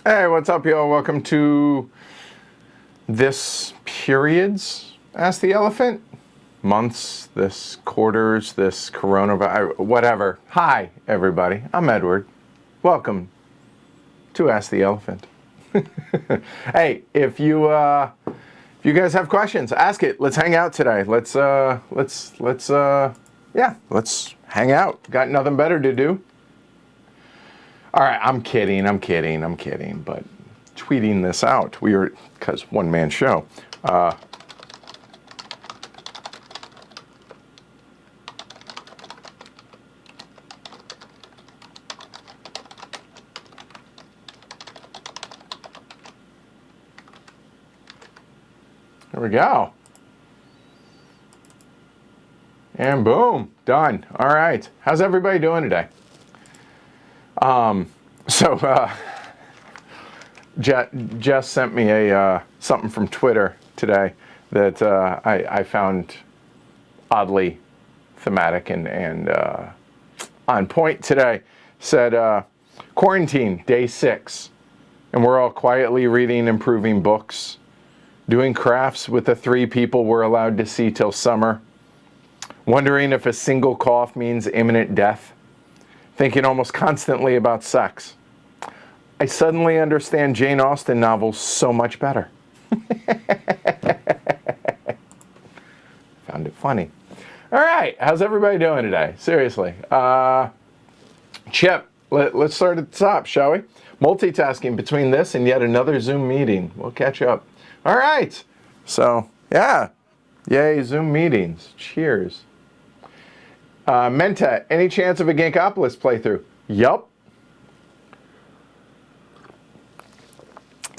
Hey, what's up, y'all? Welcome to this period's Ask the Elephant. Months, this quarters, this coronavirus, whatever. Hi, everybody. I'm Edward. Welcome to Ask the Elephant. Hey, if you guys have questions, ask it. Let's hang out today. Let's hang out. Got nothing better to do. All right, I'm kidding, but tweeting this out, because one-man show. There we go. And boom, done. All right, how's everybody doing today? Jess sent me something from Twitter today that I found oddly thematic and on point today. Said, quarantine, day 6, and we're all quietly reading improving books, doing crafts with the 3 people we're allowed to see till summer, wondering if a single cough means imminent death, thinking almost constantly about sex. I suddenly understand Jane Austen novels so much better. Found it funny. All right, how's everybody doing today? Seriously. Chip, let's start at the top, shall we? Multitasking between this and yet another Zoom meeting. We'll catch up. All right. So, yeah. Yay, Zoom meetings. Cheers. Menta, any chance of a Gankopolis playthrough? Yup.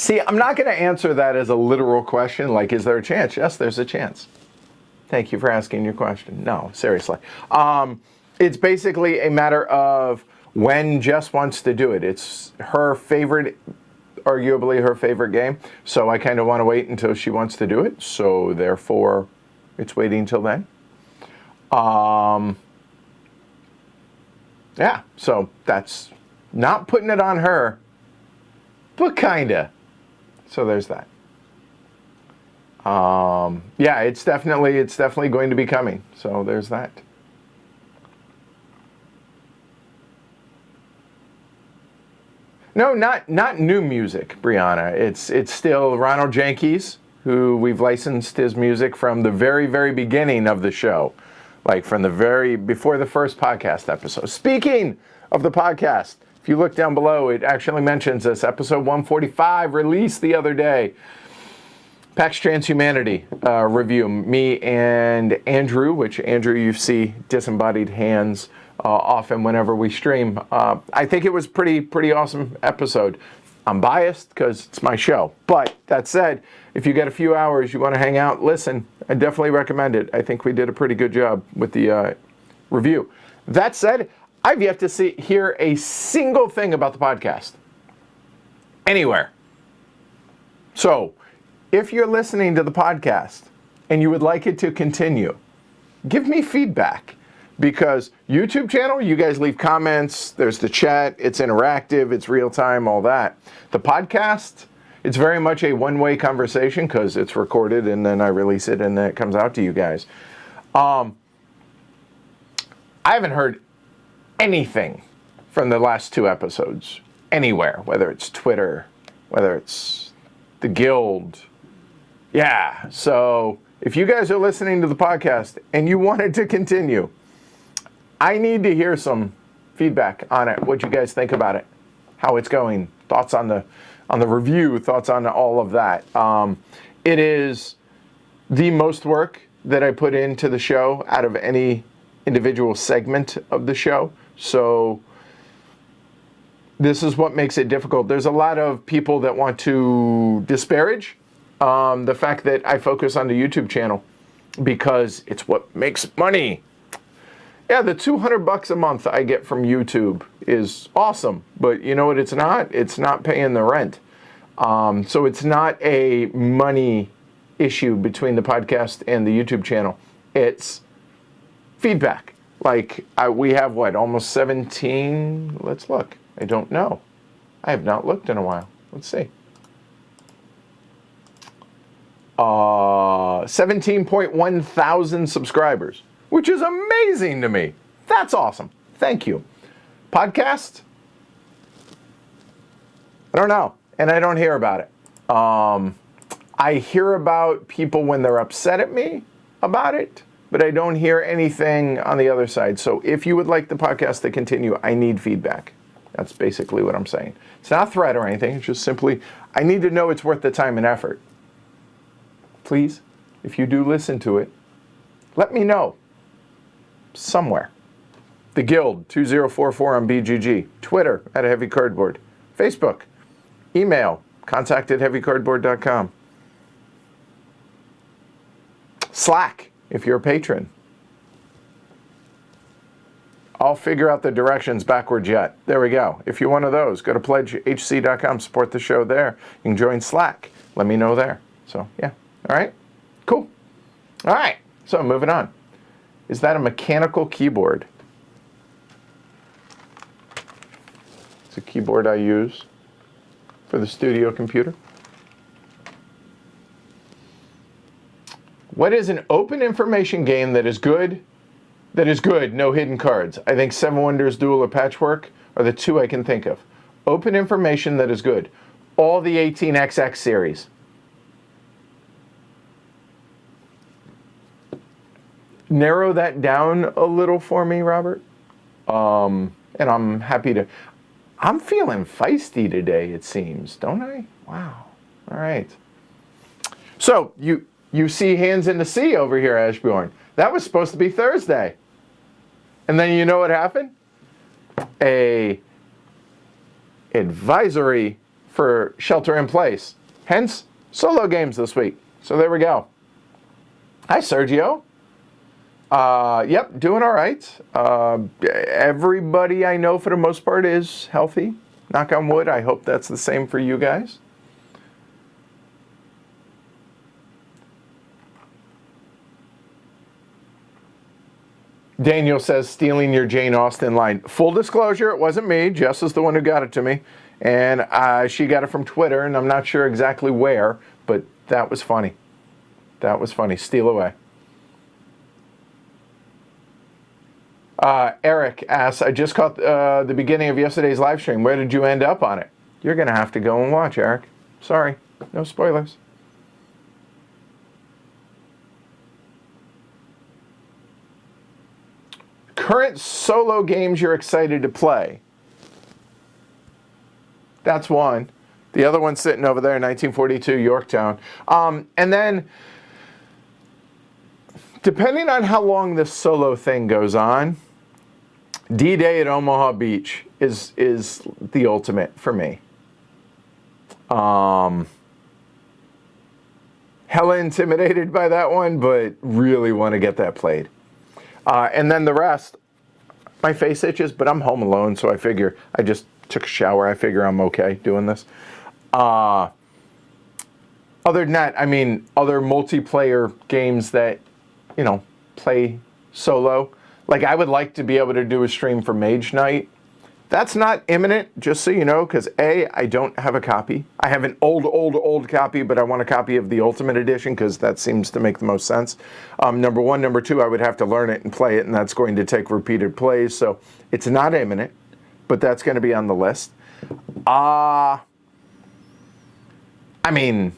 See, I'm not going to answer that as a literal question, like, is there a chance? Yes, there's a chance. Thank you for asking your question. No, seriously. It's basically a matter of when Jess wants to do it. It's her favorite, arguably her favorite game, so I kind of want to wait until she wants to do it, so therefore it's waiting till then. Yeah, so that's not putting it on her, but kinda. So there's that. Yeah, it's definitely going to be coming. So there's that. No, not new music, Brianna. It's still Ronald Jenkins, who we've licensed his music from the very, very beginning of the show. Like from before the first podcast episode. Speaking of the podcast, if you look down below, it actually mentions this, episode 145, released the other day. PAX Transhumanity review. Me and Andrew, which Andrew you see disembodied hands often whenever we stream. I think it was pretty awesome episode. I'm biased because it's my show. But that said, if you get a few hours, you want to hang out, listen, I definitely recommend it. I think we did a pretty good job with the review. That said, I've yet to hear a single thing about the podcast anywhere. So, if you're listening to the podcast and you would like it to continue, give me feedback. Because YouTube channel, you guys leave comments, there's the chat, it's interactive, it's real time, all that. The podcast, it's very much a one-way conversation because it's recorded and then I release it and then it comes out to you guys. I haven't heard anything from the last 2 episodes anywhere, whether it's Twitter, whether it's the Guild. Yeah, so if you guys are listening to the podcast and you want it to continue, I need to hear some feedback on it, what you guys think about it, how it's going, thoughts on the review, thoughts on all of that. It is the most work that I put into the show out of any individual segment of the show. So this is what makes it difficult. There's a lot of people that want to disparage the fact that I focus on the YouTube channel because it's what makes money. Yeah, the $200 a month I get from YouTube is awesome, but you know what it's not? It's not paying the rent. So it's not a money issue between the podcast and the YouTube channel. It's feedback. Like we have what, almost 17? Let's look. I don't know. I have not looked in a while. Let's see. 17.1 thousand subscribers, which is amazing to me. That's awesome. Thank you. Podcast? I don't know, and I don't hear about it. I hear about people when they're upset at me about it, but I don't hear anything on the other side. So if you would like the podcast to continue, I need feedback. That's basically what I'm saying. It's not a threat or anything. It's just simply, I need to know it's worth the time and effort. Please, if you do listen to it, let me know somewhere. The Guild, 2044 on BGG. Twitter, @HeavyCardboard. Facebook, email, contact@heavycardboard.com. Slack, if you're a patron. I'll figure out the directions backwards yet. There we go. If you're one of those, go to pledgehc.com, support the show there. You can join Slack. Let me know there. So, yeah. All right? Cool. All right. So, moving on. Is that a mechanical keyboard? It's a keyboard I use for the studio computer. What is an open information game that is good? That is good, no hidden cards. I think Seven Wonders, Duel, or Patchwork are the two I can think of. Open information that is good. All the 18XX series. Narrow that down a little for me, Robert. And I'm happy to... I'm feeling feisty today, it seems, don't I? Wow. All right. So, you see hands in the sea over here, Ashbjorn. That was supposed to be Thursday. And then you know what happened? A advisory for shelter in place. Hence, solo games this week. So there we go. Hi, Sergio. Yep, doing all right. Everybody I know for the most part is healthy. Knock on wood. I hope that's the same for you guys. Daniel says, stealing your Jane Austen line. Full disclosure, it wasn't me. Jess is the one who got it to me. And she got it from Twitter, and I'm not sure exactly where, but that was funny. That was funny. Steal away. Eric asks, I just caught the beginning of yesterday's live stream. Where did you end up on it? You're going to have to go and watch, Eric. Sorry. No spoilers. Current solo games you're excited to play. That's one. The other one's sitting over there, 1942 Yorktown. And then, depending on how long this solo thing goes on, D-Day at Omaha Beach is the ultimate for me. Hella intimidated by that one, but really want to get that played. And then the rest, my face itches, but I'm home alone, so I figure I just took a shower. I figure I'm okay doing this. Other than that, I mean, other multiplayer games that, you know, play solo. Like, I would like to be able to do a stream for Mage Knight. That's not imminent, just so you know, because A, I don't have a copy. I have an old copy, but I want a copy of the Ultimate Edition because that seems to make the most sense. Number one. Number two, I would have to learn it and play it, and that's going to take repeated plays. So it's not imminent, but that's going to be on the list. I mean,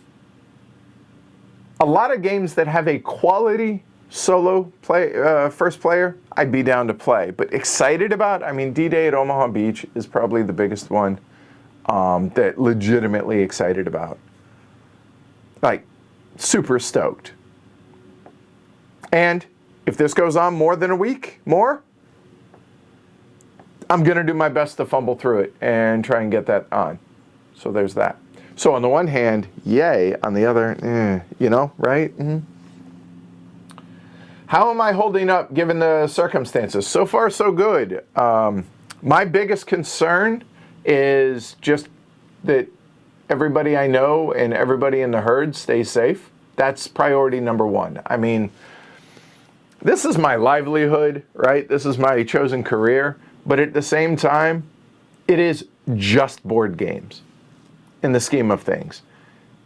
a lot of games that have a quality solo play, first player, I'd be down to play. But excited about, I mean, D-Day at Omaha Beach is probably the biggest one that legitimately excited about. Like, super stoked. And if this goes on more than a week more, I'm going to do my best to fumble through it and try and get that on. So there's that. So on the one hand, yay. On the other, right? Mm-hmm. How am I holding up given the circumstances? So far, so good. My biggest concern is just that everybody I know and everybody in the herd stays safe. That's priority number one. I mean, this is my livelihood, right? This is my chosen career. But at the same time, it is just board games in the scheme of things.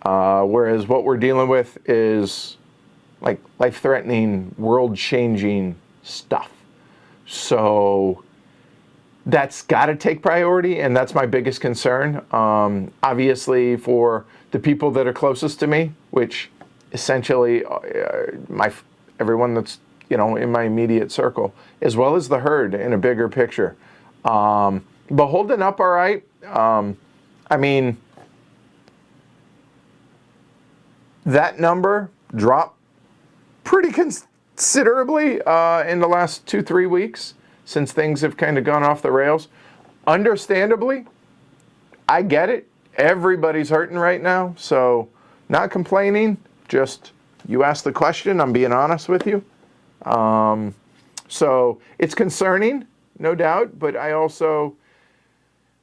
Whereas what we're dealing with is like life-threatening, world-changing stuff. So that's got to take priority, and that's my biggest concern. Obviously, for the people that are closest to me, which essentially everyone that's in my immediate circle, as well as the herd in a bigger picture. But holding up all right. I mean, that number dropped pretty considerably in the last 2-3 weeks since things have kind of gone off the rails. Understandably, I get it. Everybody's hurting right now, so not complaining. Just you asked the question. I'm being honest with you. So it's concerning, no doubt, but I also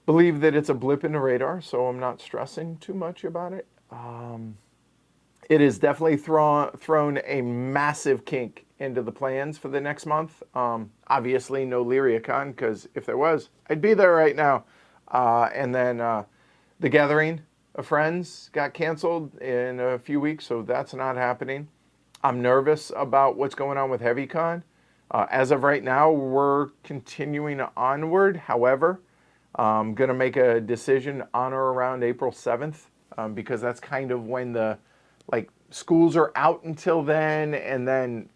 believe that it's a blip in the radar, so I'm not stressing too much about it. It has definitely thrown a massive kink into the plans for the next month. Obviously, no LyriaCon, because if there was, I'd be there right now. And then the Gathering of Friends got canceled in a few weeks, so that's not happening. I'm nervous about what's going on with HeavyCon. As of right now, we're continuing onward. However, I'm going to make a decision on or around April 7th because that's kind of when the schools are out until then, and then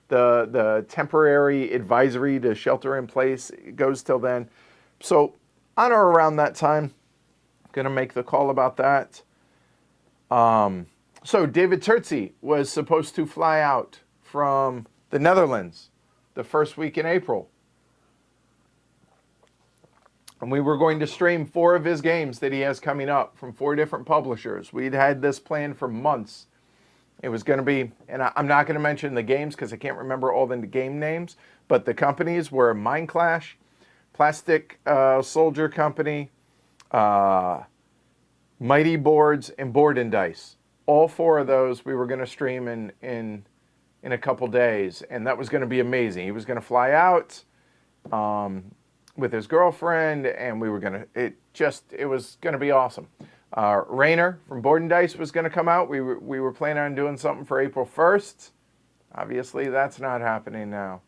the temporary advisory to shelter in place goes till then. So on or around that time, I'm going to make the call about that. So David Turtzi was supposed to fly out from the Netherlands the first week in April. And we were going to stream 4 of his games that he has coming up from 4 different publishers. We'd had this planned for months. It was going to be, and I'm not going to mention the games because I can't remember all the game names, but the companies were Mind Clash, Plastic Soldier Company, Mighty Boards, and Board and Dice. All 4 of those we were going to stream in a couple days, and that was going to be amazing. He was going to fly out with his girlfriend, and we were going to, it was going to be awesome. Rainer from Board and Dice was going to come out. We were planning on doing something for April 1st. Obviously, that's not happening now.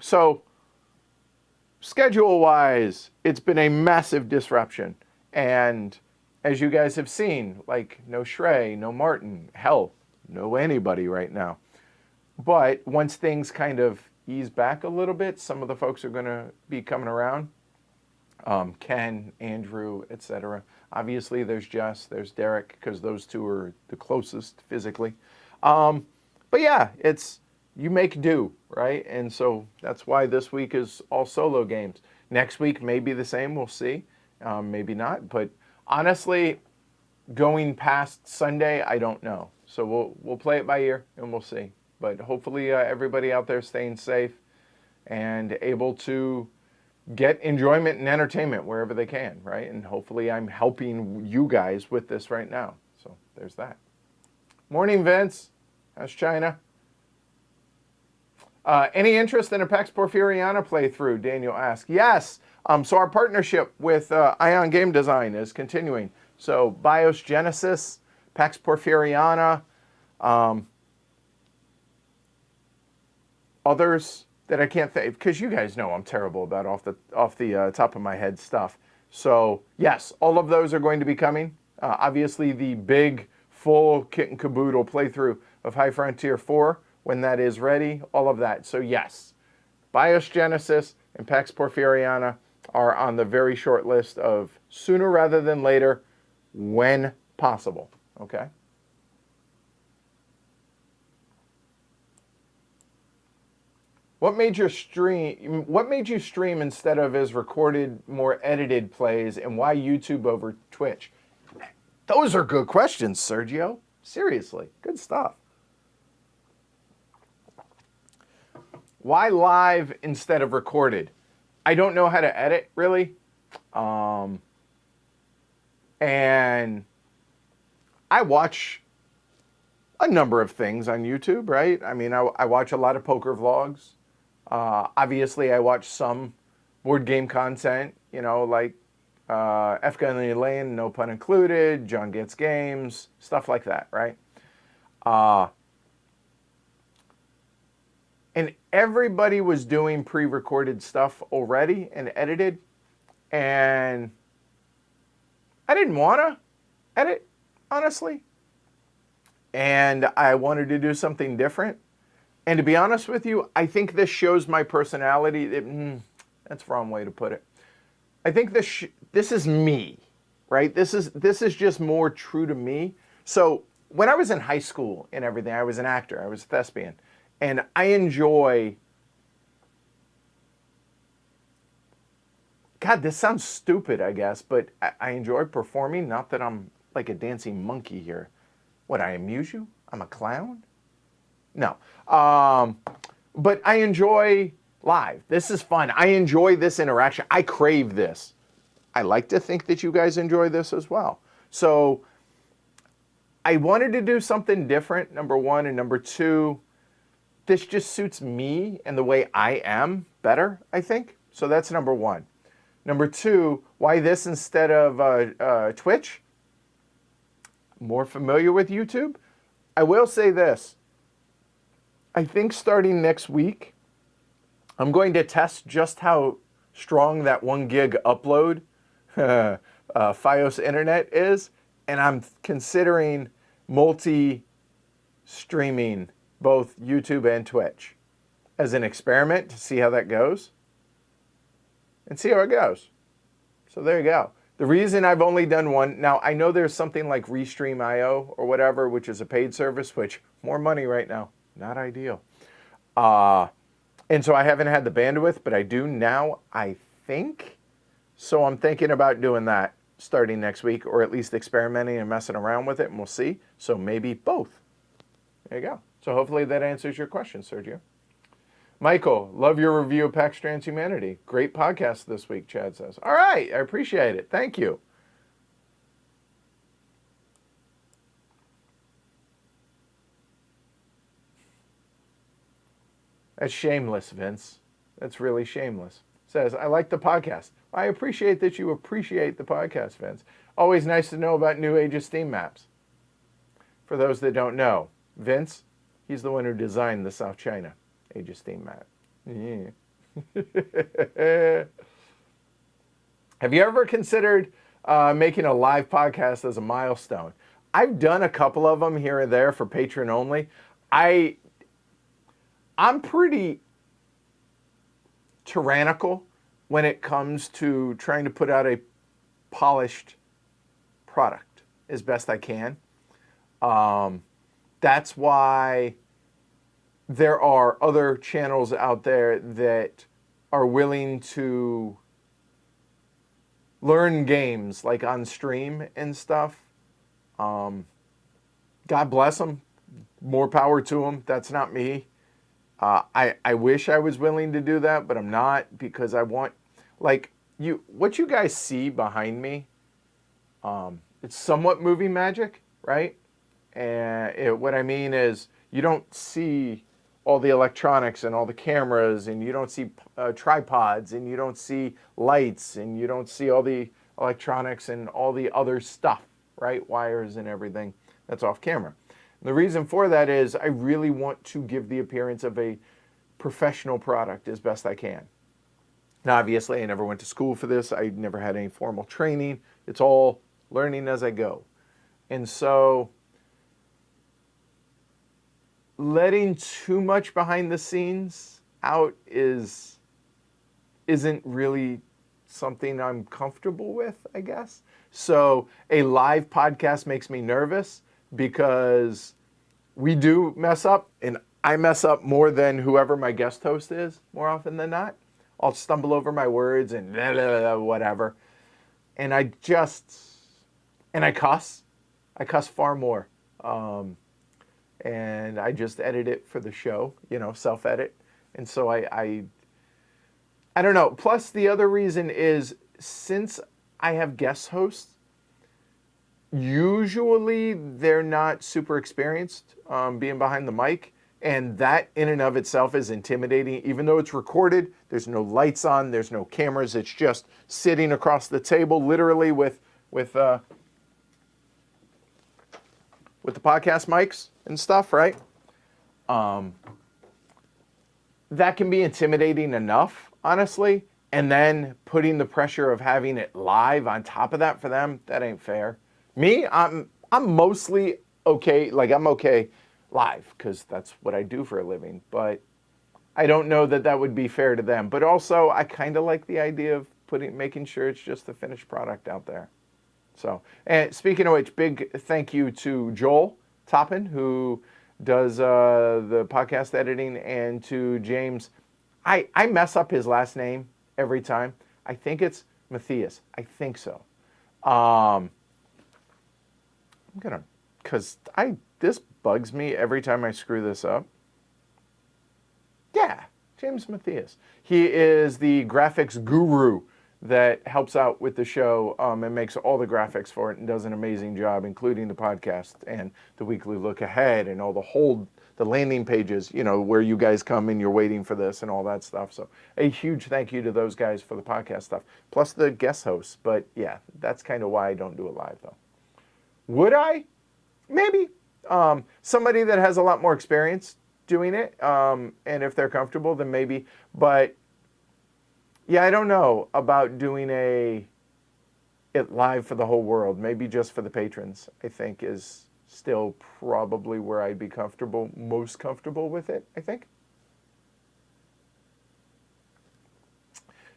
So, schedule-wise, it's been a massive disruption. And as you guys have seen, no Shrey, no Martin, hell, no anybody right now. But once things kind of ease back a little bit, some of the folks are going to be coming around. Ken, Andrew, etc. Obviously, there's Jess, there's Derek, because those 2 are the closest physically. But yeah, you make do, right? And so that's why this week is all solo games. Next week may be the same, we'll see. Maybe not, but honestly, going past Sunday, I don't know. So we'll play it by ear and we'll see. But hopefully everybody out there staying safe and able to get enjoyment and entertainment wherever they can, right? And hopefully I'm helping you guys with this right now. So there's that. Morning, Vince. How's China? Any interest in a Pax Porfiriana playthrough? Daniel asked. Yes. So our partnership with Ion Game Design is continuing. So BIOS Genesis, Pax Porfiriana, others that I can't think, because you guys know I'm terrible about off the top of my head stuff. So yes, all of those are going to be coming. Obviously, the big full kit and caboodle playthrough of High Frontier 4 when that is ready. All of that. So yes, BIOS Genesis and Pax Porfiriana are on the very short list of sooner rather than later, when possible. Okay. What made you stream instead of as recorded, more edited plays, and why YouTube over Twitch? Those are good questions, Sergio. Seriously, good stuff. Why live instead of recorded? I don't know how to edit, really. And I watch a number of things on YouTube, right? I mean, I watch a lot of poker vlogs. Obviously, I watch some board game content, like F-Gun Lane, no pun included, John Gets Games, stuff like that, right? And everybody was doing pre-recorded stuff already and edited. And I didn't want to edit, honestly. And I wanted to do something different. And to be honest with you, I think this shows my personality. That's the wrong way to put it. I think this is me, right? This is just more true to me. So when I was in high school and everything, I was an actor. I was a thespian. And I enjoy, God, this sounds stupid, I guess, but I enjoy performing. Not that I'm like a dancing monkey here. What, I amuse you? I'm a clown? No. But I enjoy live. This is fun. I enjoy this interaction. I crave this. I like to think that you guys enjoy this as well. So I wanted to do something different, number one. And number two, this just suits me and the way I am better, I think. So that's number one. Number two, why this instead of Twitch? More familiar with YouTube? I will say this. I think starting next week, I'm going to test just how strong that 1 gig upload Fios internet is. And I'm considering multi-streaming both YouTube and Twitch as an experiment to see how that goes and see how it goes. So there you go. The reason I've only done one, now I know there's something like Restream.io or whatever, which is a paid service, which more money right now, not ideal. And so I haven't had the bandwidth, but I do now, I think. So I'm thinking about doing that starting next week, or at least experimenting and messing around with it, and we'll see. So maybe both. There you go. So hopefully that answers your question, Sergio. Michael, love your review of Pax Transhumanity. Great podcast this week, Chad says. All right, I appreciate it. Thank you. That's shameless, Vince. That's really shameless. Says, I like the podcast. I appreciate that you appreciate the podcast, Vince. Always nice to know about New Age's theme maps. For those that don't know, Vince, he's the one who designed the South China Aegis theme map. Yeah. Have you ever considered making a live podcast as a milestone? I've done a couple of them here and there for patron only. I'm pretty tyrannical when it comes to trying to put out a polished product as best I can. That's why there are other channels out there that are willing to learn games like on stream and stuff. God bless them. More power to them. That's not me. I wish I was willing to do that, but I'm not, because I want, like, what you guys see behind me, it's somewhat movie magic, right? And what I mean is, you don't see all the electronics and all the cameras, and you don't see tripods, and you don't see lights, and you don't see all the electronics and all the other stuff, right? Wires and everything that's off camera. And the reason for that is I really want to give the appearance of a professional product as best I can. Now, obviously, I never went to school for this. I never had any formal training. It's all learning as I go. And so letting too much behind the scenes out isn't really something I'm comfortable with, I guess. So a live podcast makes me nervous because we do mess up, and I mess up more than whoever my guest host is, more often than not. I'll stumble over my words and blah, blah, blah, whatever. And I cuss. I cuss far more. And I just edit it for the show, self-edit. And so I don't know. Plus, the other reason is since I have guest hosts, usually they're not super experienced being behind the mic. And that in and of itself is intimidating. Even though it's recorded, there's no lights on, there's no cameras. It's just sitting across the table, literally with the podcast mics and stuff, right? That can be intimidating enough, honestly. And then putting the pressure of having it live on top of that for them, that ain't fair. Me, I'm mostly okay. Like, I'm okay live because that's what I do for a living. But I don't know that would be fair to them. But also, I kind of like the idea of making sure it's just the finished product out there. So, and speaking of which, big thank you to Joel Toppin, who does the podcast editing, and to James. I mess up his last name every time. I think it's Matthias. I think so. This bugs me every time I screw this up. Yeah, James Matthias. He is the graphics guru that helps out with the show and makes all the graphics for it and does an amazing job, including the podcast and the weekly look ahead and all the landing pages, where you guys come and you're waiting for this and all that stuff. So a huge thank you to those guys for the podcast stuff, plus the guest hosts. But yeah, that's kind of why I don't do it live though. Would I? Maybe. Somebody that has a lot more experience doing it, and if they're comfortable, then maybe. But yeah, I don't know about doing it live for the whole world. Maybe just for the patrons, I think, is still probably where I'd be most comfortable with it, I think.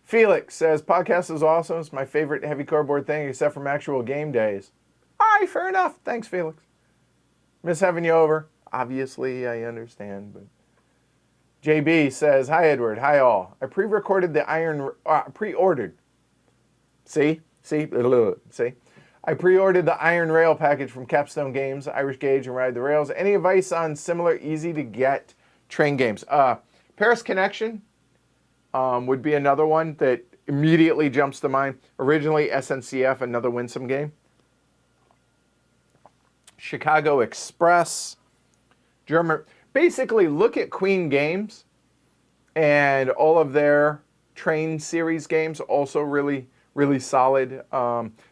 Felix says, podcast is awesome. It's my favorite heavy cardboard thing, except from actual game days. All right, fair enough. Thanks, Felix. Miss having you over. Obviously, I understand, but JB says, hi, Edward. Hi, all. I pre-ordered. See? I pre-ordered the Iron Rail package from Capstone Games, Irish Gauge, and Ride the Rails. Any advice on similar, easy-to-get train games? Paris Connection would be another one that immediately jumps to mind. Originally, SNCF, another winsome game. Chicago Express, German. Basically, look at Queen Games and all of their train series games, also really, really solid.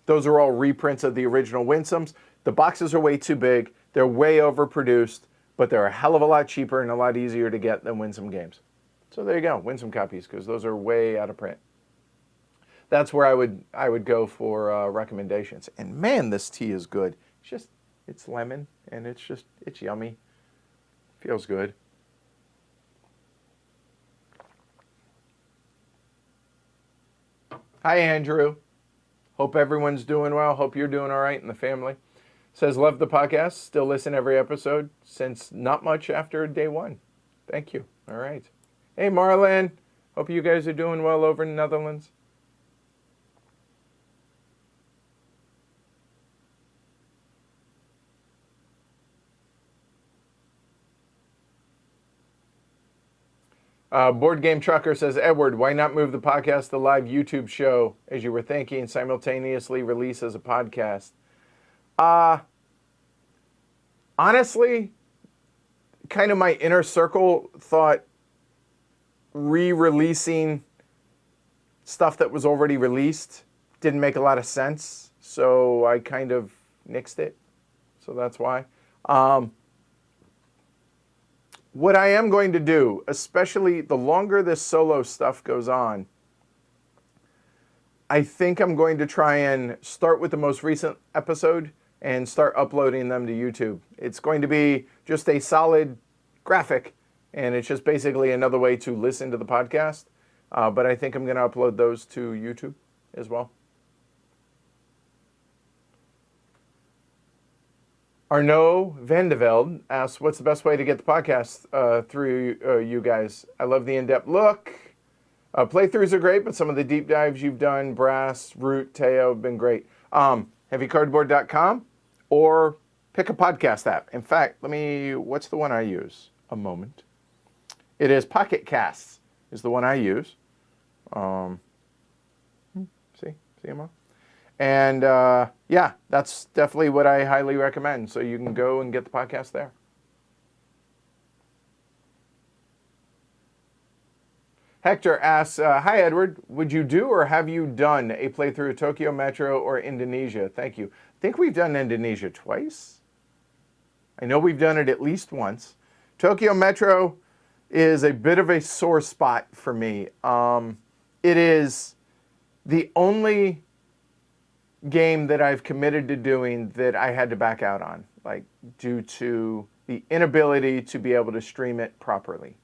Those are all reprints of the original Winsomes. The boxes are way too big. They're way overproduced, but they're a hell of a lot cheaper and a lot easier to get than Winsome games. So there you go, Winsome copies, because those are way out of print. That's where I would go for recommendations. And man, this tea is good. It's lemon, and it's yummy. Feels good. Hi, Andrew. Hope everyone's doing well. Hope you're doing all right in the family. Says, love the podcast. Still listen every episode since not much after day one. Thank you. All right. Hey, Marlon. Hope you guys are doing well over in the Netherlands. Board Game Trucker says, Edward, why not move the podcast to the live YouTube show as you were thinking, simultaneously release as a podcast? Honestly, kind of my inner circle thought re-releasing stuff that was already released didn't make a lot of sense, so I kind of nixed it. So that's why. What I am going to do, especially the longer this solo stuff goes on, I think I'm going to try and start with the most recent episode and start uploading them to YouTube. It's going to be just a solid graphic, and it's just basically another way to listen to the podcast. But I think I'm going to upload those to YouTube as well. Arnaud Vandeveld asks, what's the best way to get the podcast through you guys? I love the in-depth look. Playthroughs are great, but some of the deep dives you've done, Brass, Root, Teo, have been great. HeavyCardboard.com or pick a podcast app. In fact, what's the one I use? A moment. It is Pocket Casts is the one I use. See them? And yeah, that's definitely what I highly recommend. So you can go and get the podcast there. Hector asks, hi, Edward. Would you do or have you done a playthrough of Tokyo Metro or Indonesia? Thank you. I think we've done Indonesia twice. I know we've done it at least once. Tokyo Metro is a bit of a sore spot for me. It is the only game that I've committed to doing that I had to back out on, like due to the inability to be able to stream it properly.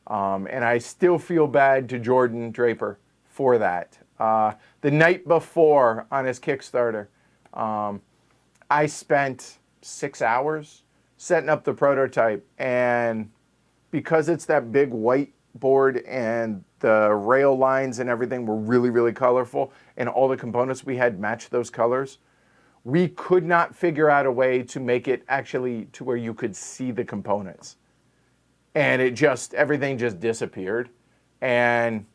And I still feel bad to Jordan Draper for that. The night before on his Kickstarter, I spent 6 hours setting up the prototype, and because it's that big white board and the rail lines and everything were really, really colorful, and all the components we had matched those colors, we could not figure out a way to make it actually to where you could see the components. And everything just disappeared. And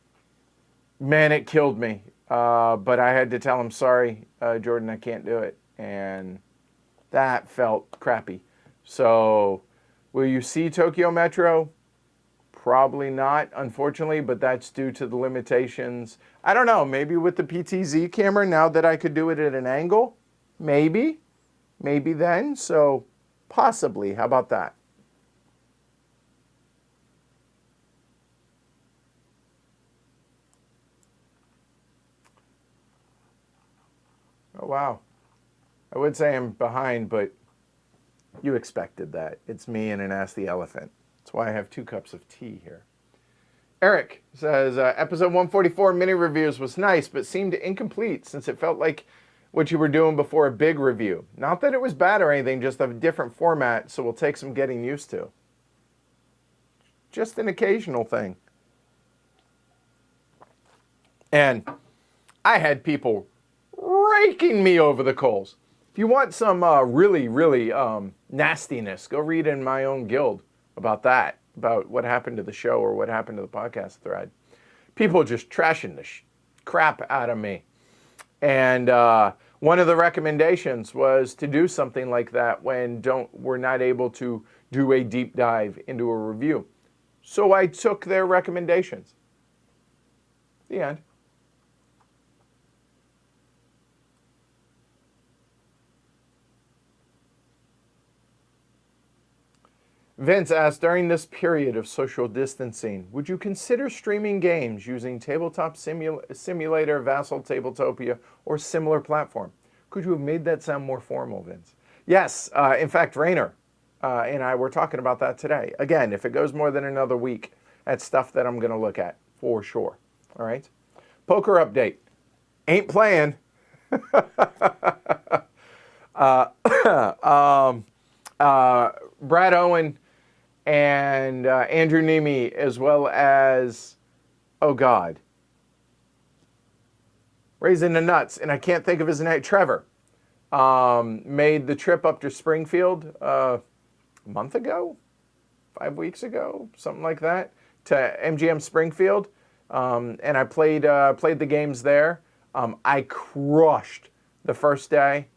man, it killed me. But I had to tell him, sorry, Jordan, I can't do it. And that felt crappy. So will you see Tokyo Metro? Probably not, unfortunately, but that's due to the limitations. I don't know, maybe with the PTZ camera, now that I could do it at an angle, maybe then. So possibly, how about that? Oh, wow. I would say I'm behind, but you expected that. It's me and an Ask the Elephant. That's why I have 2 cups of tea here. Eric says, episode 144 mini reviews was nice, but seemed incomplete since it felt like what you were doing before a big review. Not that it was bad or anything, just a different format, so we'll take some getting used to. Just an occasional thing. And I had people raking me over the coals. If you want some really, really nastiness, go read in my own guild about that, about what happened to the show or what happened to the podcast thread. People just trashing the crap out of me. And one of the recommendations was to do something like that when we're not able to do a deep dive into a review. So I took their recommendations. The end. Vince asked, during this period of social distancing, would you consider streaming games using Tabletop Simulator, Vassal, Tabletopia, or similar platform? Could you have made that sound more formal, Vince? Yes. In fact, Rainer and I were talking about that today. Again, if it goes more than another week, that's stuff that I'm going to look at for sure. All right? Poker update. Ain't playing. Brad Owen and Andrew Nemi, as well as, oh God, Raising the Nuts, and I can't think of his name, Trevor, made the trip up to Springfield a month ago, 5 weeks ago, something like that, to MGM Springfield, and I played the games there. I crushed the first day,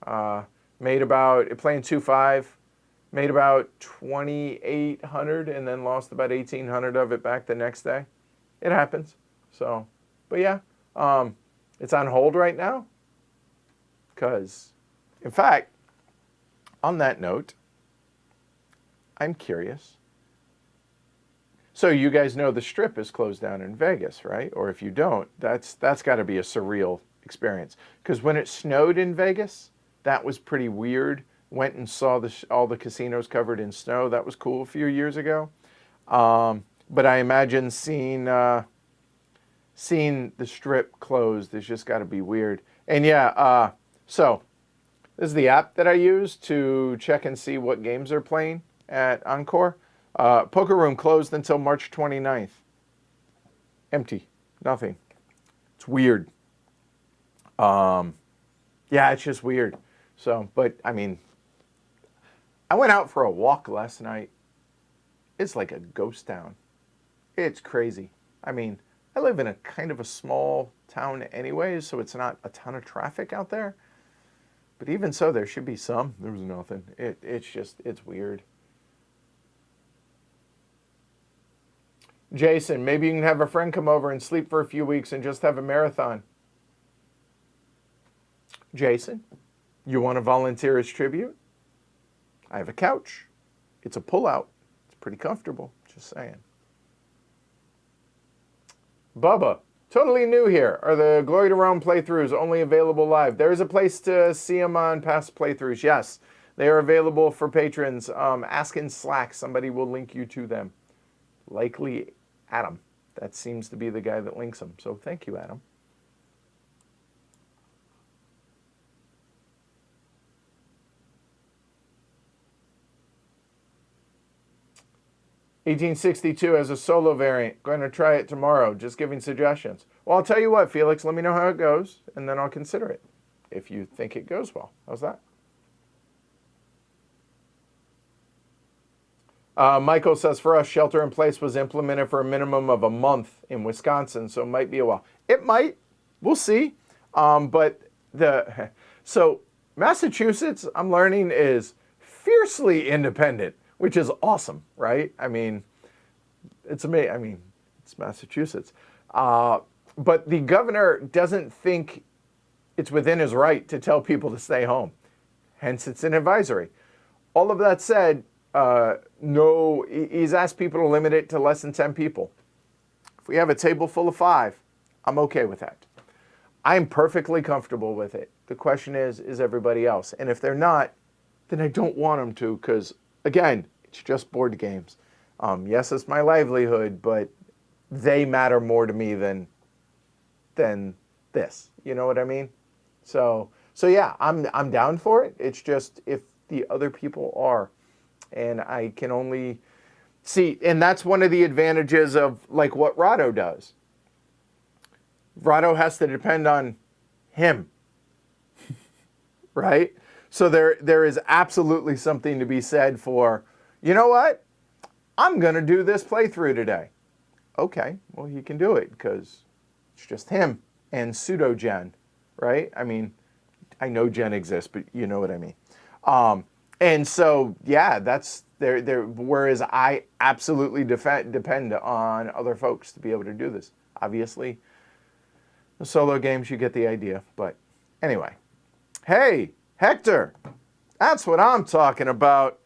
playing 2-5, made about 2,800 and then lost about 1,800 of it back the next day. It happens. So, but yeah, it's on hold right now. Because, in fact, on that note, I'm curious. So you guys know the Strip is closed down in Vegas, right? Or if you don't, that's got to be a surreal experience. Because when it snowed in Vegas, that was pretty weird. Went and saw all the casinos covered in snow. That was cool a few years ago. But I imagine seeing the Strip closed has just got to be weird. And yeah, so This is the app that I use to check and see what games are playing at Encore. Poker Room closed until March 29th. Empty. Nothing. It's weird. Yeah, it's just weird. So, but I mean, I went out for a walk last night. It's like a ghost town. It's crazy. I mean, I live in a kind of a small town anyway, so it's not a ton of traffic out there. But even so, there should be some. There was nothing. It's weird. Jason, maybe you can have a friend come over and sleep for a few weeks and just have a marathon. Jason, you want to volunteer as tribute? I have a couch. It's a pull-out. It's pretty comfortable. Just saying. Bubba, totally new here. Are the Glory to Rome playthroughs only available live? There is a place to see them on past playthroughs. Yes, they are available for patrons. Ask in Slack. Somebody will link you to them. Likely Adam. That seems to be the guy that links them. So thank you, Adam. (1862) as a solo variant. Going to try it tomorrow. Just giving suggestions. Well, I'll tell you what, Felix. Let me know how it goes, and then I'll consider it. If you think it goes well. How's that? Michael says, for us, shelter in place was implemented for a minimum of a month in Wisconsin, so it might be a while. It might. We'll see. So Massachusetts, I'm learning, is fiercely independent, which is awesome, right? I mean, it's amazing. I mean, it's Massachusetts. But the governor doesn't think it's within his right to tell people to stay home. Hence, it's an advisory. All of that said, no, he's asked people to limit it to less than 10 people. If we have a table full of 5, I'm okay with that. I'm perfectly comfortable with it. The question is everybody else? And if they're not, then I don't want them to, because, again, it's just board games. Yes, it's my livelihood, but they matter more to me than this. You know what I mean? So yeah, I'm down for it. It's just if the other people are, and I can only see, and that's one of the advantages of like what Rado does. Rado has to depend on him, right? So there is absolutely something to be said for, you know what? I'm going to do this playthrough today. Okay, well, he can do it because it's just him and pseudo-Jen, right? I mean, I know Jen exists, but you know what I mean. And so, yeah, that's there. Whereas I absolutely depend on other folks to be able to do this. Obviously, the solo games, you get the idea. But anyway, hey, Hector, that's what I'm talking about.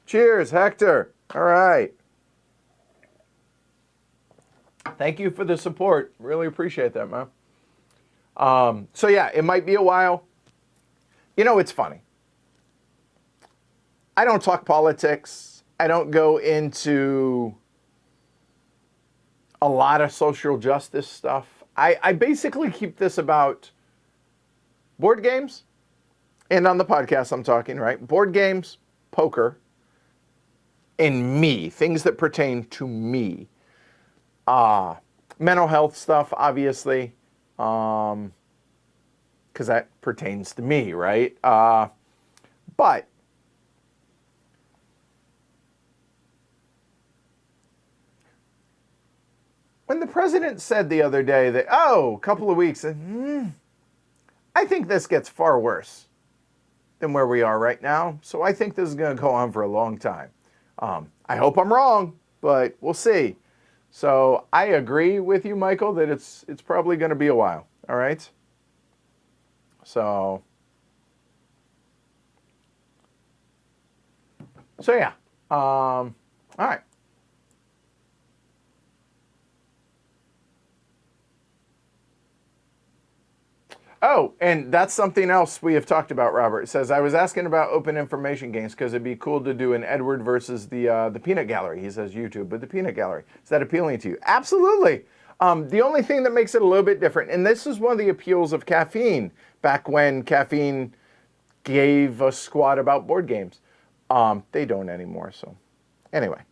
Cheers, Hector. All right. Thank you for the support. Really appreciate that, man. So yeah, it might be a while. You know, it's funny. I don't talk politics. I don't go into a lot of social justice stuff. I basically keep this about board games, and on the podcast I'm talking, right? Board games, poker, and me, things that pertain to me. Mental health stuff, obviously, because that pertains to me, right? But when the president said the other day that, a couple of weeks, I think this gets far worse than where we are right now. So I think this is going to go on for a long time. I hope I'm wrong, but we'll see. So I agree with you, Michael, that it's probably going to be a while. All right. So yeah. All right. Oh, and that's something else we have talked about, Robert. It says, I was asking about open information games because it'd be cool to do an Edward versus the Peanut Gallery. He says YouTube, but the Peanut Gallery. Is that appealing to you? Absolutely. The only thing that makes it a little bit different, and this is one of the appeals of caffeine, back when caffeine gave a squat about board games. They don't anymore, so anyway.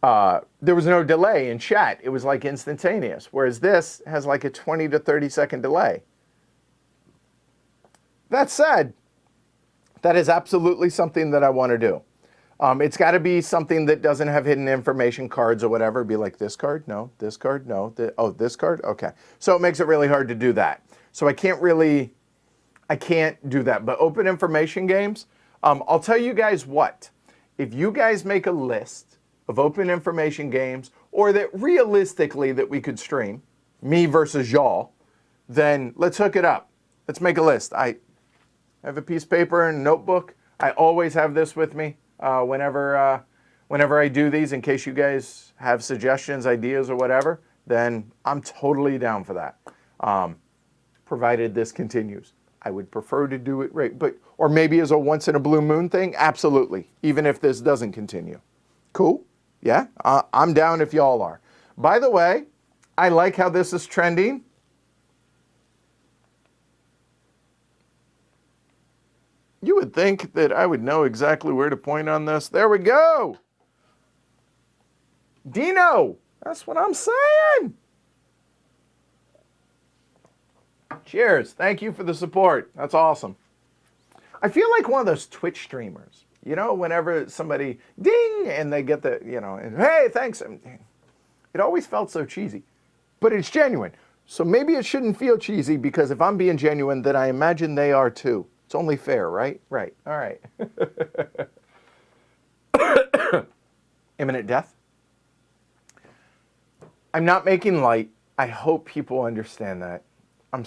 There was no delay in chat. It was like instantaneous, whereas this has like a 20 to 30 second delay. That said, that is absolutely something that I want to do. It's got to be something that doesn't have hidden information cards or whatever. Be like this card, no, this card, no, this card, okay. So it makes it really hard to do that. So I can't do that. But open information games, I'll tell you guys what. If you guys make a list of open information games, or that realistically that we could stream, me versus y'all, then let's hook it up. Let's make a list. I have a piece of paper and a notebook. I always have this with me whenever I do these, in case you guys have suggestions, ideas, or whatever. Then I'm totally down for that, provided this continues. I would prefer to do it right, or maybe as a once in a blue moon thing. Absolutely, even if this doesn't continue. Cool? Yeah, I'm down if y'all are. By the way, I like how this is trending. You would think that I would know exactly where to point on this. There we go. Dino, that's what I'm saying. Cheers. Thank you for the support. That's awesome. I feel like one of those Twitch streamers. You know, whenever somebody ding and they get the, and hey, thanks. It always felt so cheesy, but it's genuine. So maybe it shouldn't feel cheesy, because if I'm being genuine, then I imagine they are too. It's only fair, right? Right. All right. Imminent death. I'm not making light. I hope people understand that. I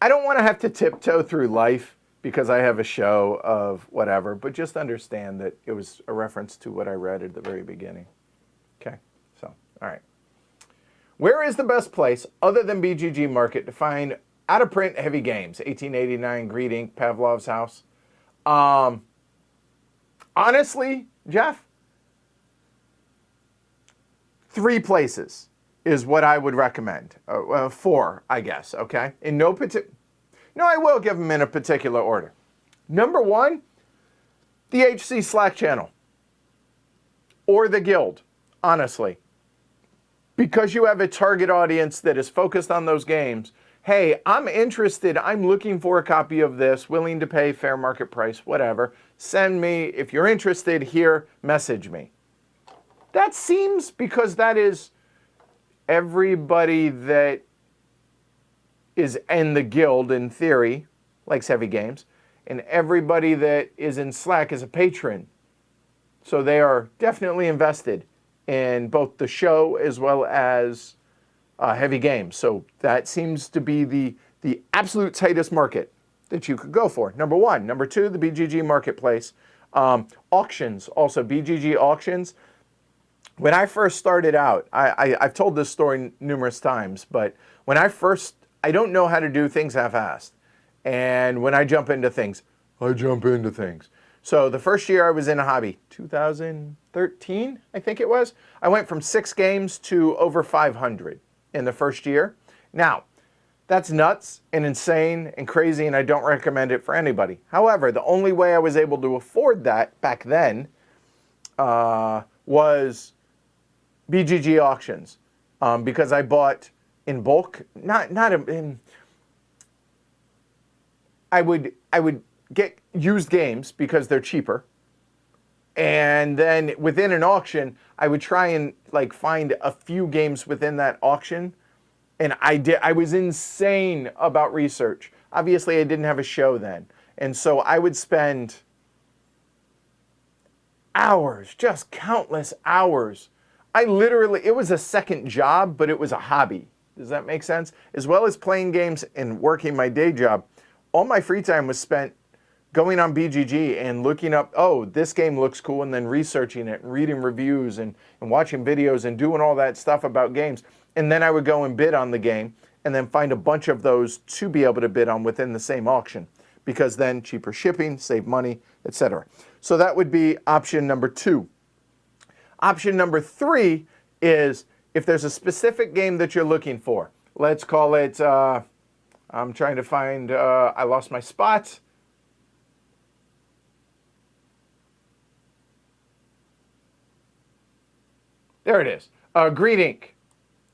don't want to have to tiptoe through life because I have a show of whatever, but just understand that it was a reference to what I read at the very beginning. Okay, so, all right. Where is the best place, other than BGG Market, to find out-of-print heavy games? 1889, Greed Inc., Pavlov's House. Honestly, Jeff, 3 places is what I would recommend. 4, I guess, okay? No, I will give them in a particular order. Number 1, the HC Slack channel. Or the Guild, honestly. Because you have a target audience that is focused on those games. Hey, I'm interested, I'm looking for a copy of this, willing to pay fair market price, whatever. Send me, if you're interested here, message me. That seems, because that is everybody that is in the Guild, in theory, likes heavy games, and everybody that is in Slack is a patron. So they are definitely invested in both the show as well as heavy games. So that seems to be the absolute tightest market that you could go for. Number 1. Number 2, the BGG Marketplace. Auctions, also BGG auctions. When I first started out, I've told this story numerous times, but when I don't know how to do things half-assed. And when I jump into things, I jump into things. So the first year I was in a hobby, 2013, I think it was, I went from 6 games to over 500 in the first year. Now, that's nuts and insane and crazy, and I don't recommend it for anybody. However, the only way I was able to afford that back then was BGG auctions, because I bought in bulk. I would get used games because they're cheaper, and then within an auction, I would try and find a few games within that auction. And I was insane about research. Obviously, I didn't have a show then. And so I would spend hours, just countless hours. It was a second job, but it was a hobby. Does that make sense? As well as playing games and working my day job, all my free time was spent going on BGG and looking up, oh, this game looks cool, and then researching it and reading reviews and watching videos and doing all that stuff about games. And then I would go and bid on the game and then find a bunch of those to be able to bid on within the same auction, because then cheaper shipping, save money, etc. So that would be option number 2. Option number 3 is if there's a specific game that you're looking for, let's call it, I'm trying to find, I lost my spot. There it is. Greed Inc.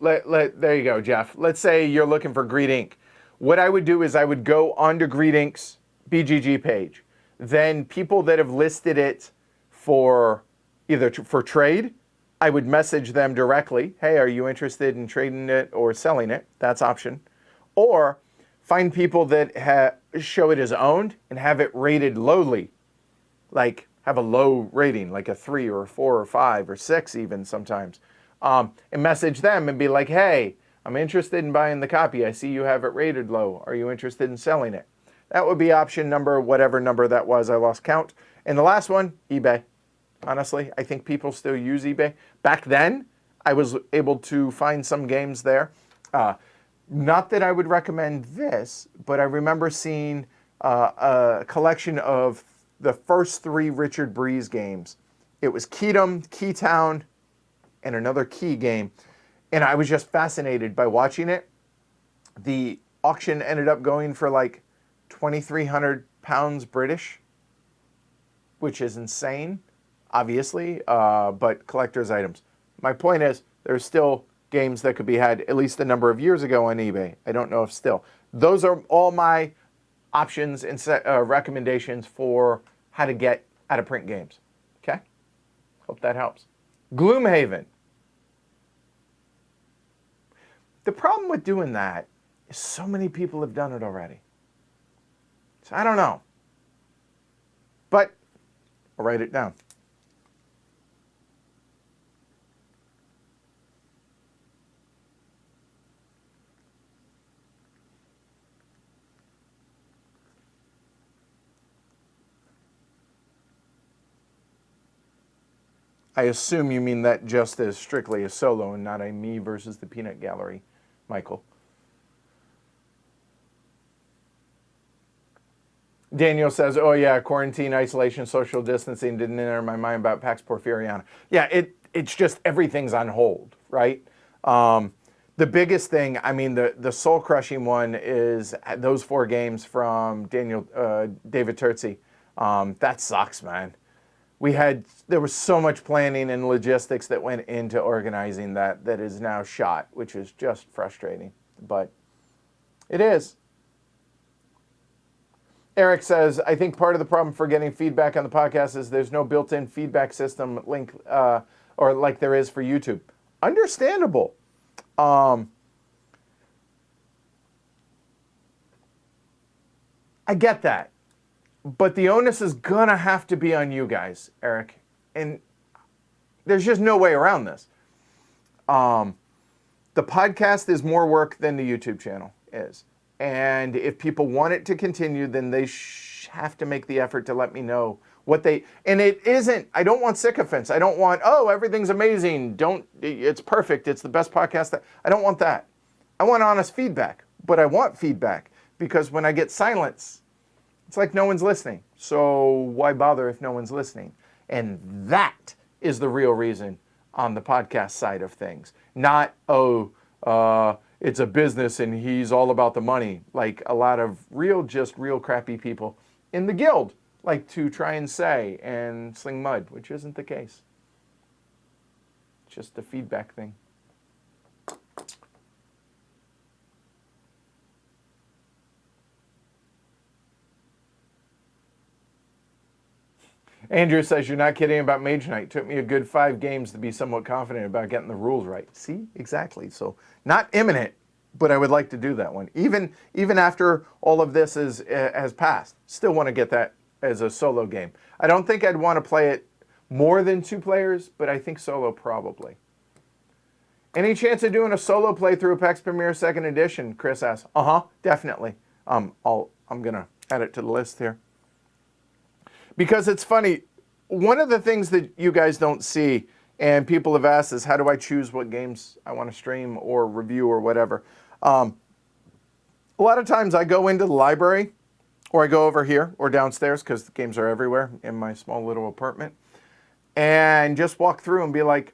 There you go, Jeff. Let's say you're looking for Greed Inc. What I would do is I would go onto Greed Inc.'s BGG page. Then people that have listed it for either for trade, I would message them directly. Hey, are you interested in trading it or selling it? That's option. Or find people that show it as owned and have it rated lowly. Like have a low rating, like a 3 or a 4 or 5 or 6 even sometimes. And message them and be like, hey, I'm interested in buying the copy. I see you have it rated low. Are you interested in selling it? That would be option number, whatever number that was. I lost count. And the last one, eBay. Honestly, I think people still use eBay. Back then, I was able to find some games there. Not that I would recommend this, but I remember seeing a collection of the first 3 Richard Breeze games. It was Keytown, Keytown, and another Key game. And I was just fascinated by watching it. The auction ended up going for like £2,300 British, which is insane, obviously, but collector's items. My point is, there's still games that could be had at least a number of years ago on eBay. I don't know if still. Those are all my options and recommendations for how to get out of print games. Okay? Hope that helps. Gloomhaven. The problem with doing that is so many people have done it already. So I don't know. But I'll write it down. I assume you mean that just as strictly a solo and not a me versus the peanut gallery, Michael. Daniel says, oh yeah, quarantine, isolation, social distancing didn't enter my mind about Pax Porfiriana. Yeah, it's just everything's on hold, right? The biggest thing, I mean, the soul-crushing one is those 4 games from David Terzi. That sucks, man. There was so much planning and logistics that went into organizing that is now shot, which is just frustrating, but it is. Eric says, I think part of the problem for getting feedback on the podcast is there's no built-in feedback system link, or like there is for YouTube. Understandable. I get that. But the onus is gonna have to be on you guys, Eric. And there's just no way around this. The podcast is more work than the YouTube channel is. And if people want it to continue, then they have to make the effort to let me know what they, and it isn't, I don't want sycophants. I don't want, oh, everything's amazing. It's perfect. It's the best podcast. I don't want that. I want honest feedback, but I want feedback because when I get silence, it's like no one's listening. So why bother if no one's listening? And that is the real reason on the podcast side of things. Not, it's a business and he's all about the money. Like a lot of real crappy people in the guild like to try and say and sling mud, which isn't the case. It's just a feedback thing. Andrew says, you're not kidding about Mage Knight. Took me a good 5 games to be somewhat confident about getting the rules right. See? Exactly. So not imminent, but I would like to do that one. Even after all of this has passed, still want to get that as a solo game. I don't think I'd want to play it more than 2 players, but I think solo probably. Any chance of doing a solo playthrough of PAX Premier 2nd Edition? Chris asks. Definitely. I'm going to add it to the list here. Because it's funny, one of the things that you guys don't see, and people have asked is, how do I choose what games I want to stream or review or whatever? A lot of times I go into the library, or I go over here or downstairs, because the games are everywhere in my small little apartment, and just walk through and be like,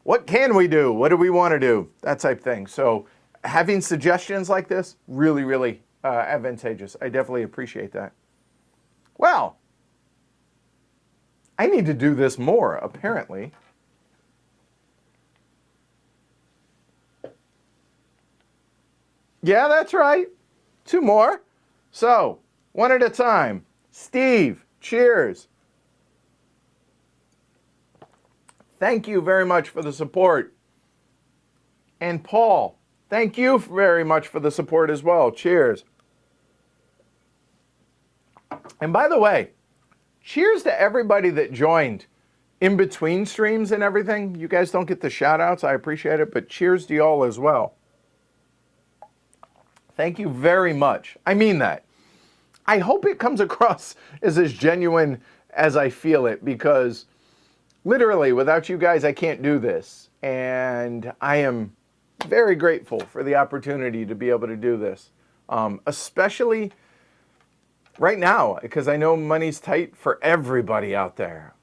what can we do? What do we want to do? That type thing. So having suggestions like this, really, really advantageous. I definitely appreciate that. Well, I need to do this more, apparently. Yeah, that's right. 2 more. So, one at a time. Steve, cheers. Thank you very much for the support. And Paul, thank you very much for the support as well. Cheers. And by the way, cheers to everybody that joined in between streams and everything. You guys don't get the shout outs. I appreciate it, but cheers to y'all as well. Thank you very much. I mean that. I hope it comes across as genuine as I feel it, because literally without you guys, I can't do this. And I am very grateful for the opportunity to be able to do this, especially right now, because I know money's tight for everybody out there.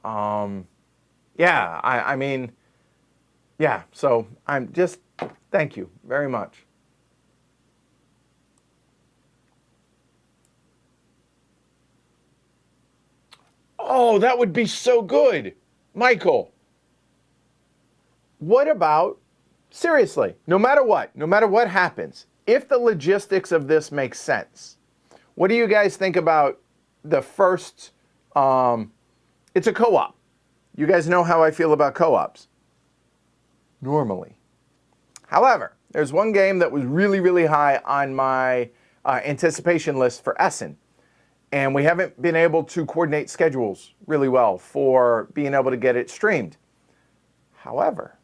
Yeah, I mean, yeah, so I'm just, thank you very much. Oh, that would be so good. Michael, what about, seriously, no matter what happens, if the logistics of this make sense, what do you guys think about the first, it's a co-op. You guys know how I feel about co-ops, normally. However, there's one game that was really, really high on my anticipation list for Essen. And we haven't been able to coordinate schedules really well for being able to get it streamed. However,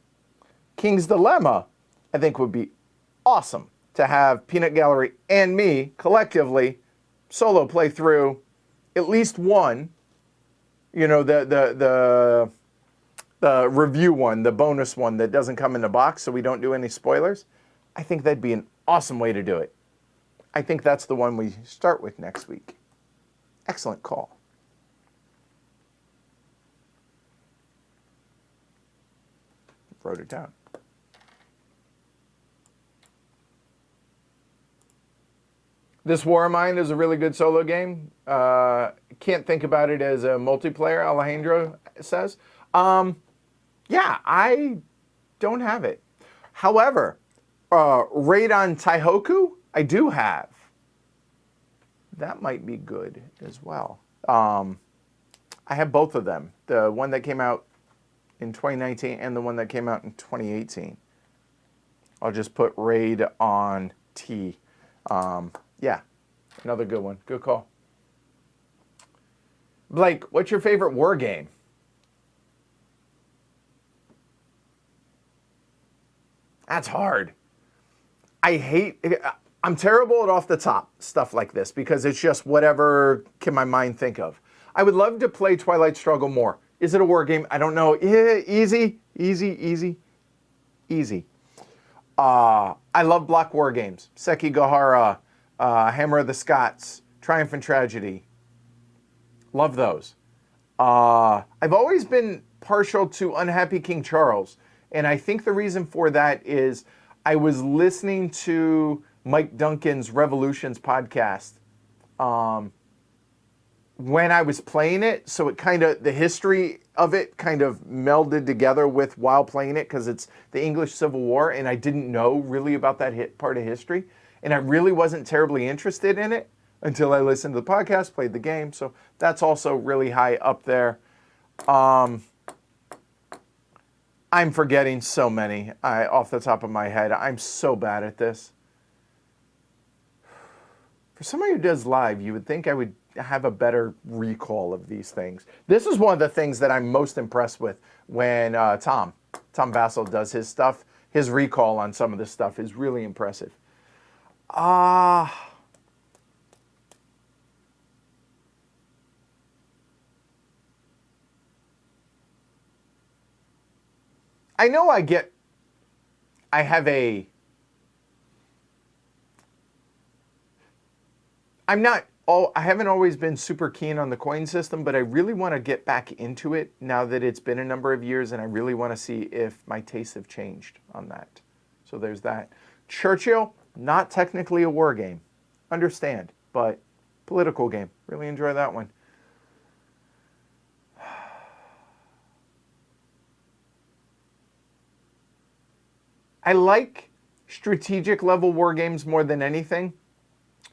King's Dilemma, I think, would be awesome to have Peanut Gallery and me collectively solo play through at least one, you know, the review one, the bonus one that doesn't come in the box so we don't do any spoilers. I think that'd be an awesome way to do it. I think that's the one we start with next week. Excellent call. Wrote it down. This War of Mine is a really good solo game. Can't think about it as a multiplayer, Alejandro says. Yeah, I don't have it. However, Raid on Taihoku, I do have. That might be good as well. I have both of them. The one that came out in 2019 and the one that came out in 2018. I'll just put Raid on T. Yeah, another good one. Good call. Blake, what's your favorite war game? That's hard. I'm terrible at off the top stuff like this because it's just whatever can my mind think of. I would love to play Twilight Struggle more. Is it a war game? I don't know. Easy. I love block war games. Sekigahara, Hammer of the Scots, Triumph and Tragedy. Love those. I've always been partial to Unhappy King Charles, and I think the reason for that is I was listening to Mike Duncan's Revolutions podcast when I was playing it, so it kind of, the history of it kind of melded together with while playing it because it's the English Civil War, and I didn't know really about that part of history, and I really wasn't terribly interested in it until I listened to the podcast, played the game, so that's also really high up there. I'm forgetting so many off the top of my head. I'm so bad at this. For somebody who does live, you would think I would have a better recall of these things. This is one of the things that I'm most impressed with when Tom Vassell does his stuff. His recall on some of this stuff is really impressive. I know I'm not I haven't always been super keen on the coin system, but I really want to get back into it now that it's been a number of years, and I really want to see if my tastes have changed on that. So there's that. Churchill, not technically a war game. Understand, but political game. Really enjoy that one. I like strategic level war games more than anything.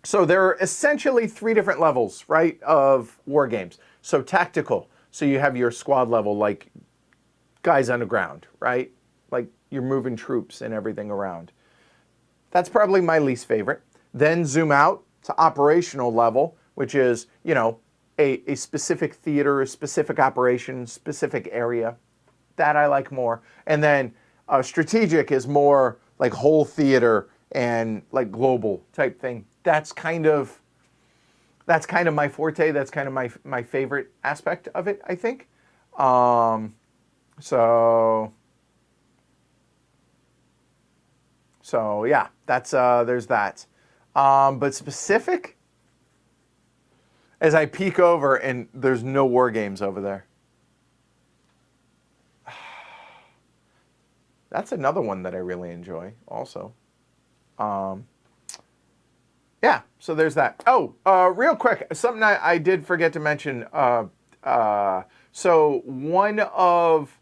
So there are essentially three different levels, right, of war games. So tactical. So you have your squad level, like guys on the ground, right? Like you're moving troops and everything around. That's probably my least favorite. Then zoom out to operational level, which is, you know, a specific theater, a specific operation, specific area. That I like more. And then strategic is more like whole theater and like global type thing. That's kind of my forte. That's kind of my favorite aspect of it, I think. So yeah, that's there's that. But specific, as I peek over and there's no war games over there. That's another one that I really enjoy also. Yeah, so there's that. Oh, real quick, something I did forget to mention. So one of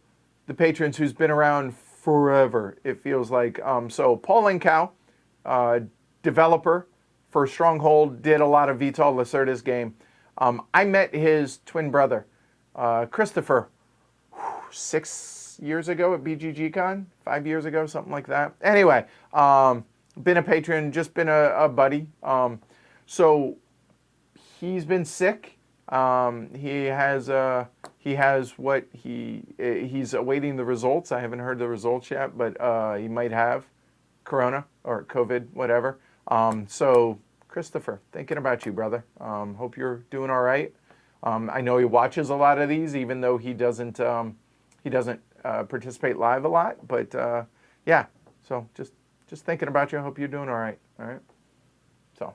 the patrons who's been around forever, it feels like. So Paul Incow, developer for Stronghold, did a lot of Vital Lacerda's game. I met his twin brother, Christopher, 6 years ago at BGGCon, 5 years ago, something like that. Anyway, been a patron, just been a buddy. So he's been sick. He's awaiting the results. I haven't heard the results yet, but he might have corona or COVID, whatever. So Christopher, thinking about you, brother. Hope you're doing all right. I know he watches a lot of these, even though he doesn't participate live a lot. But yeah, so just thinking about you. I hope you're doing all right. All right. So.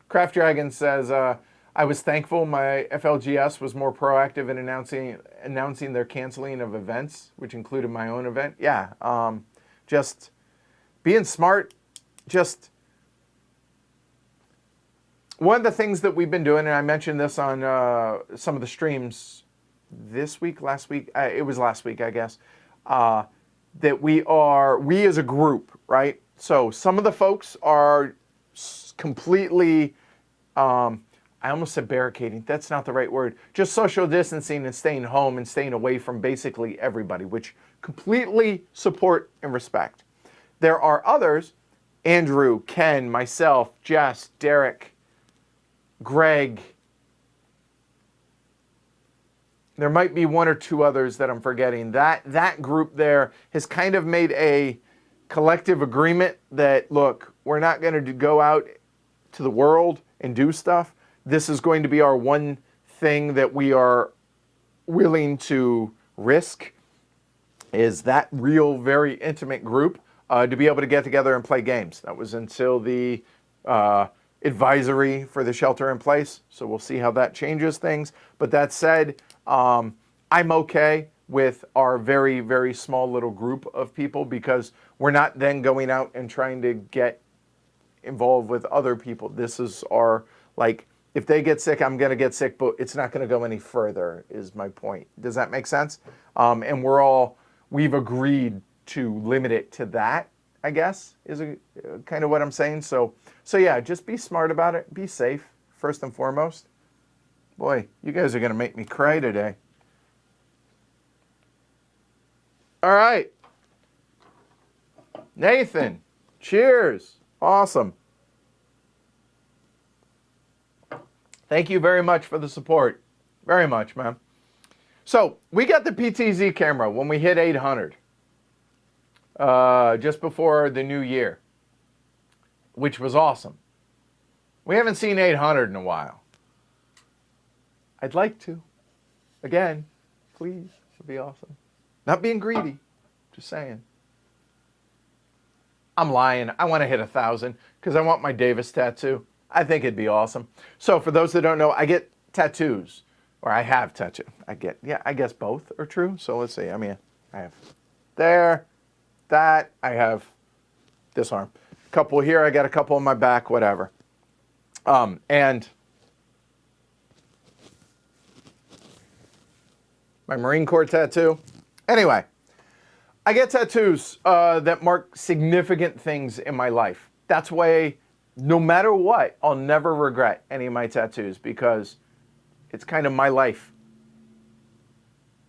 Craft Dragon says, I was thankful my FLGS was more proactive in announcing their canceling of events, which included my own event. Yeah, just being smart. Just one of the things that we've been doing, and I mentioned this on some of the streams this week, last week, it was last week, I guess, that we as a group, right? So some of the folks are completely, I almost said barricading. That's not the right word. Just social distancing and staying home and staying away from basically everybody, which completely support and respect. There are others, Andrew, Ken, myself, Jess, Derek, Greg. There might be one or two others that I'm forgetting. That group there has kind of made a collective agreement that, look, we're not going to go out to the world and do stuff. This is going to be our one thing that we are willing to risk, is that real, very intimate group to be able to get together and play games. That was until the advisory for the shelter in place. So we'll see how that changes things. But that said, I'm okay with our very, very small little group of people, because we're not then going out and trying to get involved with other people. This is our, like, if they get sick, I'm going to get sick, but it's not going to go any further, is my point. Does that make sense? And we've agreed to limit it to that, I guess, is kind of what I'm saying. So yeah, just be smart about it. Be safe, first and foremost. Boy, you guys are going to make me cry today. All right. Nathan, cheers. Awesome. Thank you very much for the support. Very much, man. So we got the PTZ camera when we hit 800. Just before the new year, which was awesome. We haven't seen 800 in a while. I'd like to. Again, please. It'd be awesome. Not being greedy, just saying. I'm lying. I want to hit 1,000 because I want my Davis tattoo. I think it'd be awesome. So for those that don't know, I get tattoos, or I have tattoo. I guess both are true. So let's see. I mean, I have there, that. I have this arm. A couple here. I got a couple on my back. Whatever. And my Marine Corps tattoo. Anyway, I get tattoos that mark significant things in my life. That's why, no matter what, I'll never regret any of my tattoos because it's kind of my life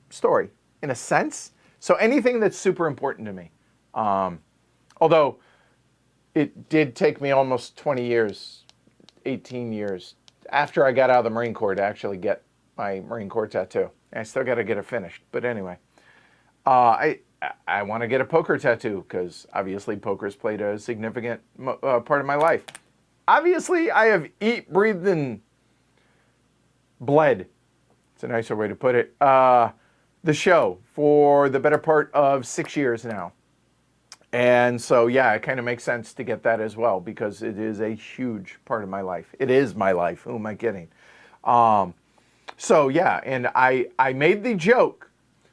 story, in a sense. So anything that's super important to me. Although it did take me almost 20 years, 18 years, after I got out of the Marine Corps to actually get my Marine Corps tattoo. I still got to get it finished. But anyway, I want to get a poker tattoo because obviously poker's played a significant part of my life. Obviously, I have eat, breathed, and bled. It's a nicer way to put it. The show for the better part of 6 years now. And so, yeah, it kind of makes sense to get that as well because it is a huge part of my life. It is my life. Who am I kidding? So, yeah, and I made the joke.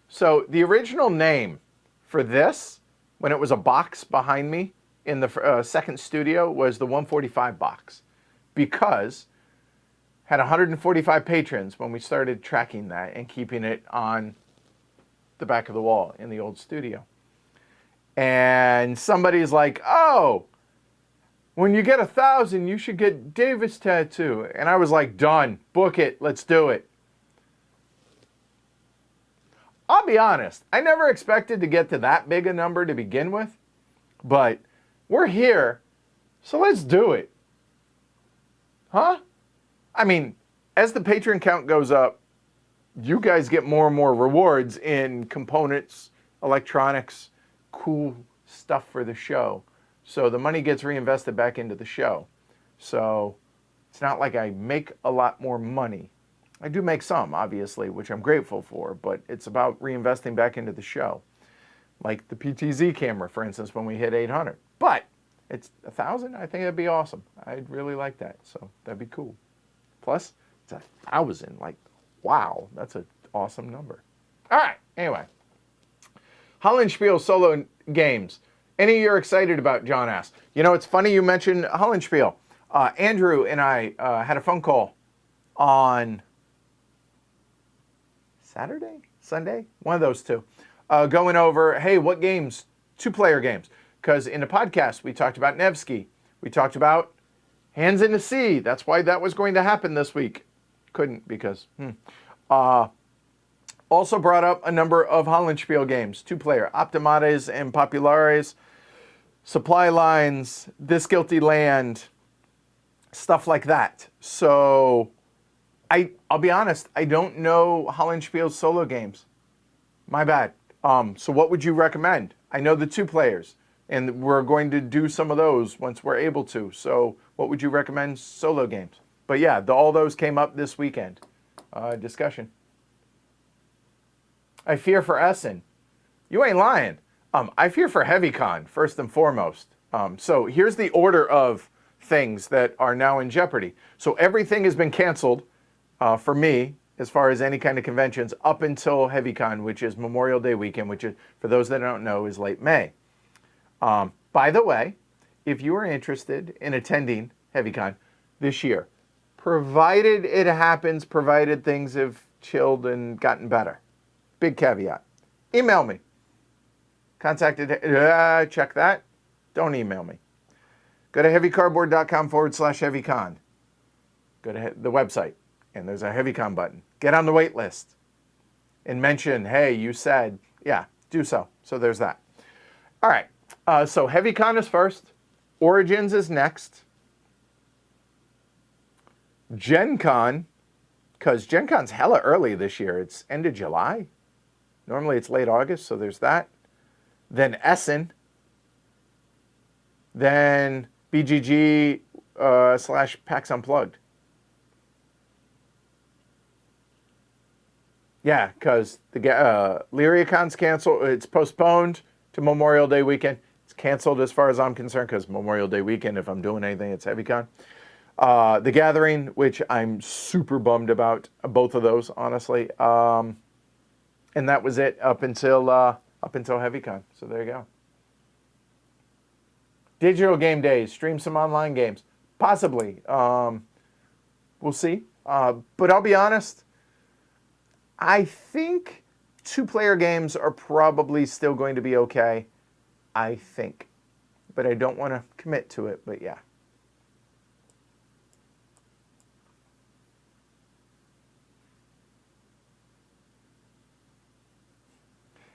So the original name for this, when it was a box behind me in the second studio, was the 145 box because had 145 patrons when we started tracking that and keeping it on the back of the wall in the old studio. And somebody's like, oh, when you get 1,000, you should get Davis tattoo. And I was like, done, book it, let's do it. I'll be honest, I never expected to get to that big a number to begin with, but we're here, so let's do it. Huh? I mean, as the patron count goes up, you guys get more and more rewards in components, electronics, cool stuff for the show. So the money gets reinvested back into the show. So it's not like I make a lot more money. I do make some, obviously, which I'm grateful for, but it's about reinvesting back into the show. Like the PTZ camera, for instance, when we hit 800. But it's 1,000, I think that'd be awesome. I'd really like that, so that'd be cool. Plus, it's 1,000, like, wow, that's an awesome number. All right, anyway. Hollenspiel solo games. Any you're excited about, John asked. You know, it's funny you mentioned Hollenspiel. Andrew and I had a phone call on Saturday? Sunday? One of those two. Going over, hey, what games? 2-player games. Because in the podcast, we talked about Nevsky. We talked about Hands in the Sea. That's why that was going to happen this week. Couldn't because... Also brought up a number of Hollenspiel games. 2-player. Optimates and Populares. Supply Lines. This Guilty Land. Stuff like that. So... I'll be honest, I don't know Hollenspiel's solo games. My bad. So what would you recommend? I know the 2 players, and we're going to do some of those once we're able to. So what would you recommend solo games? But yeah, all those came up this weekend. Discussion. I fear for Essen. You ain't lying. I fear for HeavyCon, first and foremost. So here's the order of things that are now in jeopardy. So everything has been canceled. For me, as far as any kind of conventions, up until HeavyCon, which is Memorial Day weekend, which is, for those that don't know, is late May. By the way, if you are interested in attending HeavyCon this year, provided it happens, provided things have chilled and gotten better, big caveat, email me. Contacted, check that. Don't email me. Go to heavycardboard.com/HeavyCon. Go to the website. And there's a HeavyCon button. Get on the wait list and mention, hey, you said, yeah, do so. So there's that. All right. So HeavyCon is first. Origins is next. Gen Con, because Gen Con's hella early this year. It's end of July. Normally it's late August, so there's that. Then Essen. Then BGG / PAX Unplugged. Yeah, because the LyriaCon's canceled. It's postponed to Memorial Day weekend. It's canceled as far as I'm concerned because Memorial Day weekend, if I'm doing anything, it's HeavyCon. The Gathering, which I'm super bummed about, both of those, honestly. And that was it up until HeavyCon. So there you go. Digital game days, stream some online games, possibly. We'll see. But I'll be honest. I think two-player games are probably still going to be okay. I think, but I don't want to commit to it. But yeah.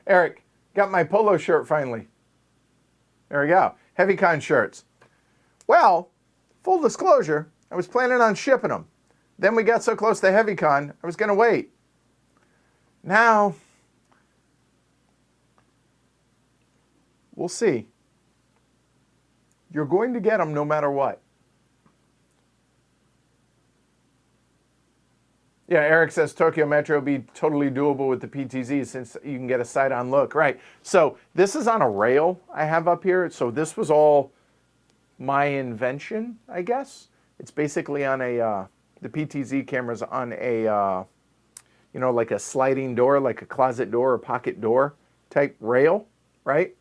Eric, got my polo shirt finally. There we go. HeavyCon shirts. Well, full disclosure, I was planning on shipping them. Then we got so close to HeavyCon, I was going to wait. Now, we'll see. You're going to get them no matter what. Yeah, Eric says Tokyo Metro would be totally doable with the PTZ since you can get a side-on look. Right. So this is on a rail I have up here. So this was all my invention, I guess. It's basically on a, the PTZ camera's on a, you know, like a sliding door, like a closet door or pocket door type rail, right?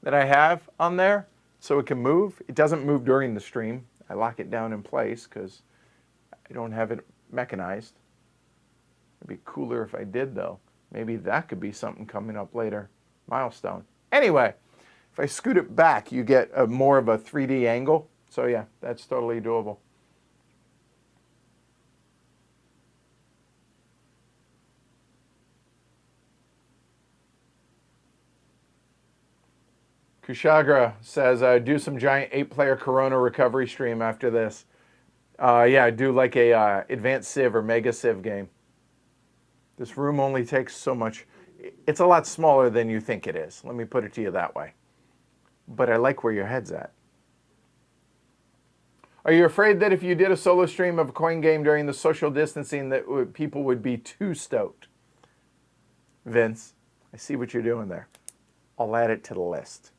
That I have on there so it can move. It doesn't move during the stream. I lock it down in place because I don't have it mechanized. It'd be cooler if I did, though. Maybe that could be something coming up later. Milestone. Anyway, if I scoot it back, you get a more of a 3D angle. So yeah, that's totally doable. Kushagra says, do some giant 8-player Corona recovery stream after this. Yeah, do like a advanced Civ or Mega Civ game. This room only takes so much. It's a lot smaller than you think it is. Let me put it to you that way. But I like where your head's at. Are you afraid that if you did a solo stream of a coin game during the social distancing that people would be too stoked? Vince, I see what you're doing there. I'll add it to the list.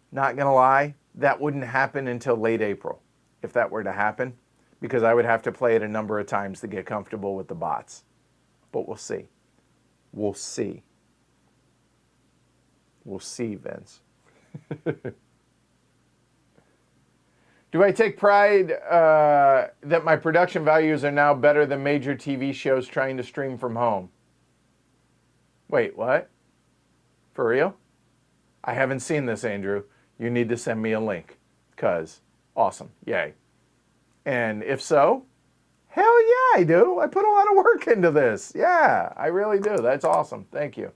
Not going to lie, that wouldn't happen until late April, if that were to happen, because I would have to play it a number of times to get comfortable with the bots. But we'll see. We'll see. We'll see, Vince. Do I take pride that my production values are now better than major TV shows trying to stream from home? Wait, what? For real? I haven't seen this, Andrew. You need to send me a link, because awesome. Yay. And if so, hell yeah, I do. I put a lot of work into this. Yeah, I really do. That's awesome. Thank you.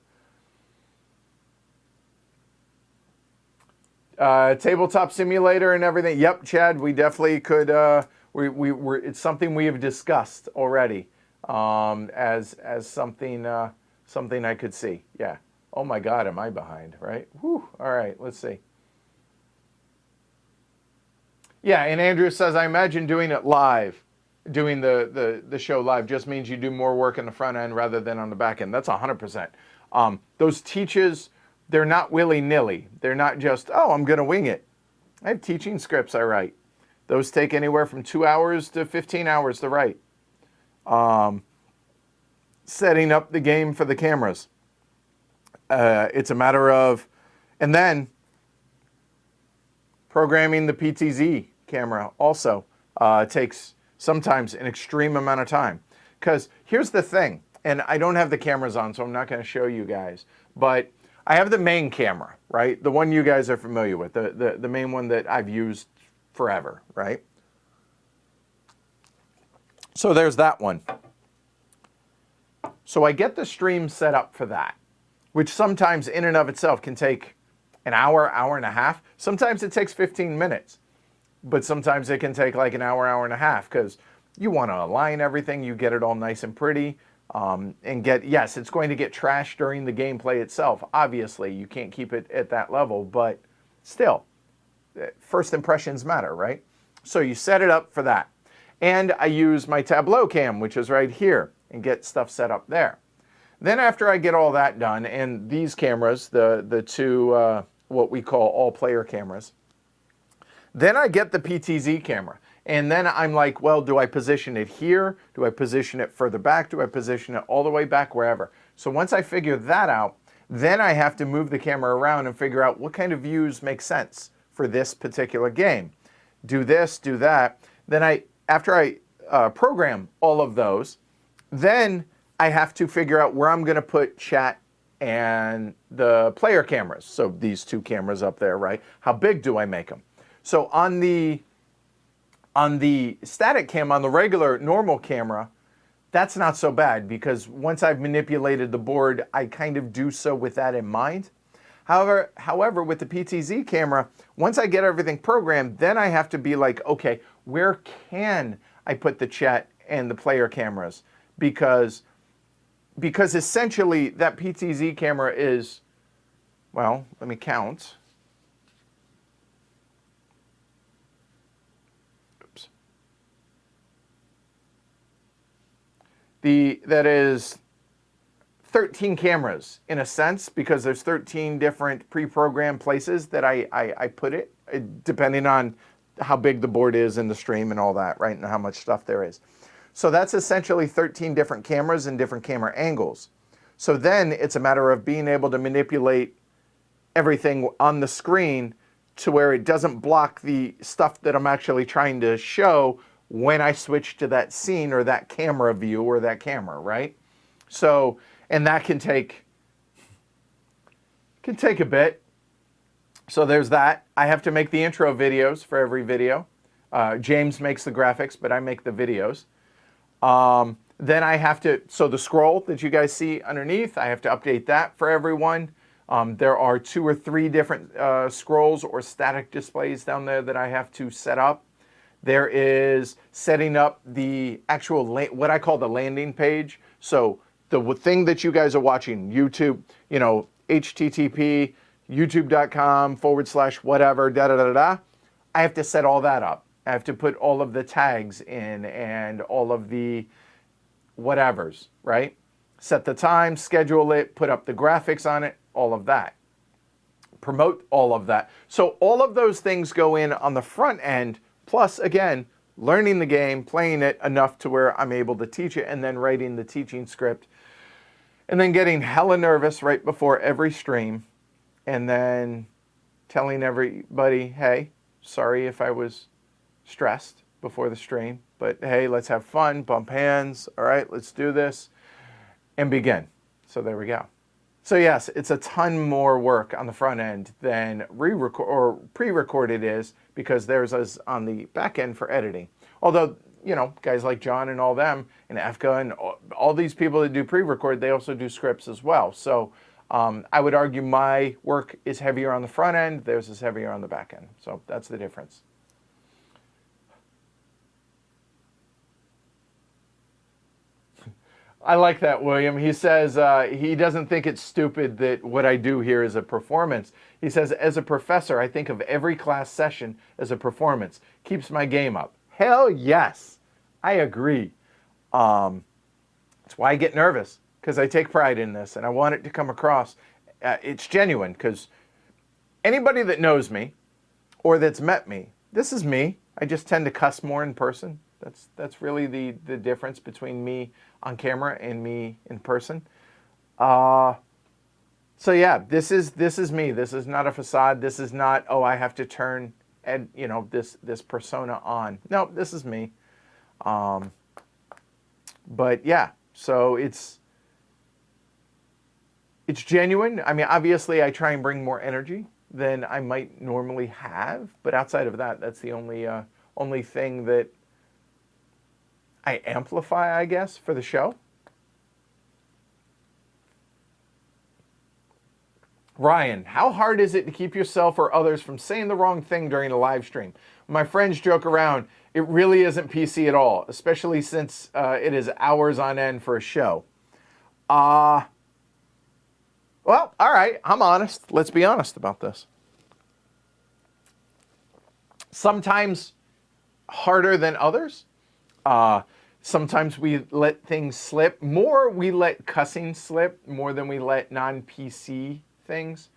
Tabletop simulator and everything. Yep, Chad, we definitely could. It's something we have discussed already as something something I could see. Yeah. Oh my God, am I behind? Right. Whew. All right. Let's see. Yeah, and Andrew says, I imagine doing it live, doing the show live just means you do more work in the front end rather than on the back end. That's 100%. Those teaches, they're not willy-nilly. They're not just, oh, I'm going to wing it. I have teaching scripts I write. Those take anywhere from 2 hours to 15 hours to write. Setting up the game for the cameras. It's a matter of, and then programming the PTZ camera also takes sometimes an extreme amount of time. Because here's the thing, and I don't have the cameras on, so I'm not going to show you guys, but I have the main camera, right? The one you guys are familiar with, the main one that I've used forever, right? So there's that one. So I get the stream set up for that, which sometimes in and of itself can take an hour, hour and a half. Sometimes it takes 15 minutes, but sometimes it can take like an hour, hour and a half because you want to align everything. You get it all nice and pretty and get, yes, it's going to get trashed during the gameplay itself. Obviously, you can't keep it at that level, but still, first impressions matter, right? So you set it up for that. And I use my Tableau cam, which is right here, and get stuff set up there. Then after I get all that done, and these cameras, the two, what we call all player cameras, then I get the PTZ camera. And then I'm like, well, do I position it here? Do I position it further back? Do I position it all the way back, wherever? So once I figure that out, then I have to move the camera around and figure out what kind of views make sense for this particular game. Do this, do that. Then after I program all of those, then I have to figure out where I'm going to put chat and the player cameras. So these two cameras up there, right? How big do I make them? So on the static cam, on the regular normal camera, that's not so bad because once I've manipulated the board, I kind of do so with that in mind. However, with the PTZ camera, once I get everything programmed, then I have to be like, okay, where can I put the chat and the player cameras? Because essentially that PTZ camera is, well, let me count. That is 13 cameras in a sense, because there's 13 different pre-programmed places that I put it, depending on how big the board is in the stream and all that, right, and how much stuff there is. So that's essentially 13 different cameras and different camera angles. So then it's a matter of being able to manipulate everything on the screen to where it doesn't block the stuff that I'm actually trying to show when I switch to that scene or that camera view or that camera, right? So, and that can take a bit. So there's that. I have to make the intro videos for every video. James makes the graphics, but I make the videos. Then I have to, so the scroll that you guys see underneath, I have to update that for everyone. There are 2 or 3 different scrolls or static displays down there that I have to set up. There is setting up the actual, what I call the landing page. So the thing that you guys are watching, YouTube, you know, http youtube.com/whatever, da-da-da-da-da. I have to set all that up. I have to put all of the tags in and all of the whatevers, right? Set the time, schedule it, put up the graphics on it, all of that. Promote all of that. So all of those things go in on the front end. Plus, again, learning the game, playing it enough to where I'm able to teach it, and then writing the teaching script, and then getting hella nervous right before every stream, and then telling everybody, hey, sorry if I was stressed before the stream, but hey, let's have fun, bump hands, all right, let's do this, and begin. So there we go. So yes, it's a ton more work on the front end than pre-recorded is, because there's us on the back end for editing. Although, you know, guys like John and all them, and Efka and all these people that do pre-record, they also do scripts as well. So I would argue my work is heavier on the front end, theirs is heavier on the back end. So that's the difference. I like that, William. He says he doesn't think it's stupid that what I do here is a performance. He says, as a professor, I think of every class session as a performance. Keeps my game up. Hell yes. I agree. That's why I get nervous, because I take pride in this and I want it to come across. It's genuine, because anybody that knows me or that's met me, this is me. I just tend to cuss more in person. That's really the difference between me on camera and me in person. So yeah, this is me. This is not a facade. This is not, oh, I have to turn this persona on. No, this is me. But yeah, so it's genuine. I mean, obviously I try and bring more energy than I might normally have, but outside of that, that's the only thing that I amplify, I guess, for the show. Ryan, how hard is it to keep yourself or others from saying the wrong thing during a live stream? My friends joke around, it really isn't PC at all, especially since it is hours on end for a show. Well, all right, I'm honest. Let's be honest about this. Sometimes harder than others. Sometimes we let things slip. More we let cussing slip more than we let non-PC things.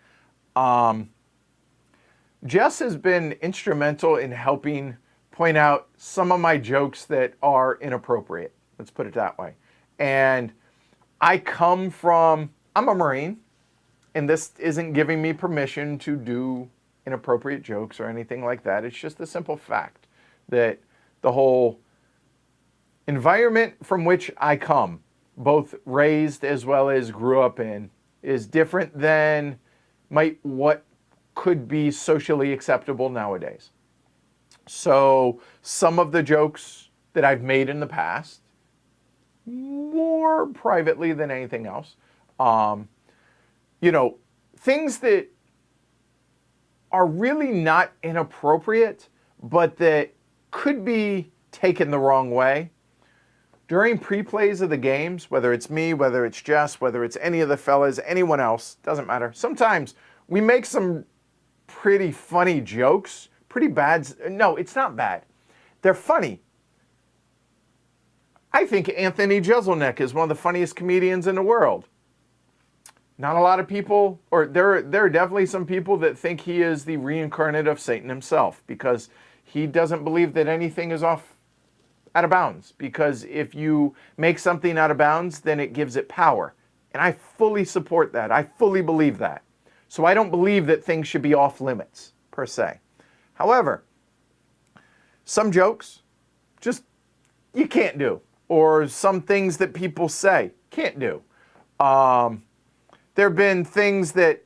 Jess has been instrumental in helping point out some of my jokes that are inappropriate. Let's put it that way. And I'm a Marine, and this isn't giving me permission to do inappropriate jokes or anything like that. It's just a simple fact that the whole environment from which I come, both raised as well as grew up in, is different than what could be socially acceptable nowadays. So some of the jokes that I've made in the past, more privately than anything else, things that are really not inappropriate, but that could be taken the wrong way. During pre-plays of the games, whether it's me, whether it's Jess, whether it's any of the fellas, anyone else, doesn't matter. Sometimes we make some pretty funny jokes, pretty bad. No, it's not bad. They're funny. I think Anthony Jeselnik is one of the funniest comedians in the world. Not a lot of people, or there are definitely some people that think he is the reincarnate of Satan himself, because he doesn't believe that anything is out of bounds. Because if you make something out of bounds, then it gives it power. And I fully support that. I fully believe that. So I don't believe that things should be off limits, per se. However, some jokes just you can't do. Or some things that people say can't do. There have been things that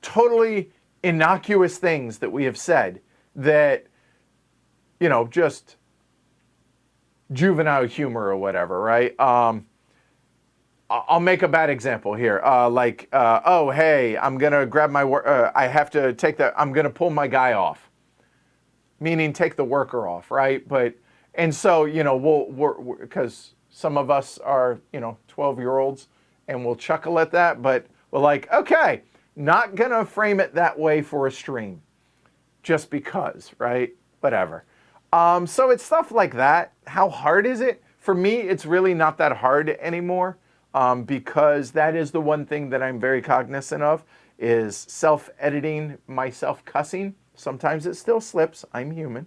totally innocuous things that we have said that, just juvenile humor or whatever, right? I'll make a bad example here. Oh, hey, I'm going to grab my work. I have to I'm going to pull my guy off. Meaning take the worker off, right? And so, because some of us are, 12-year-olds and we'll chuckle at that, but we're like, okay, not going to frame it that way for a stream just because, right? Whatever. So it's stuff like that. How hard is it? For me, it's really not that hard anymore because that is the one thing that I'm very cognizant of is self-editing myself cussing. Sometimes it still slips. I'm human.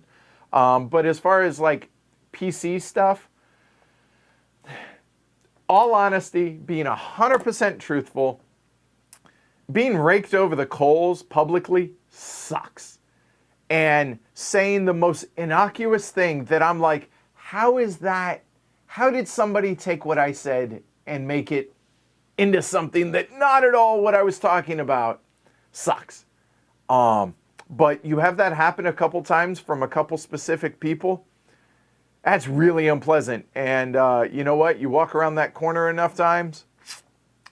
But as far as like PC stuff, all honesty, being 100% truthful, being raked over the coals publicly sucks. And saying the most innocuous thing that I'm like, how did somebody take what I said and make it into something that not at all what I was talking about sucks. But you have that happen a couple times from a couple specific people. That's really unpleasant. And you know what? You walk around that corner enough times,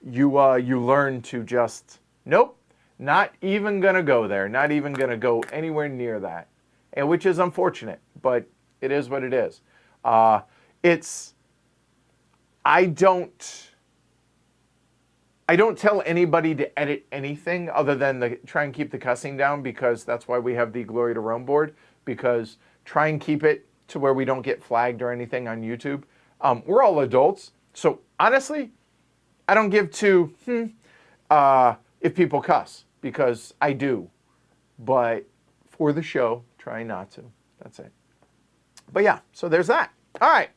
you learn to just, nope, not even going to go there. Not even going to go anywhere near that. And which is unfortunate, but it is what it is. I don't tell anybody to edit anything other than try and keep the cussing down, because that's why we have the Glory to Rome board, because try and keep it to where we don't get flagged or anything on YouTube. We're all adults. So honestly, I don't give two if people cuss, because I do. But for the show, try not to. That's it. But yeah, so there's that. All right.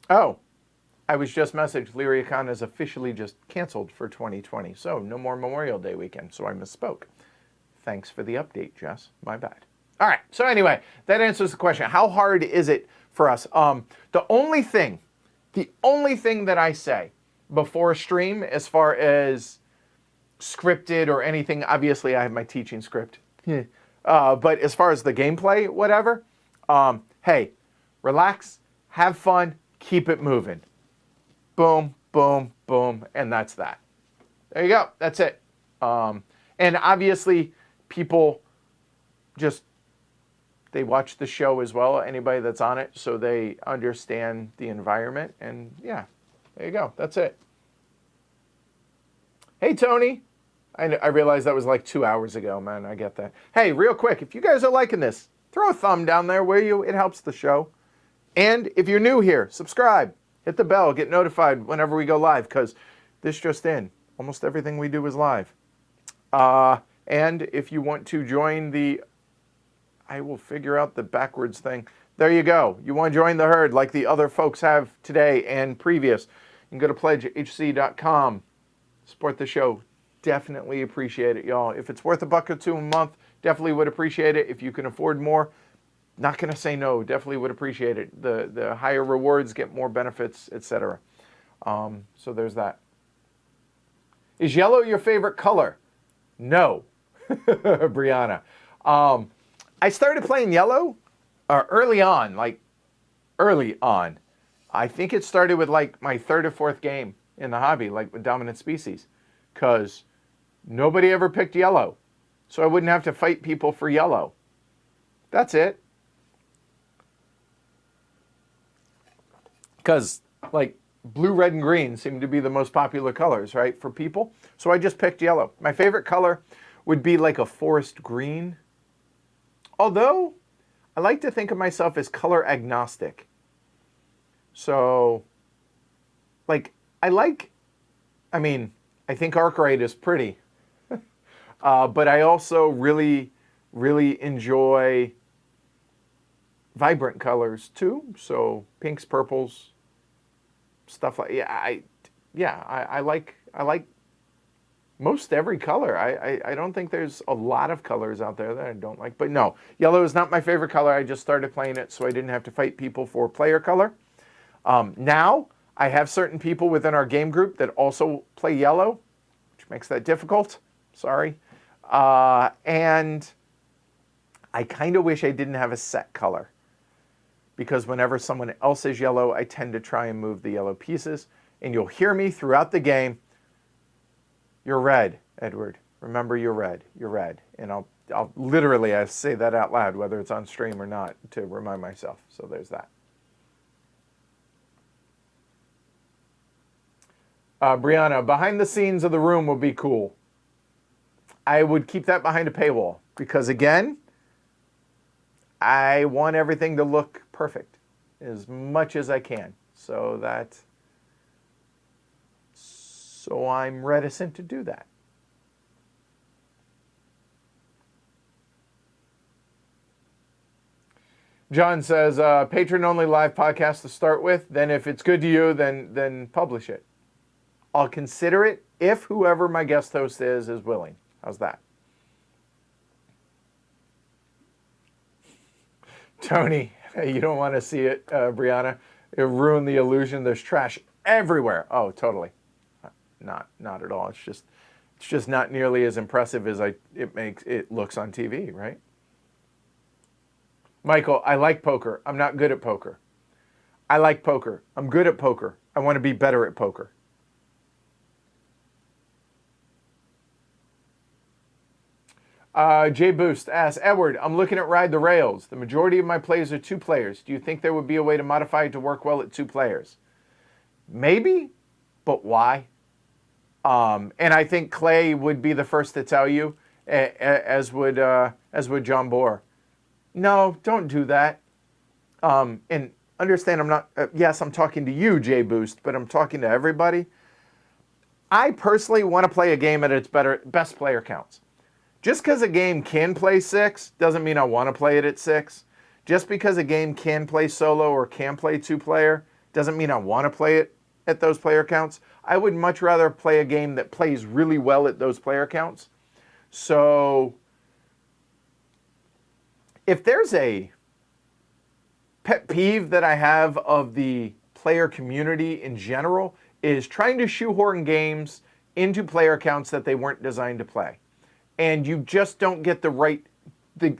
Oh, I was just messaged. LyriaCon is officially just canceled for 2020. So no more Memorial Day weekend. So I misspoke. Thanks for the update, Jess. My bad. All right. So anyway, that answers the question. How hard is it for us? The only thing that I say before a stream, as far as scripted or anything, obviously I have my teaching script. But as far as the gameplay, whatever, hey, relax, have fun, keep it moving. Boom, boom, boom, and that's that. There you go. That's it. And obviously, people they watch the show as well, anybody that's on it, so they understand the environment. And yeah, there you go. That's it. Hey, Tony. I realized that was like 2 hours ago, man. I get that. Hey, real quick, if you guys are liking this, throw a thumb down there, will you? It helps the show. And if you're new here, subscribe. Hit the bell. Get notified whenever we go live, because this just in. Almost everything we do is live. And if you want to join the... I will figure out the backwards thing. There you go. You want to join the herd like the other folks have today and previous. You can go to pledgehc.com. Support the show. Definitely appreciate it, y'all. If it's worth $1 or $2 a month, definitely would appreciate it. If you can afford more, not going to say no. Definitely would appreciate it. The higher rewards get more benefits, etc. So there's that. Is yellow your favorite color? No, Brianna. I started playing yellow early on, I think it started with like my third or fourth game in the hobby, like with Dominant Species, because nobody ever picked yellow. So I wouldn't have to fight people for yellow. That's it. Because like blue, red, and green seem to be the most popular colors, right, for people. So I just picked yellow. My favorite color would be like a forest green. Although I like to think of myself as color agnostic. So, like, I think Arkwright is pretty. But I also really, really enjoy vibrant colors too. So pinks, purples, stuff like, I like most every color. I don't think there's a lot of colors out there that I don't like. But no, yellow is not my favorite color. I just started playing it so I didn't have to fight people for player color. Now, I have certain people within our game group that also play yellow, which makes that difficult. Sorry. And I kind of wish I didn't have a set color, because whenever someone else is yellow, I tend to try and move the yellow pieces. And you'll hear me throughout the game, "You're red, Edward. Remember, you're red. You're red." And I'll literally, I say that out loud, whether it's on stream or not, to remind myself. So there's that. Brianna, behind the scenes of the room would be cool. I would keep that behind a paywall because, again, I want everything to look perfect as much as I can. So I'm reticent to do that. John says, patron-only live podcast to start with. Then if it's good to you, then publish it. I'll consider it if whoever my guest host is willing. How's that? Tony, you don't want to see it, Brianna. It'll ruin the illusion. There's trash everywhere. Oh, totally. Not at all. It's just not nearly as impressive as it looks on TV, right? Michael, I like poker. I'm not good at poker. I like poker. I'm good at poker. I want to be better at poker. Jay Boost asks, Edward, I'm looking at Ride the Rails. The majority of my plays are 2 players. Do you think there would be a way to modify it to work well at 2 players? Maybe, but why? And I think Clay would be the first to tell you, as would John Bohr. No, don't do that. And understand, I'm not. Yes, I'm talking to you, Jay Boost, but I'm talking to everybody. I personally want to play a game at its best player counts. Just because a game can play 6 doesn't mean I want to play it at 6. Just because a game can play solo or can play 2-player doesn't mean I want to play it at those player counts. I would much rather play a game that plays really well at those player counts. So if there's a pet peeve that I have of the player community in general, is trying to shoehorn games into player counts that they weren't designed to play. And you just don't get the right, the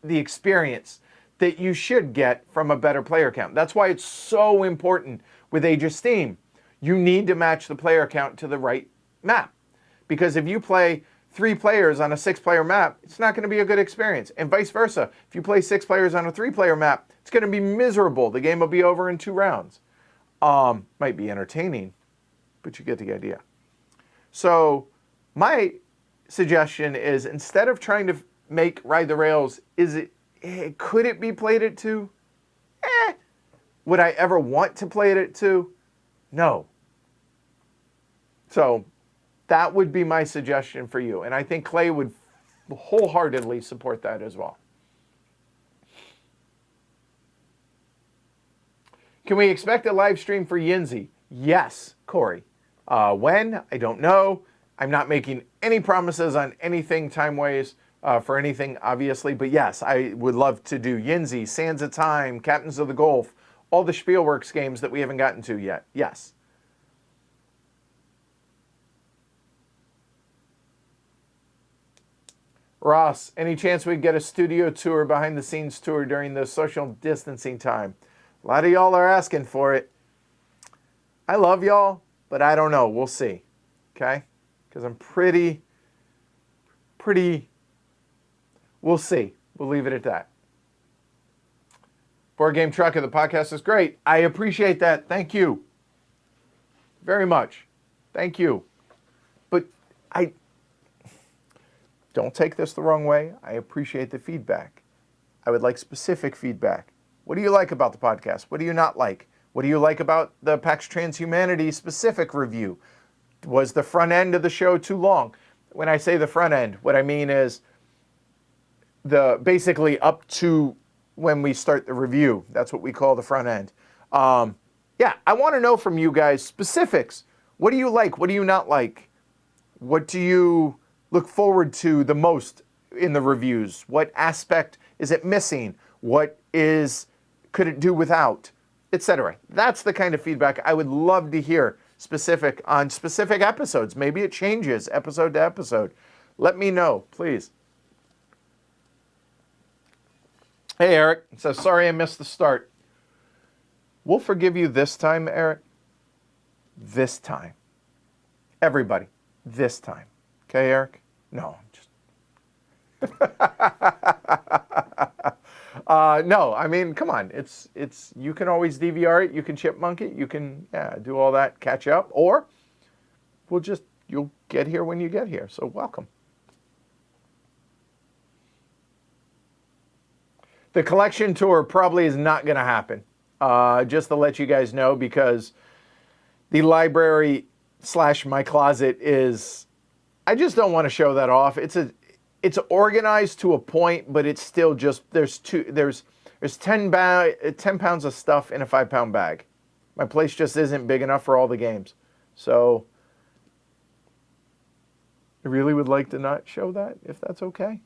experience that you should get from a better player count. That's why it's so important with Age of Steam. You need to match the player count to the right map. Because if you play 3 players on a 6-player map, it's not going to be a good experience. And vice versa. If you play 6 players on a 3-player map, it's going to be miserable. The game will be over in 2 rounds. Might be entertaining, but you get the idea. So my suggestion is, instead of trying to make Ride the Rails, could it be played at 2? Would I ever want to play it at 2? No. So that would be my suggestion for you. And I think Clay would wholeheartedly support that as well. Can we expect a live stream for Yinzy? Yes, Corey. When? I don't know. I'm not making any promises on anything time-wise for anything, obviously. But yes, I would love to do Yinzy, Sands of Time, Captains of the Gulf, all the Spielworks games that we haven't gotten to yet. Yes. Ross, any chance we get a studio tour, behind-the-scenes tour during the social distancing time? A lot of y'all are asking for it. I love y'all, but I don't know. We'll see. Okay? Because I'm pretty, we'll see. We'll leave it at that. Board Game Trucker, the podcast is great. I appreciate that. Thank you. Very much. Thank you. But don't take this the wrong way. I appreciate the feedback. I would like specific feedback. What do you like about the podcast? What do you not like? What do you like about the PAX Transhumanity specific review? Was the front end of the show too long? When I say the front end, what I mean is basically up to when we start the review. That's what we call the front end. Yeah, I want to know from you guys specifics. What do you like? What do you not like? What do you look forward to the most in the reviews? What aspect is it missing? What could it do without? Etc. That's the kind of feedback I would love to hear on specific episodes. Maybe it changes episode to episode. Let me know, please. Hey, Eric. It says, sorry I missed the start. We'll forgive you this time, Eric. This time. Everybody. This time. Okay, Eric? No, just... no, I mean, come on. It's you can always DVR it. You can chipmunk it. You can do all that, catch up. Or you'll get here when you get here. So welcome. The collection tour probably is not going to happen. Just to let you guys know, because the library / my closet is, I just don't want to show that off. It's organized to a point, but it's still just, there's 10 pounds of stuff in a 5-pound bag. My place just isn't big enough for all the games. So I really would like to not show that, if that's okay.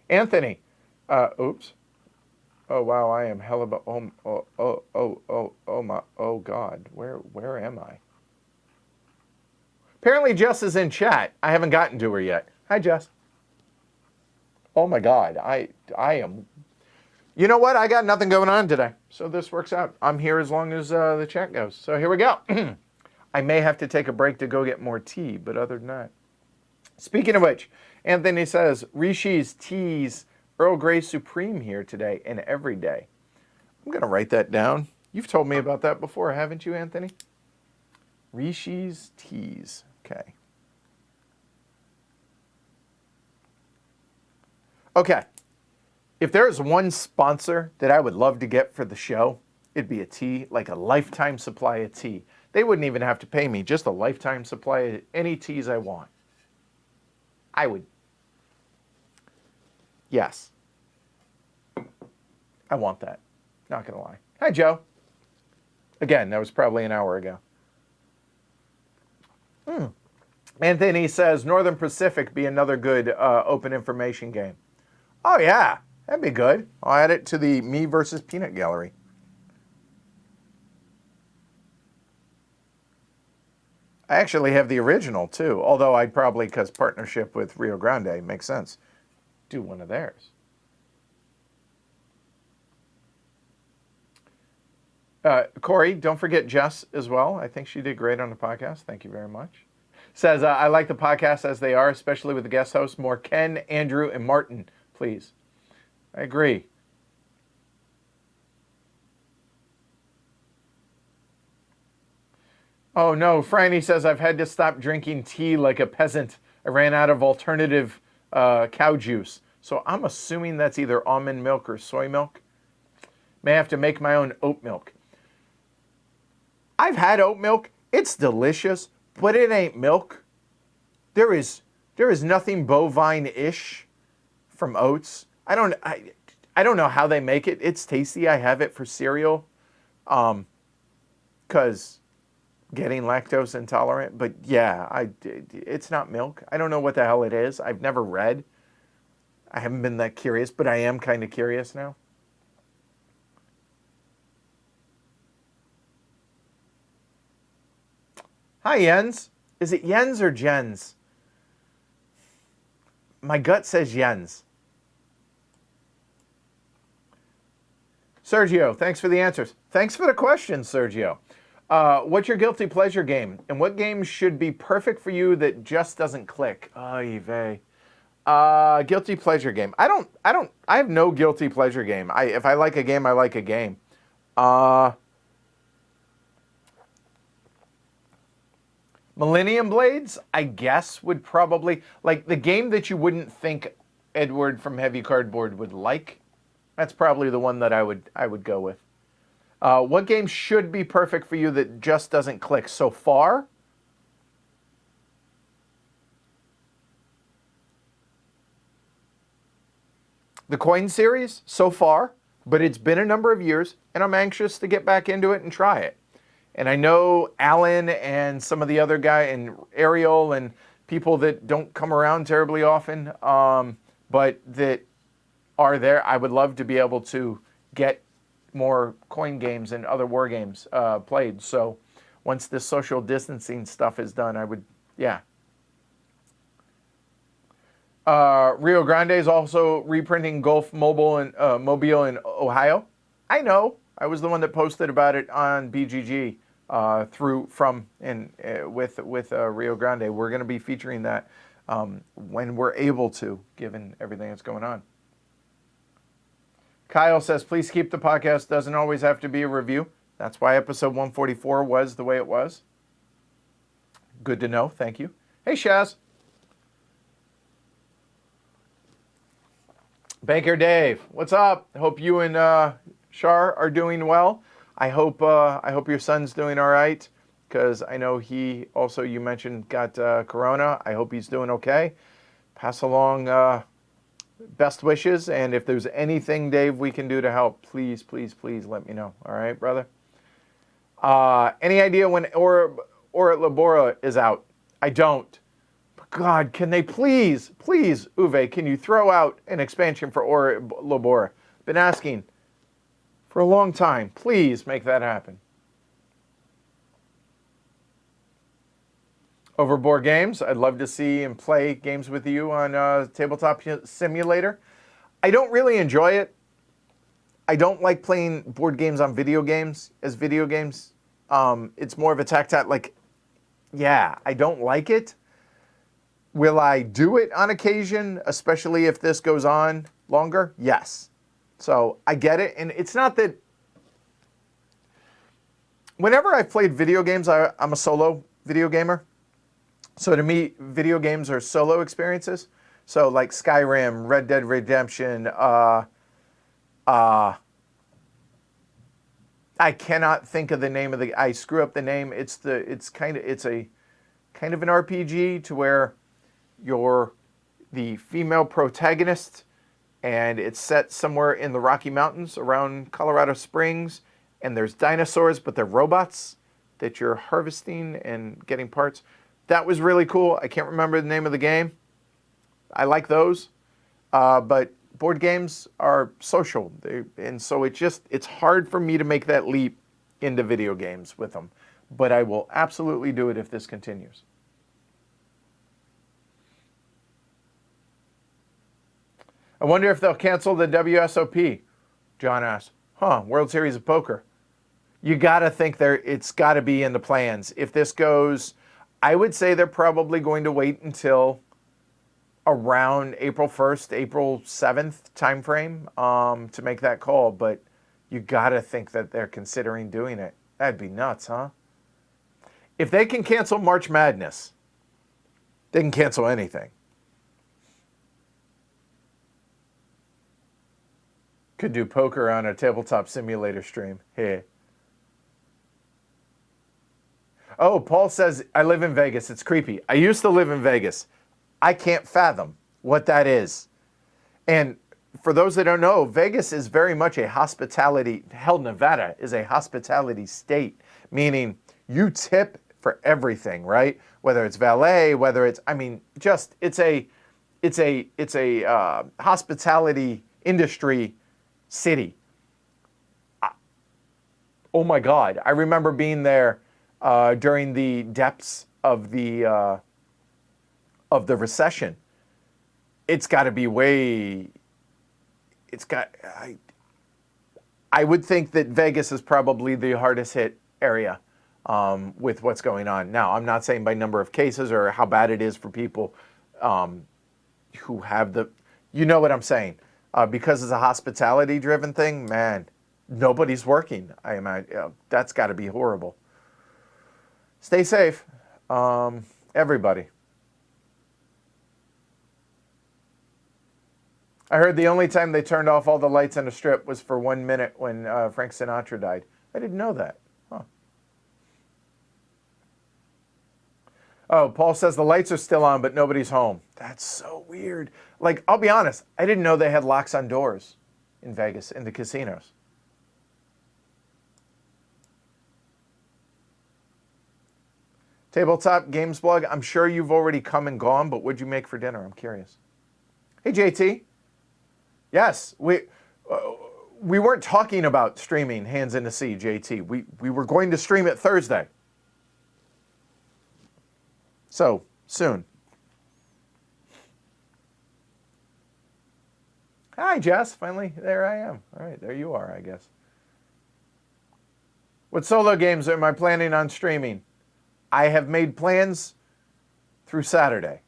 Anthony, oops. Oh wow, I am hella. Oh God, where am I? Apparently Jess is in chat. I haven't gotten to her yet. Hi Jess. Oh my God, I am. You know what? I got nothing going on today, so this works out. I'm here as long as the chat goes. So here we go. I may have to take a break to go get more tea, but other than that. Speaking of which, Anthony says, Rishi's Teas Earl Grey Supreme here today and every day. I'm going to write that down. You've told me about that before, haven't you, Anthony? Rishi's Teas. Okay. Okay. If there's one sponsor that I would love to get for the show, it'd be a tea, like a lifetime supply of tea. They wouldn't even have to pay me, just a lifetime supply of any teas I want. I would. Yes. I want that. Not going to lie. Hi, Joe. Again, that was probably an hour ago. Anthony says, Northern Pacific be another good open information game. Oh, yeah. That'd be good. I'll add it to the Me versus Peanut gallery. I actually have the original, too. Although I'd probably, because partnership with Rio Grande makes sense, do one of theirs. Corey, don't forget Jess as well. I think she did great on the podcast. Thank you very much. Says, I like the podcast as they are, especially with the guest hosts. More Ken, Andrew, and Martin, please. I agree. Oh no, Franny says I've had to stop drinking tea like a peasant. I ran out of alternative cow juice. So I'm assuming that's either almond milk or soy milk. May have to make my own oat milk. I've had oat milk. It's delicious, but it ain't milk. There is nothing bovine-ish from oats. I don't know how they make it. It's tasty. I have it for cereal, because getting lactose intolerant. But yeah, it's not milk. I don't know what the hell it is. I've never read. I haven't been that curious, but I am kind of curious now. Hi, Jens. Is it Jens or Jens? My gut says Jens. Sergio, thanks for the answers. Thanks for the question, Sergio. What's your guilty pleasure game? And what game should be perfect for you that just doesn't click? Oy vey. Guilty pleasure game. I have no guilty pleasure game. If I like a game, I like a game. Millennium Blades, I guess, would probably, like the game that you wouldn't think Edward from Heavy Cardboard would like. That's probably the one that I would go with. What game should be perfect for you that just doesn't click so far? The Coin series so far, but it's been a number of years, and I'm anxious to get back into it and try it. And I know Alan and some of the other guy and Ariel and people that don't come around terribly often, but that are there. I would love to be able to get more coin games and other war games played. So once this social distancing stuff is done, I would, yeah. Rio Grande is also reprinting Golf Mobile and Mobile in Ohio. I know. I was the one that posted about it on BGG with Rio Grande. We're going to be featuring that when we're able to, given everything that's going on. Kyle says, please keep the podcast. Doesn't always have to be a review. That's why episode 144 was the way it was. Good to know. Thank you. Hey, Shaz. Banker Dave, what's up? Hope you and Shar are doing well. I hope your son's doing all right, because I know he also, you mentioned, got corona. I hope he's doing okay. Pass along best wishes, and if there's anything, Dave, we can do to help, please, please, please let me know. All right, brother? Any idea when Ora Labora is out? I don't. But God, can they please, Uwe, can you throw out an expansion for Ora Labora? Been asking for a long time. Please make that happen. Overboard Games, I'd love to see and play games with you on Tabletop Simulator. I don't really enjoy it. I don't like playing board games on video games as video games. It's more of a tactile, I don't like it. Will I do it on occasion, especially if this goes on longer? Yes. So I get it. And it's not that... Whenever I've played video games, I'm a solo video gamer. So to me, video games are solo experiences. So like Skyrim, Red Dead Redemption, I cannot think of the name of I screw up the name. It's a kind of an RPG to where you're the female protagonist, and it's set somewhere in the Rocky Mountains around Colorado Springs, and there's dinosaurs, but they're robots that you're harvesting and getting parts. That was really cool. I can't remember the name of the game. I like those. But board games are social. And so it's hard for me to make that leap into video games with them. But I will absolutely do it if this continues. I wonder if they'll cancel the WSOP, John asked. World Series of Poker. You got to think it's got to be in the plans. If this goes... I would say they're probably going to wait until around April 1st, April 7th timeframe to make that call. But you got to think that they're considering doing it. That'd be nuts, huh? If they can cancel March Madness, they can cancel anything. Could do poker on a tabletop simulator stream. Hey. Oh, Paul says, I live in Vegas. It's creepy. I used to live in Vegas. I can't fathom what that is. And for those that don't know, Vegas is very much a hospitality, hell, Nevada is a hospitality state, meaning you tip for everything, right? Whether it's valet, whether it's, I mean, just, it's a hospitality industry city. Oh my God. I remember being there during the depths of the recession. It's got to be way. It's got. I would think that Vegas is probably the hardest hit area with what's going on now. I'm not saying by number of cases or how bad it is for people who have the. You know what I'm saying? Because it's a hospitality-driven thing, man. Nobody's working. I imagine that's got to be horrible. Stay safe, everybody. I heard the only time they turned off all the lights on a strip was for 1 minute when Frank Sinatra died. I didn't know that. Huh. Oh, Paul says the lights are still on, but nobody's home. That's so weird. Like, I'll be honest, I didn't know they had locks on doors in Vegas, in the casinos. Tabletop Games Blog, I'm sure you've already come and gone, but what'd you make for dinner? I'm curious. Hey, JT. Yes, we weren't talking about streaming Hands in the Sea, JT. We were going to stream it Thursday. So, soon. Hi, Jess. Finally, there I am. All right, there you are, I guess. What solo games am I planning on streaming? I have made plans through Saturday.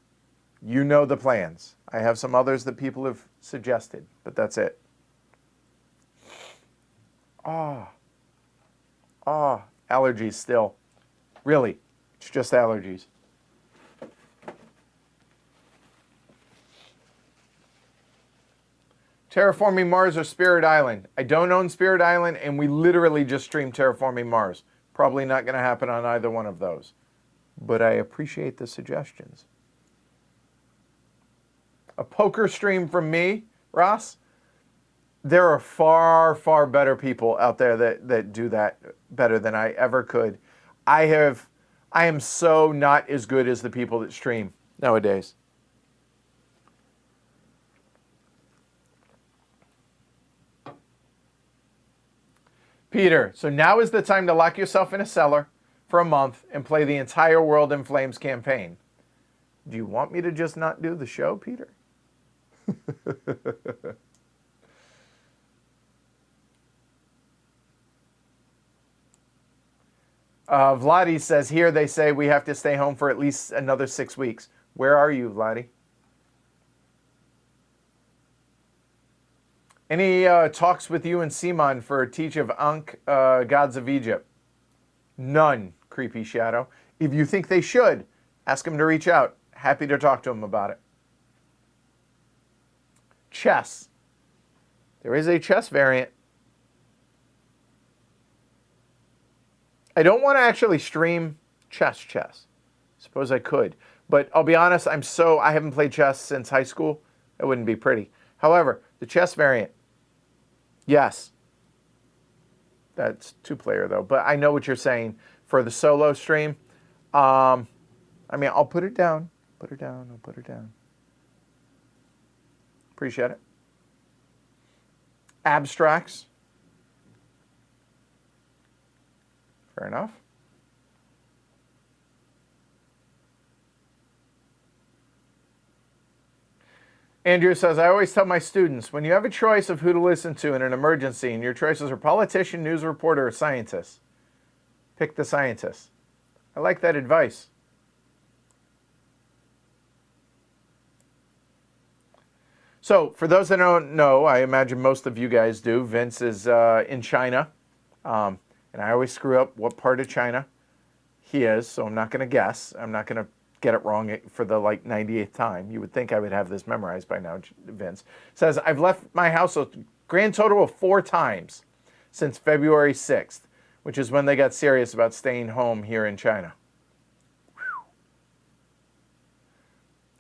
You know the plans. I have some others that people have suggested, but that's it. Allergies still. Really, it's just allergies. Terraforming Mars or Spirit Island? I don't own Spirit Island, and we literally just streamed Terraforming Mars. Probably not going to happen on either one of those. But I appreciate the suggestions. A poker stream from me, Ross? There are far, far better people out there that do that better than I ever could. I am so not as good as the people that stream nowadays. Peter, so now is the time to lock yourself in a cellar for a month and play the entire World in Flames campaign. Do you want me to just not do the show, Peter? Vladi says, here they say we have to stay home for at least another 6 weeks. Where are you, Vladi? Any talks with you and Simon for Teach of Ankh, Gods of Egypt? None, Creepy Shadow. If you think they should, ask them to reach out. Happy to talk to them about it. Chess. There is a chess variant. I don't want to actually stream chess. Suppose I could. But I'll be honest, I haven't played chess since high school. That wouldn't be pretty. However, the chess variant, yes. That's 2-player though. But I know what you're saying. For the solo stream, I'll put it down. I'll put her down. Appreciate it. Abstracts. Fair enough. Andrew says, I always tell my students, when you have a choice of who to listen to in an emergency, and your choices are politician, news reporter, or scientist, pick the scientist. I like that advice. So, for those that don't know, I imagine most of you guys do, Vince is in China, and I always screw up what part of China. He is, so I'm not going to guess. I'm not going to get it wrong for the 98th time. You would think I would have this memorized by now, Vince. Says, I've left my house a grand total of 4 times since February 6th, which is when they got serious about staying home here in China. Whew.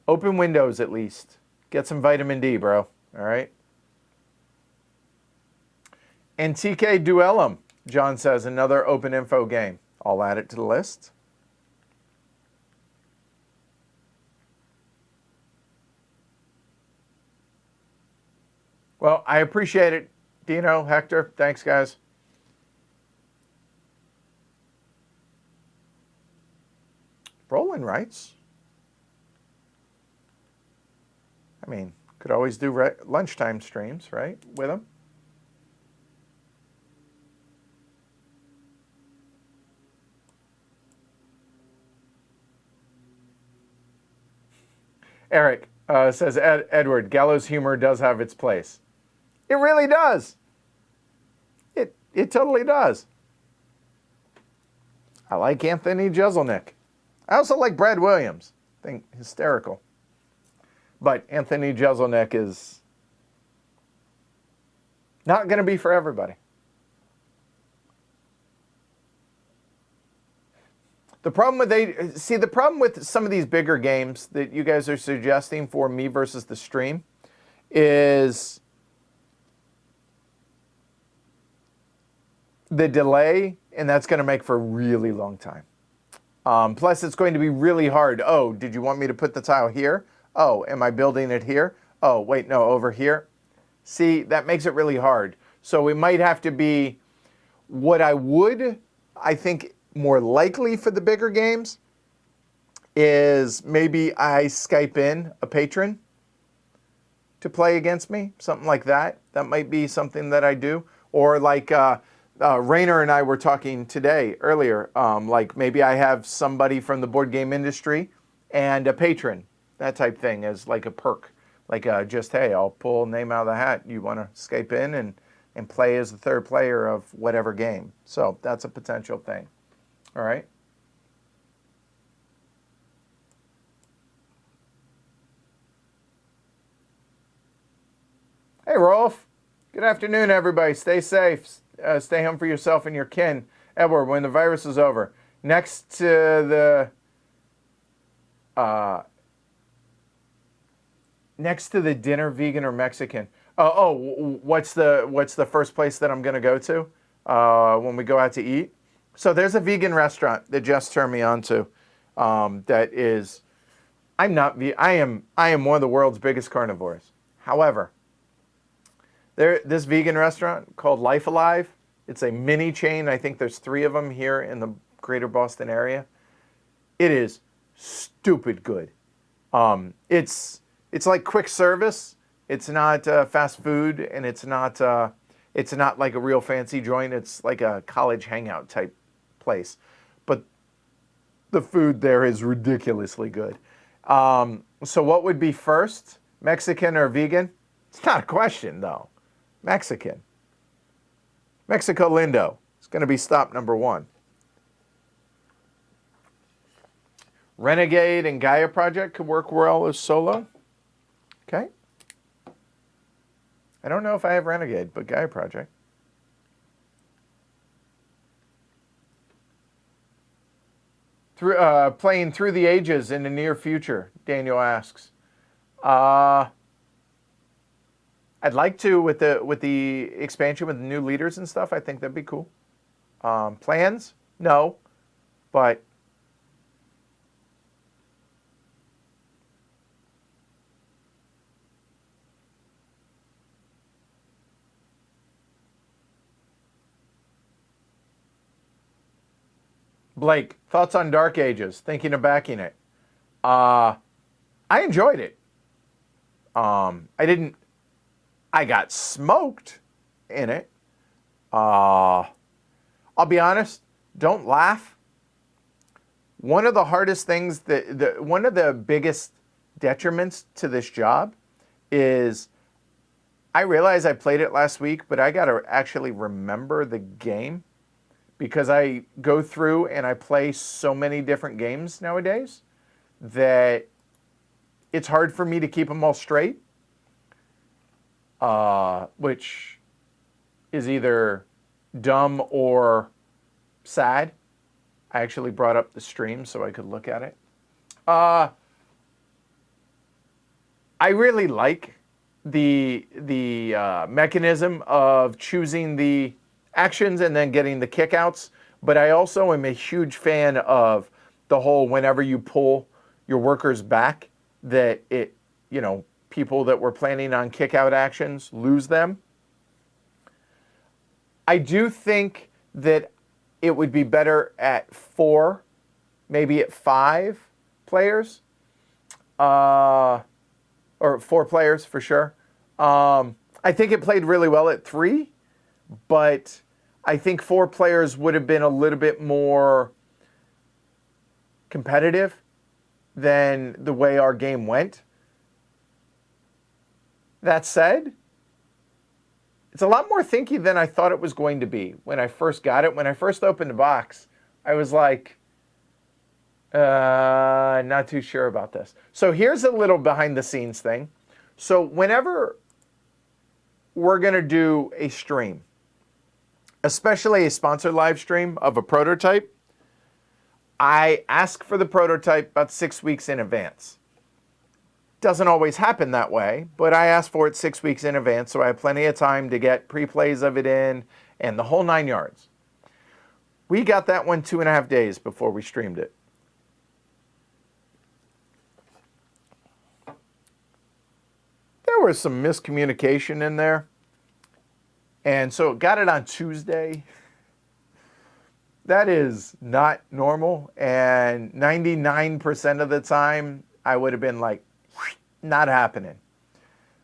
Open windows at least. Get some vitamin D, bro. All right? Antique Duellum, John says, another open info game. I'll add it to the list. Well, I appreciate it, Dino, Hector. Thanks, guys. Roland writes. I mean, could always do lunchtime streams, right, with him. Eric says, Edward, Gallows humor does have its place. It really does. It totally does. I like Anthony Jeselnik. I also like Brad Williams. I think hysterical. But Anthony Jeselnik is not going to be for everybody. The problem with some of these bigger games that you guys are suggesting for me versus the stream is the delay, and that's going to make for a really long time. Plus, it's going to be really hard. Oh, did you want me to put the tile here? Oh, am I building it here? Oh, wait, no, over here. See, that makes it really hard. So it might have to be what I think, more likely for the bigger games is maybe I Skype in a patron to play against me, something like that. That might be something that I do. Or like Rainer and I were talking earlier, like maybe I have somebody from the board game industry and a patron, that type thing as like a perk. Like just, hey, I'll pull a name out of the hat. You want to Skype in and play as the third player of whatever game. So that's a potential thing. All right. Hey, Rolf. Good afternoon, everybody. Stay safe. Stay home for yourself and your kin. Edward, when the virus is over, next to the dinner, vegan or Mexican? What's the first place that I'm going to go to when we go out to eat? So there's a vegan restaurant that Jess turned me on to. That is, I am one of the world's biggest carnivores. However, this vegan restaurant called Life Alive, it's a mini chain. I think there's 3 of them here in the greater Boston area. It is stupid good. It's like quick service. It's not fast food, and it's not like a real fancy joint. It's like a college hangout type place. But the food there is ridiculously good. So what would be first, Mexican or vegan? It's not a question, though. Mexican. Mexico Lindo. It's going to be stop number 1. Renegade and Gaia Project could work well as solo. Okay. I don't know if I have Renegade, but Gaia Project. Playing Through the Ages in the near future, Daniel asks. I'd like to with the expansion with the new leaders and stuff. I think that'd be cool. Plans? No, but Blake, thoughts on Dark Ages? Thinking of backing it. I enjoyed it. I got smoked in it. I'll be honest, don't laugh. One of the hardest things, one of the biggest detriments to this job is I realize I played it last week, but I got to actually remember the game because I go through and I play so many different games nowadays that it's hard for me to keep them all straight, which is either dumb or sad. I actually brought up the stream so I could look at it. I really like the mechanism of choosing the actions and then getting the kickouts, but I also am a huge fan of the whole whenever you pull your workers back, that it, people that were planning on kickout actions lose them. I do think that it would be better at 4, maybe at 5 players. Or 4 players for sure. I think it played really well at 3, but I think 4 players would have been a little bit more competitive than the way our game went. That said, it's a lot more thinky than I thought it was going to be when I first got it. When I first opened the box, I was like, not too sure about this. So here's a little behind the scenes thing. So whenever we're going to do a stream, especially a sponsored live stream of a prototype, I ask for the prototype about 6 weeks in advance. Doesn't always happen that way, but I ask for it 6 weeks in advance, so I have plenty of time to get pre-plays of it in and the whole 9 yards. We got that one 2.5 days before we streamed it. There was some miscommunication in there. And so got it on Tuesday. That is not normal. And 99% of the time, I would have been like, not happening.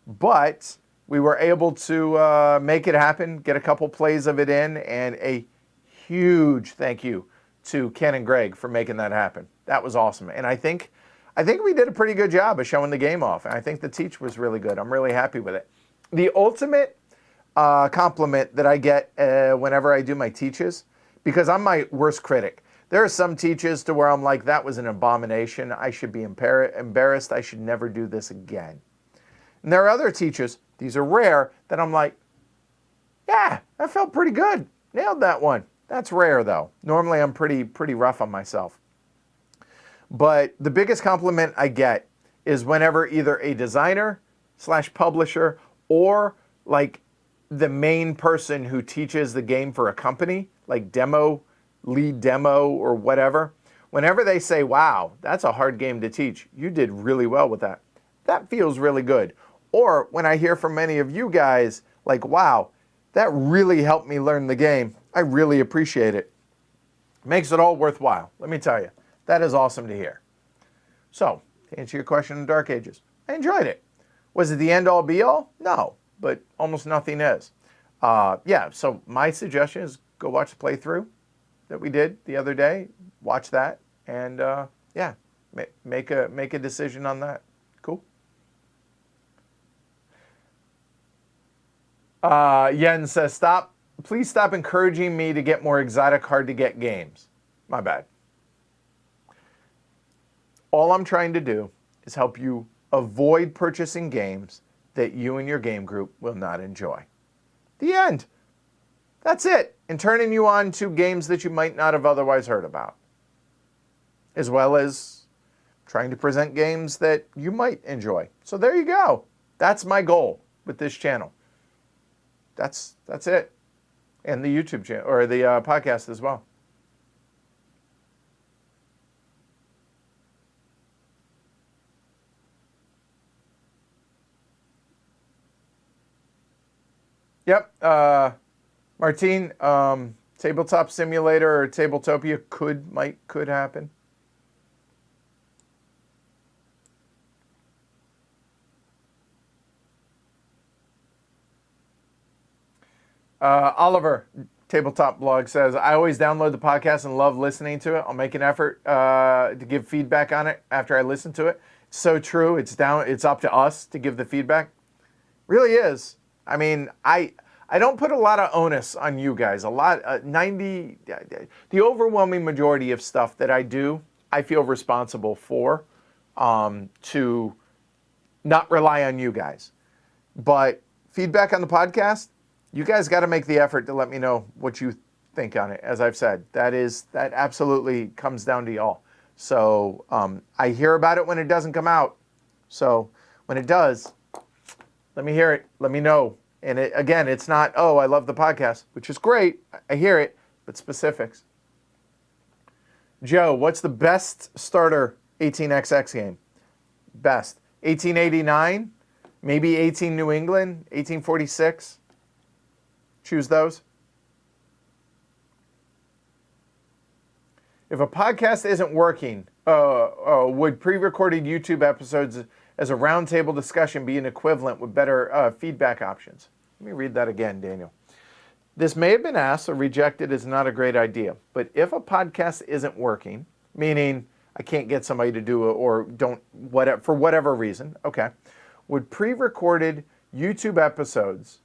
But we were able to make it happen, get a couple plays of it in, and a huge thank you to Ken and Greg for making that happen. That was awesome. And I think we did a pretty good job of showing the game off. And I think the teach was really good. I'm really happy with it. The ultimate compliment that I get whenever I do my teaches, because I'm my worst critic. There are some teaches to where I'm like, that was an abomination. I should be embarrassed. I should never do this again. And there are other teachers, these are rare, that I'm like, yeah, that felt pretty good. Nailed that one. That's rare though. Normally I'm pretty rough on myself. But the biggest compliment I get is whenever either a designer / publisher or like the main person who teaches the game for a company, like lead demo or whatever, whenever they say, wow, that's a hard game to teach. You did really well with that. That feels really good. Or when I hear from many of you guys, like, wow, that really helped me learn the game. I really appreciate it. Makes it all worthwhile. Let me tell you. That is awesome to hear. So, to answer your question on Dark Ages, I enjoyed it. Was it the end-all be-all? No, but almost nothing is. Yeah, so my suggestion is go watch the playthrough that we did the other day. Watch that, and yeah, make a decision on that. Cool. Yen says, please stop encouraging me to get more exotic, hard-to-get games. My bad. All I'm trying to do is help you avoid purchasing games that you and your game group will not enjoy. The end. That's it. And turning you on to games that you might not have otherwise heard about. As well as trying to present games that you might enjoy. So there you go. That's my goal with this channel. That's it. And the YouTube channel, or the podcast as well. Yep. Martine, Tabletop Simulator or Tabletopia could happen. Oliver, Tabletop Blog, says, I always download the podcast and love listening to it. I'll make an effort to give feedback on it after I listen to it. It's so true. It's up to us to give the feedback. Really is. I mean, I I don't put a lot of onus on you guys. The overwhelming majority of stuff that I do, I feel responsible for, to not rely on you guys. But feedback on the podcast, you guys got to make the effort to let me know what you think on it. As I've said, that absolutely comes down to y'all. So I hear about it when it doesn't come out. So when it does, let me hear it. Let me know. And again, it's not, oh, I love the podcast, which is great. I hear it, but specifics. Joe, what's the best starter 18XX game? Best. 1889, maybe 18 New England, 1846. Choose those. If a podcast isn't working, would pre-recorded YouTube episodes as a roundtable discussion be an equivalent with better feedback options? Let me read that again, Daniel. This may have been asked or rejected as not a great idea, but if a podcast isn't working, meaning I can't get somebody to do it or don't, whatever, for whatever reason, okay, would pre-recorded YouTube episodes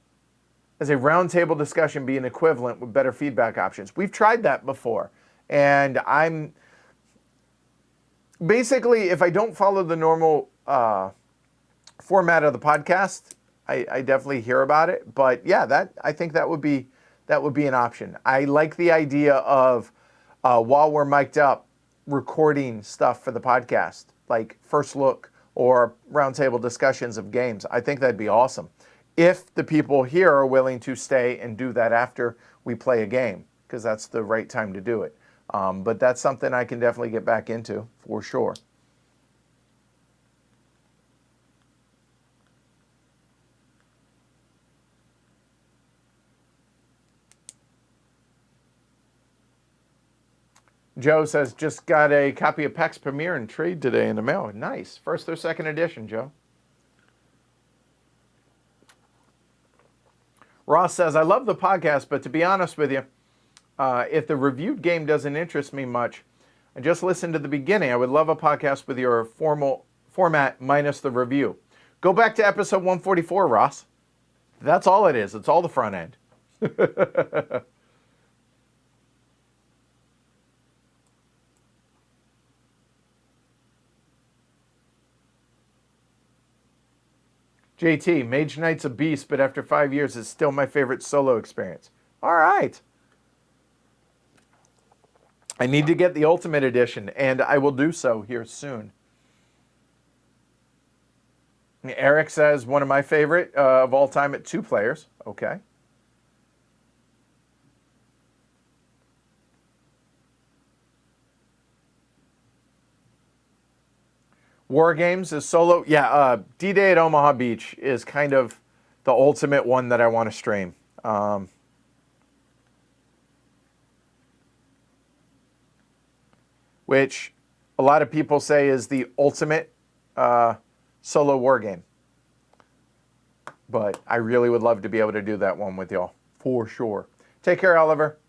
as a roundtable discussion be an equivalent with better feedback options? We've tried that before, and I'm basically, if I don't follow the normal format of the podcast, I definitely hear about it. But yeah, I think that would be an option. I like the idea of while we're mic'd up, recording stuff for the podcast, like first look or roundtable discussions of games. I think that'd be awesome if the people here are willing to stay and do that after we play a game, because that's the right time to do it. But that's something I can definitely get back into for sure. Joe says, just got a copy of PAX Premiere and Trade today in the mail. Nice. First or second edition, Joe. Ross says, I love the podcast, but to be honest with you, if the reviewed game doesn't interest me much, I just listened to the beginning. I would love a podcast with your formal format minus the review. Go back to episode 144, Ross. That's all it is. It's all the front end. JT, Mage Knight's a beast, but after 5 years, it's still my favorite solo experience. All right. I need to get the Ultimate Edition, and I will do so here soon. Eric says, one of my favorite of all time at 2 players. Okay. War Games is solo. Yeah, D-Day at Omaha Beach is kind of the ultimate one that I want to stream. Which a lot of people say is the ultimate solo war game. But I really would love to be able to do that one with y'all, for sure. Take care, Oliver.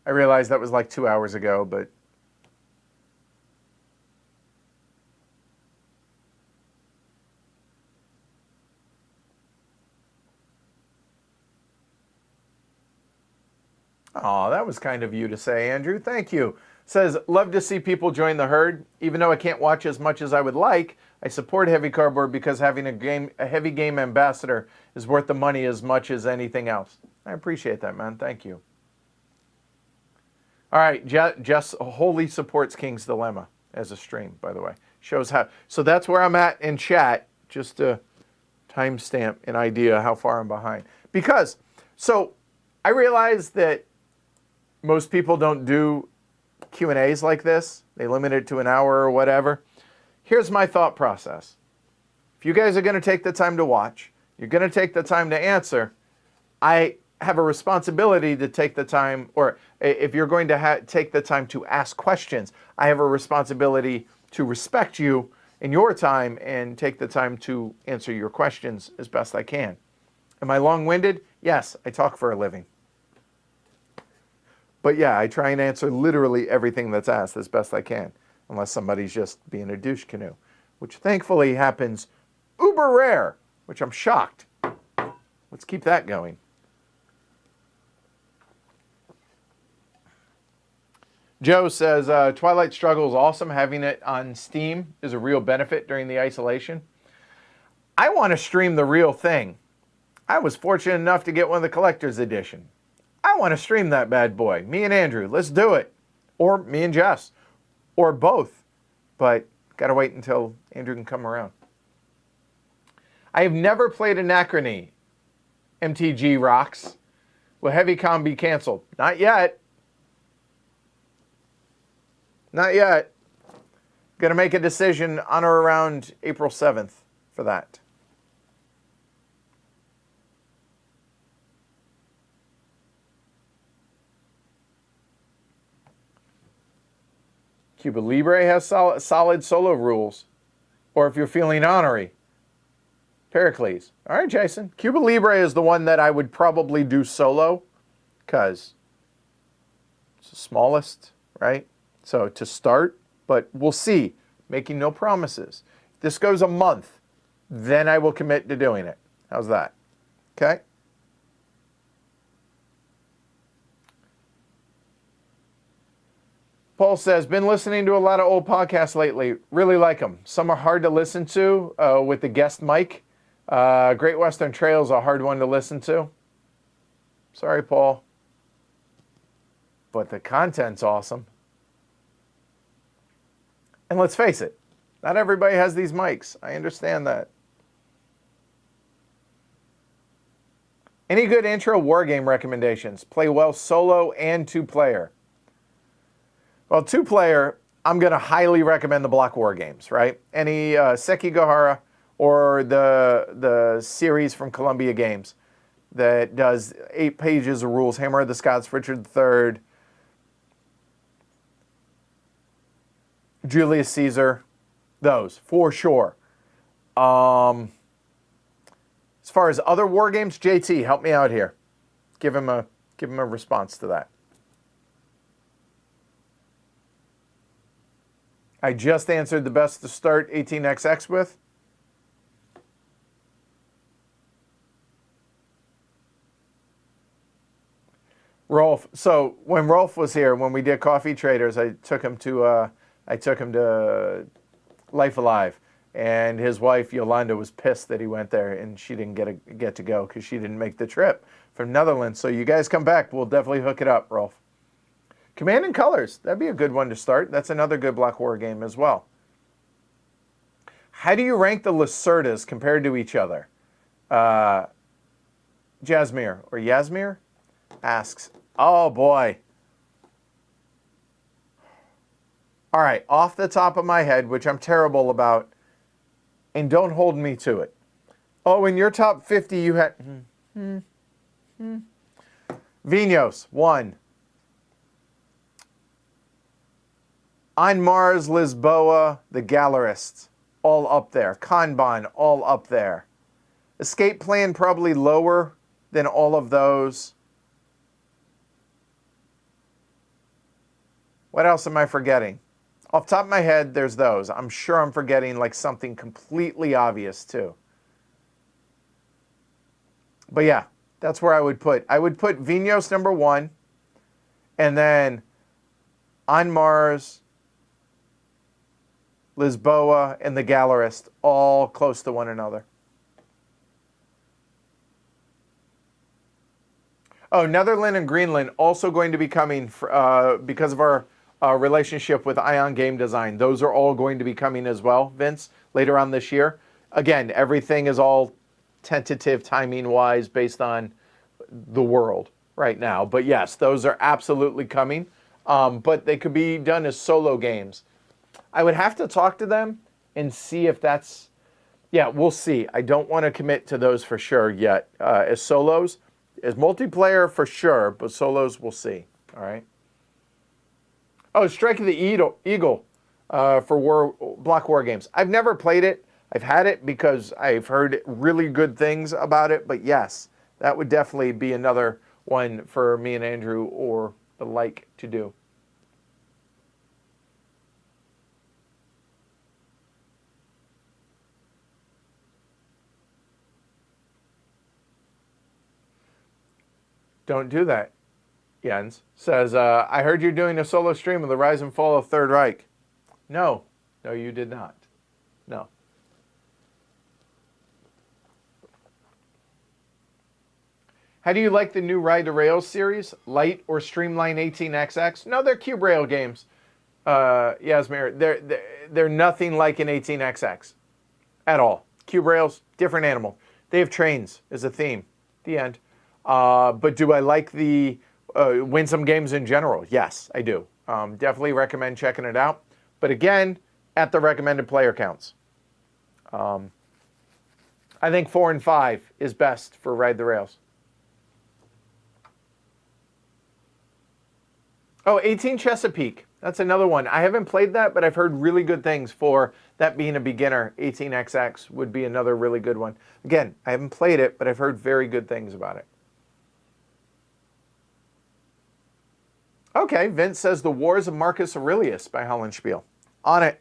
I realized that was like 2 hours ago, but... Oh, that was kind of you to say, Andrew. Thank you. Says, love to see people join the herd. Even though I can't watch as much as I would like, I support Heavy Cardboard because having a heavy game ambassador is worth the money as much as anything else. I appreciate that, man. Thank you. All right, Jess wholly supports King's Dilemma as a stream, by the way. Shows how. So that's where I'm at in chat, just to timestamp an idea how far I'm behind. Because, so I realize that most people don't do Q&As like this. They limit it to an hour or whatever. Here's my thought process. If you guys are going to take the time to watch, you're going to take the time to answer, I have a responsibility to take the time, or if you're going to take the time to ask questions, I have a responsibility to respect you in your time and take the time to answer your questions as best I can. Am I long-winded? Yes, I talk for a living. But yeah, I try and answer literally everything that's asked as best I can, unless somebody's just being a douche canoe, which thankfully happens uber rare, which I'm shocked. Let's keep that going. Joe says, Twilight Struggle is awesome. Having it on Steam is a real benefit during the isolation. I want to stream the real thing. I was fortunate enough to get one of the collector's edition. I want to stream that bad boy. Me and Andrew, let's do it. Or me and Jess. Or both. But got to wait until Andrew can come around. I have never played Anachrony. MTG rocks. Will HeavyCon be canceled? Not yet. Not yet. Going to make a decision on or around April 7th for that. Cuba Libre has solid solo rules. Or if you're feeling honorary, Pericles. All right, Jason. Cuba Libre is the one that I would probably do solo because it's the smallest, right? So to start, but we'll see. Making no promises. If this goes a month, then I will commit to doing it. How's that? Okay? Paul says, been listening to a lot of old podcasts lately. Really like them. Some are hard to listen to with the guest mic. Great Western Trail is a hard one to listen to. Sorry, Paul. But the content's awesome. And let's face it, not everybody has these mics. I understand that. Any good intro war game recommendations? Play well solo and two-player. Well, two-player, I'm going to highly recommend the block war games, right? Any Sekigahara or the series from Columbia Games that does 8 pages of rules, Hammer of the Scots, Richard III, Julius Caesar, those, for sure. As far as other war games, JT, help me out here. Give him a response to that. I just answered the best to start 18XX with. Rolf. So when Rolf was here, when we did Coffee Traders, I took him to Life Alive, and his wife Yolanda was pissed that he went there, and she didn't get to go because she didn't make the trip from Netherlands. So you guys come back, we'll definitely hook it up, Rolf. Command and Colors, that'd be a good one to start. That's another good block war game as well. How do you rank the Lacerdas compared to each other? Jasmir or Yasmir asks, oh boy. All right, off the top of my head, which I'm terrible about, and don't hold me to it. Oh, in your top 50, you had Vinos, 1. On Mars, Lisboa, The Gallerists, all up there. Kanban, all up there. Escape Plan, probably lower than all of those. What else am I forgetting? Off the top of my head, there's those. I'm sure I'm forgetting like something completely obvious too. But yeah, that's where I would put Vinos number 1, and then On Mars, Lisboa, and The Gallerist, all close to one another. Oh, Netherlands and Greenland also going to be coming because of our relationship with Ion Game Design. Those are all going to be coming as well, Vince, later on this year. Again, everything is all tentative timing-wise based on the world right now. But yes, those are absolutely coming. But they could be done as solo games. I would have to talk to them and see if that's... Yeah, we'll see. I don't want to commit to those for sure yet. As solos, as multiplayer for sure, but solos we'll see. All right. Oh, Strike of the Eagle for block war games. I've never played it. I've had it because I've heard really good things about it. But yes, that would definitely be another one for me and Andrew or the like to do. Don't do that, Jens. Says, I heard you're doing a solo stream of the Rise and Fall of Third Reich. No. No, you did not. No. How do you like the new Ride the Rails series? Light or Streamline 18XX? No, they're Cube Rail games. Yasmir, they're nothing like an 18XX at all. Cube Rails, different animal. They have trains as a theme. The end. But do I like the Winsome games in general? Yes, I do. Definitely recommend checking it out. But again, at the recommended player counts. I think 4 and 5 is best for Ride the Rails. Oh, 18 Chesapeake. That's another one. I haven't played that, but I've heard really good things for that being a beginner. 18XX would be another really good one. Again, I haven't played it, but I've heard very good things about it. Okay, Vince says The Wars of Marcus Aurelius by Hollenspiel. On it.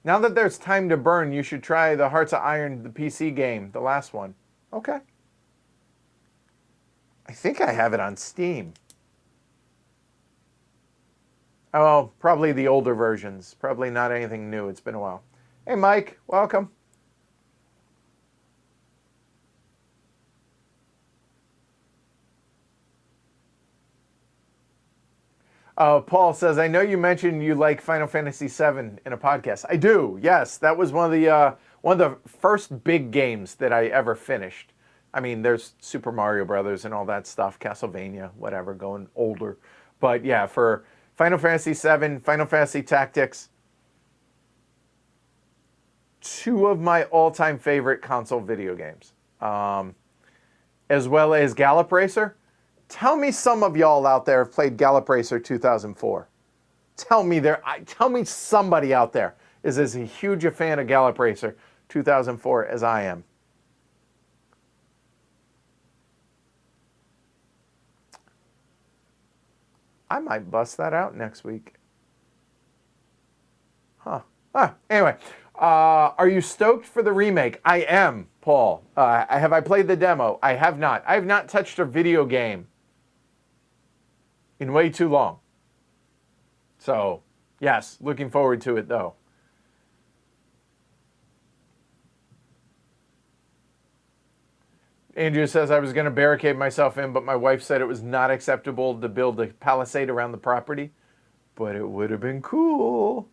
Now that there's time to burn, you should try the Hearts of Iron, the PC game, the last one. Okay. I think I have it on Steam. Oh, probably the older versions. Probably not anything new. It's been a while. Hey, Mike. Welcome. Paul says, I know you mentioned you like Final Fantasy VII in a podcast. I do, yes. That was one of the first big games that I ever finished. I mean, there's Super Mario Brothers and all that stuff, Castlevania, whatever, going older. But yeah, for Final Fantasy VII, Final Fantasy Tactics, two of my all-time favorite console video games, as well as Gallop Racer. Tell me some of y'all out there have played Gallop Racer 2004. Tell me somebody out there is as huge a fan of Gallop Racer 2004 as I am. I might bust that out next week. Huh. Anyway, are you stoked for the remake? I am, Paul. Have I played the demo? I have not. I have not touched a video game in way too long. So, yes, looking forward to it, though. Andrew says, I was going to barricade myself in, but my wife said it was not acceptable to build a palisade around the property. But it would have been cool.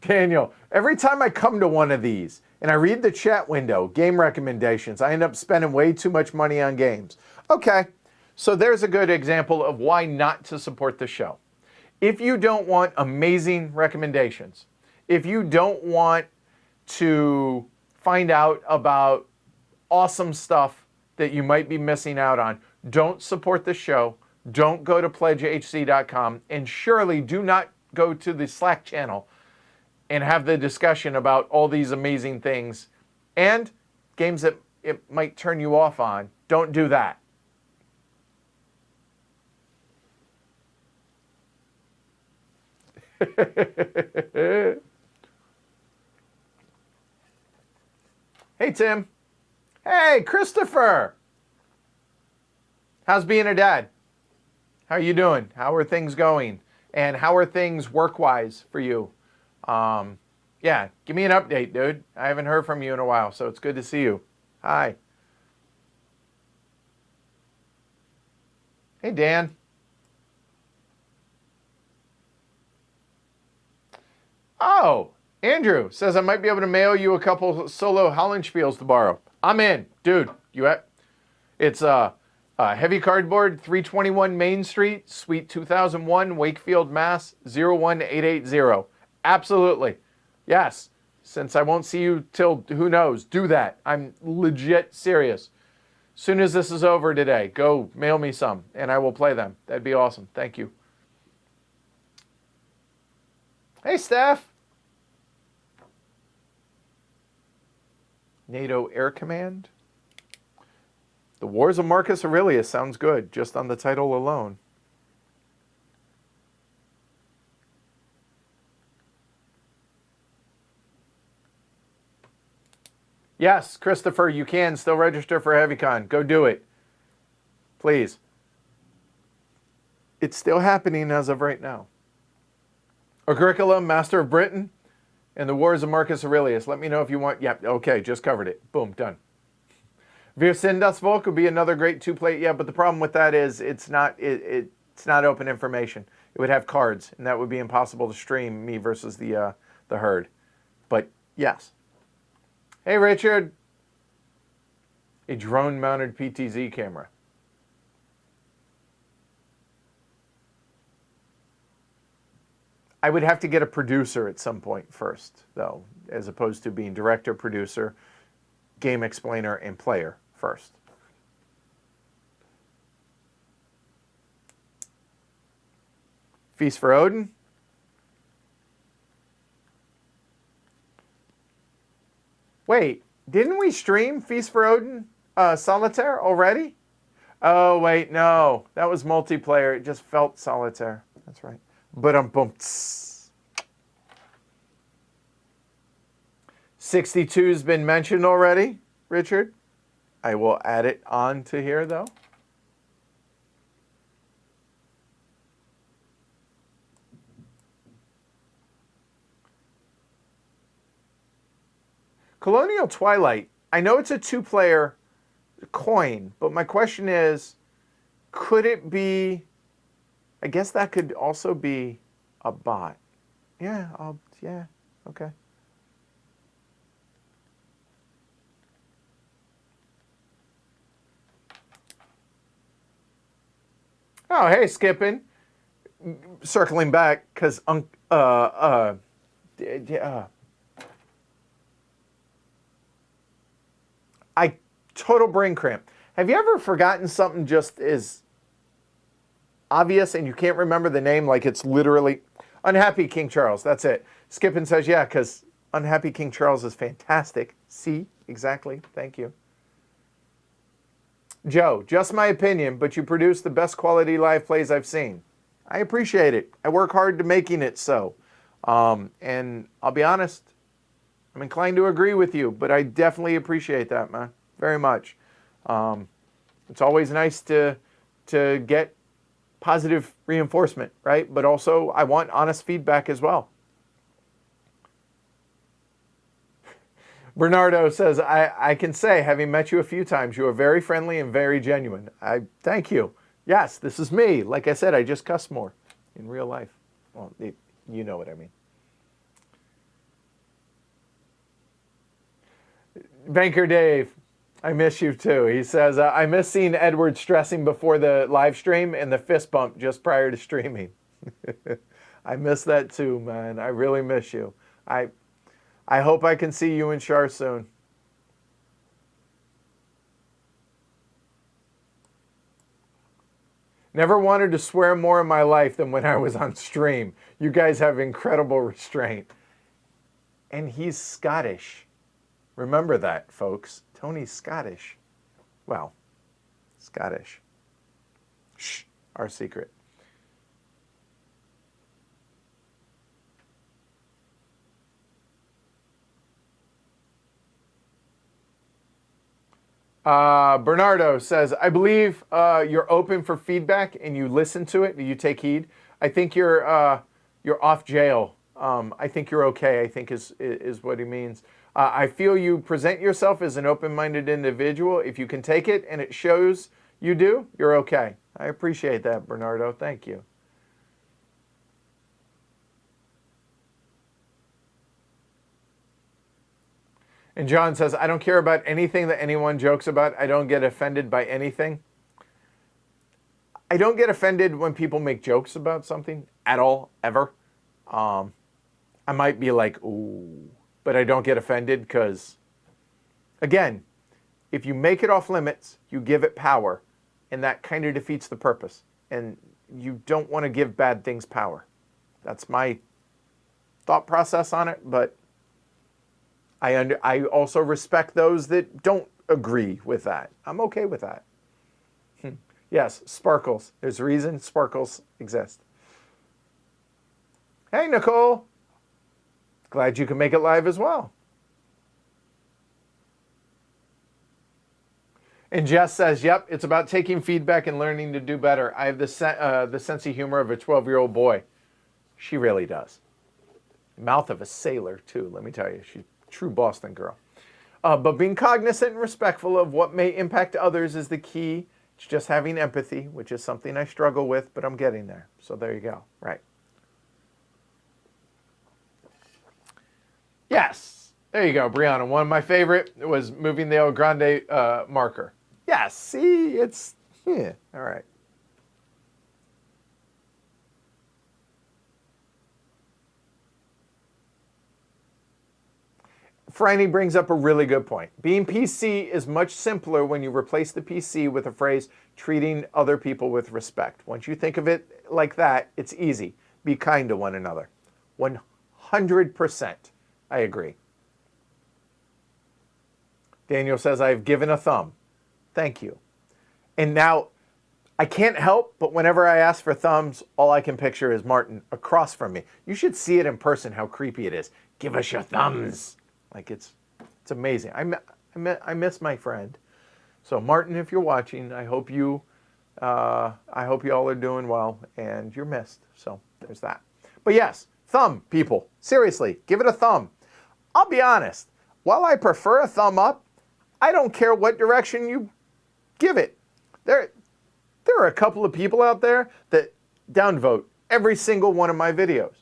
Daniel, every time I come to one of these and I read the chat window, game recommendations, I end up spending way too much money on games. Okay, so there's a good example of why not to support the show. If you don't want amazing recommendations, if you don't want to find out about awesome stuff that you might be missing out on, don't support the show. Don't go to pledgehc.com, and surely do not go to the Slack channel and have the discussion about all these amazing things and games that it might turn you off on. Don't do that. Hey, Tim. Hey, Christopher. How's being a dad? How are you doing? How are things going? And how are things work-wise for you? Yeah, give me an update, dude. I haven't heard from you in a while, so it's good to see you. Hi. Hey, Dan. Oh, Andrew says I might be able to mail you a couple solo Hollenspiels to borrow. I'm in. Dude, it's heavy cardboard, 321 Main Street, Suite 2001, Wakefield, Mass. 01880. Absolutely. Yes. Since I won't see you till who knows, do that. I'm legit serious. Soon as this is over today, go mail me some and I will play them. That'd be awesome. Thank you. Hey, Steph. NATO Air Command. The Wars of Marcus Aurelius sounds good, just on the title alone. Yes, Christopher, you can still register for HeavyCon. Go do it. Please. It's still happening as of right now. Agricola, Master of Britain, and the Wars of Marcus Aurelius. Let me know if you want. Yeah, okay, just covered it. Boom, done. Wir sind das Volk would be another great two-plate. Yeah, but the problem with that is it's not open information. It would have cards, and that would be impossible to stream me versus the herd. But yes. Hey, Richard. A drone-mounted PTZ camera. I would have to get a producer at some point first, though, as opposed to being director, producer, game explainer, and player first. Feast for Odin. Wait, didn't we stream Feast for Odin Solitaire already? Oh, wait, no. That was multiplayer. It just felt solitaire. That's right. But 62's been mentioned already, Richard. I will add it on to here, though. Colonial Twilight. I know it's a two-player coin, but my question is, could it be... I guess that could also be a bot. Yeah, okay. Oh, hey, Skippin'. Circling back, because I total brain cramp. Have you ever forgotten something just as obvious and you can't remember the name, like it's literally Unhappy King Charles? That's it. Skippin says, yeah, because Unhappy King Charles is fantastic. See, exactly. Thank you. Joe, just my opinion, but you produce the best quality live plays I've seen. I appreciate it. I work hard to making it so. And I'll be honest, I'm inclined to agree with you, but I definitely appreciate that, man, very much. It's always nice to get positive reinforcement, right? But also, I want honest feedback as well. Bernardo says, I can say, having met you a few times, you are very friendly and very genuine. I thank you. Yes, this is me. Like I said, I just cuss more in real life. Well, you know what I mean. Banker Dave, I miss you too. He says, I miss seeing Edward stressing before the live stream and the fist bump just prior to streaming. I miss that too, man. I really miss you. I hope I can see you and Shar soon. Never wanted to swear more in my life than when I was on stream. You guys have incredible restraint. And he's Scottish. Remember that, folks. Tony's Scottish. Well, Scottish. Shh, our secret. Bernardo says, I believe you're open for feedback and you listen to it. You take heed. I think you're off jail. I think you're okay, I think is what he means. I feel you present yourself as an open-minded individual. If you can take it and it shows you do, you're okay. I appreciate that, Bernardo. Thank you. And John says, I don't care about anything that anyone jokes about. I don't get offended by anything. I don't get offended when people make jokes about something at all, ever. I might be like, ooh, but I don't get offended because, again, if you make it off limits, you give it power, and that kind of defeats the purpose. And you don't want to give bad things power. That's my thought process on it, but I also respect those that don't agree with that. I'm okay with that. Yes, sparkles. There's a reason sparkles exist. Hey, Nicole. Glad you can make it live as well. And Jess says, yep, it's about taking feedback and learning to do better. I have the sense of humor of a 12-year-old boy. She really does. Mouth of a sailor, too, let me tell you. She's a true Boston girl. But being cognizant and respectful of what may impact others is the key. It's just having empathy, which is something I struggle with, but I'm getting there. So there you go. Right. Yes. There you go, Brianna. One of my favorite was moving the El Grande marker. Yes. See, it's, yeah. All right. Franny brings up a really good point. Being PC is much simpler when you replace the PC with a phrase, treating other people with respect. Once you think of it like that, it's easy. Be kind to one another. 100%. I agree. Daniel says, I've given a thumb. Thank you. And now, I can't help, but whenever I ask for thumbs, all I can picture is Martin across from me. You should see it in person, how creepy it is. Give us your thumbs. Like it's amazing. I miss my friend. So Martin, if you're watching, I hope you all are doing well and you're missed. So there's that. But yes, thumb, people. Seriously, give it a thumb. I'll be honest. While I prefer a thumb up, I don't care what direction you give it. There are a couple of people out there that downvote every single one of my videos.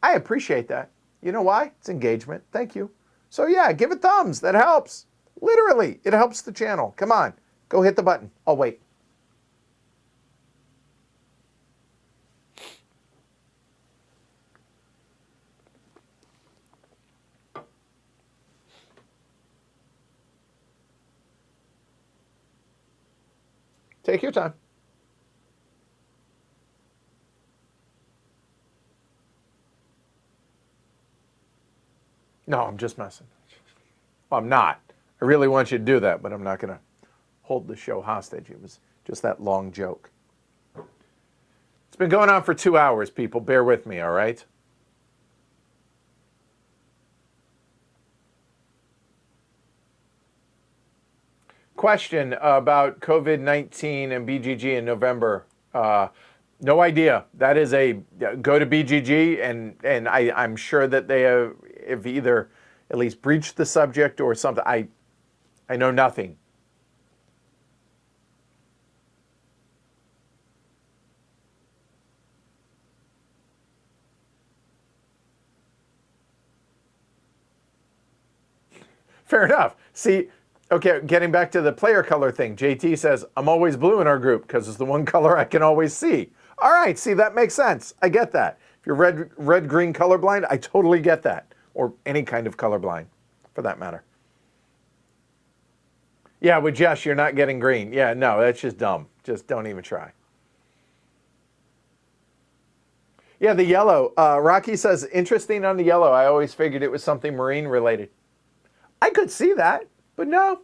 I appreciate that. You know why? It's engagement. Thank you. So yeah, give it thumbs. That helps. Literally, it helps the channel. Come on, go hit the button. I'll wait. Take your time. No, I'm just messing. Well, I'm not. I really want you to do that, but I'm not going to hold the show hostage. It was just that long joke. It's been going on for 2 hours, people. Bear with me, all right? Question about COVID-19 and BGG in November. No idea. That is a go to BGG, and I'm sure that they have either at least breached the subject or something. I know nothing. Fair enough. See, okay, getting back to the player color thing, JT says, I'm always blue in our group because it's the one color I can always see. All right, see, that makes sense. I get that. If you're red-green colorblind, I totally get that. Or any kind of colorblind, for that matter. Yeah, with Jess, you're not getting green. Yeah, no, that's just dumb. Just don't even try. Yeah, the yellow. Rocky says, interesting on the yellow. I always figured it was something marine related. I could see that, but no,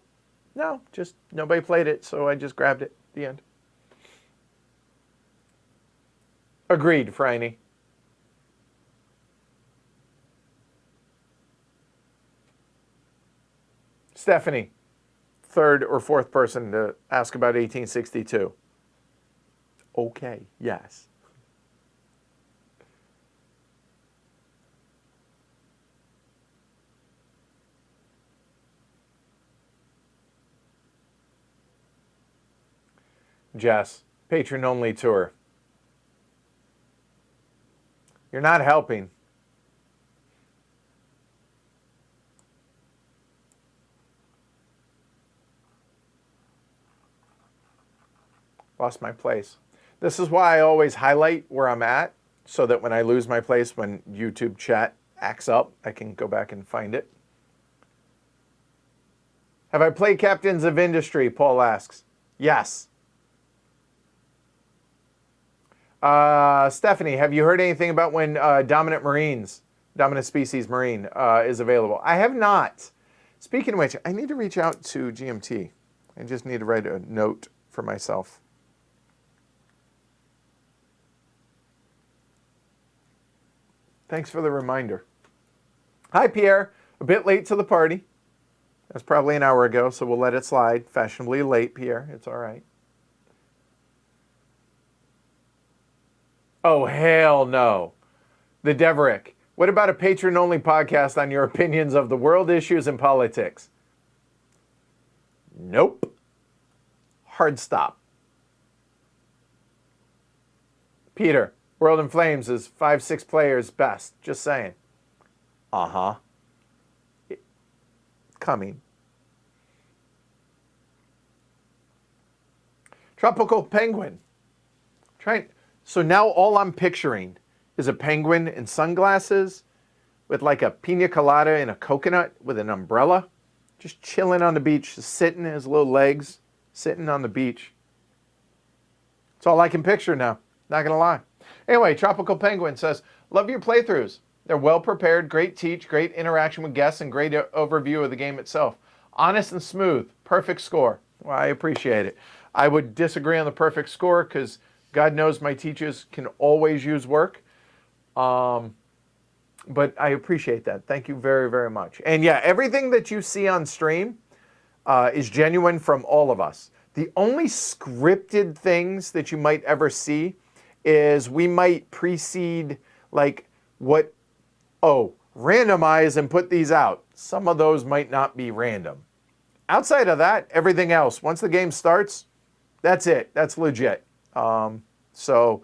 just nobody played it, so I just grabbed it at the end. Agreed, Franny. Stephanie, third or fourth person to ask about 1862. Okay, yes. Jess, patron-only tour. You're not helping. Lost my place. This is why I always highlight where I'm at, so that when I lose my place, when YouTube chat acts up, I can go back and find it. Have I played Captains of Industry? Paul asks. Yes. Stephanie, have you heard anything about when Dominant Species Marine is available? I have not. Speaking of which, I need to reach out to GMT. I just need to write a note for myself. Thanks for the reminder. Hi, Pierre. A bit late to the party. That's probably an hour ago, so we'll let it slide. Fashionably late, Pierre. It's all right. Oh, hell no. The Deverick. What about a patron-only podcast on your opinions of the world issues and politics? Nope. Hard stop. Peter, World in Flames is 5-6 players best. Just saying. Uh-huh. Coming. Tropical penguin. So now all I'm picturing is a penguin in sunglasses with like a pina colada and a coconut with an umbrella, just chilling on the beach, just sitting his little legs, sitting on the beach. That's all I can picture now. Not gonna lie. Anyway, Tropical Penguin says, love your playthroughs. They're well prepared, great teach, great interaction with guests, and great overview of the game itself. Honest and smooth, perfect score. Well, I appreciate it. I would disagree on the perfect score because God knows my teachers can always use work. But I appreciate that. Thank you very, very much. And yeah, everything that you see on stream is genuine from all of us. The only scripted things that you might ever see is we might precede like randomize and put these out. Some of those might not be random. Outside of that, everything else, once the game starts, that's it. That's legit. So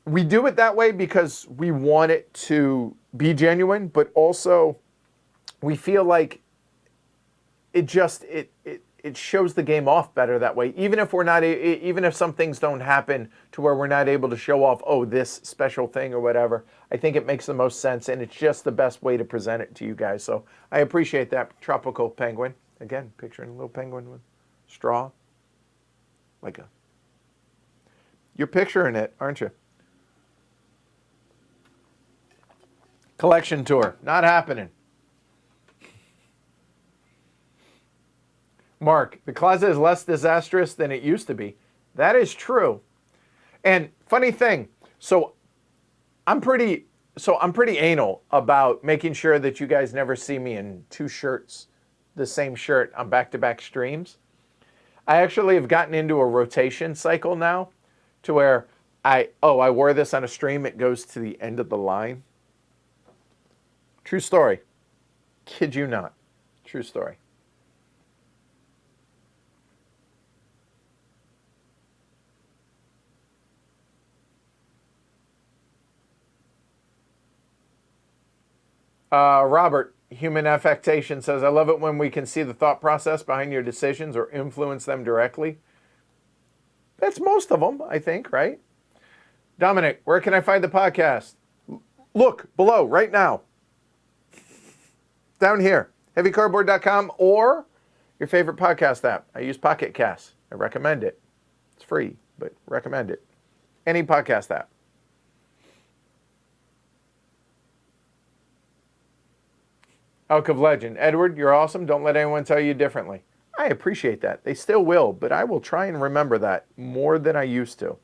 we do it that way because we want it to be genuine, but also we feel like it shows the game off better that way. Even if some things don't happen to where we're not able to show off, this special thing or whatever, I think it makes the most sense, and it's just the best way to present it to you guys. So I appreciate that, Tropical Penguin. Again, picturing a little penguin with straw. You're picturing it, aren't you? Collection tour, not happening. Mark, the closet is less disastrous than it used to be. That is true. And funny thing, so I'm pretty anal about making sure that you guys never see me in two shirts, the same shirt on back-to-back streams. I actually have gotten into a rotation cycle now to where I wore this on a stream, it goes to the end of the line. True story. Kid you not. True story. Robert, Human Affectation, says, I love it when we can see the thought process behind your decisions or influence them directly. That's most of them, I think, right? Dominic, where can I find the podcast? Look below right now. Down here, heavycardboard.com or your favorite podcast app. I use Pocket Cast. I recommend it. It's free, but recommend it. Any podcast app. Elk of Legend. Edward, you're awesome. Don't let anyone tell you differently. I appreciate that. They still will, but I will try and remember that more than I used to.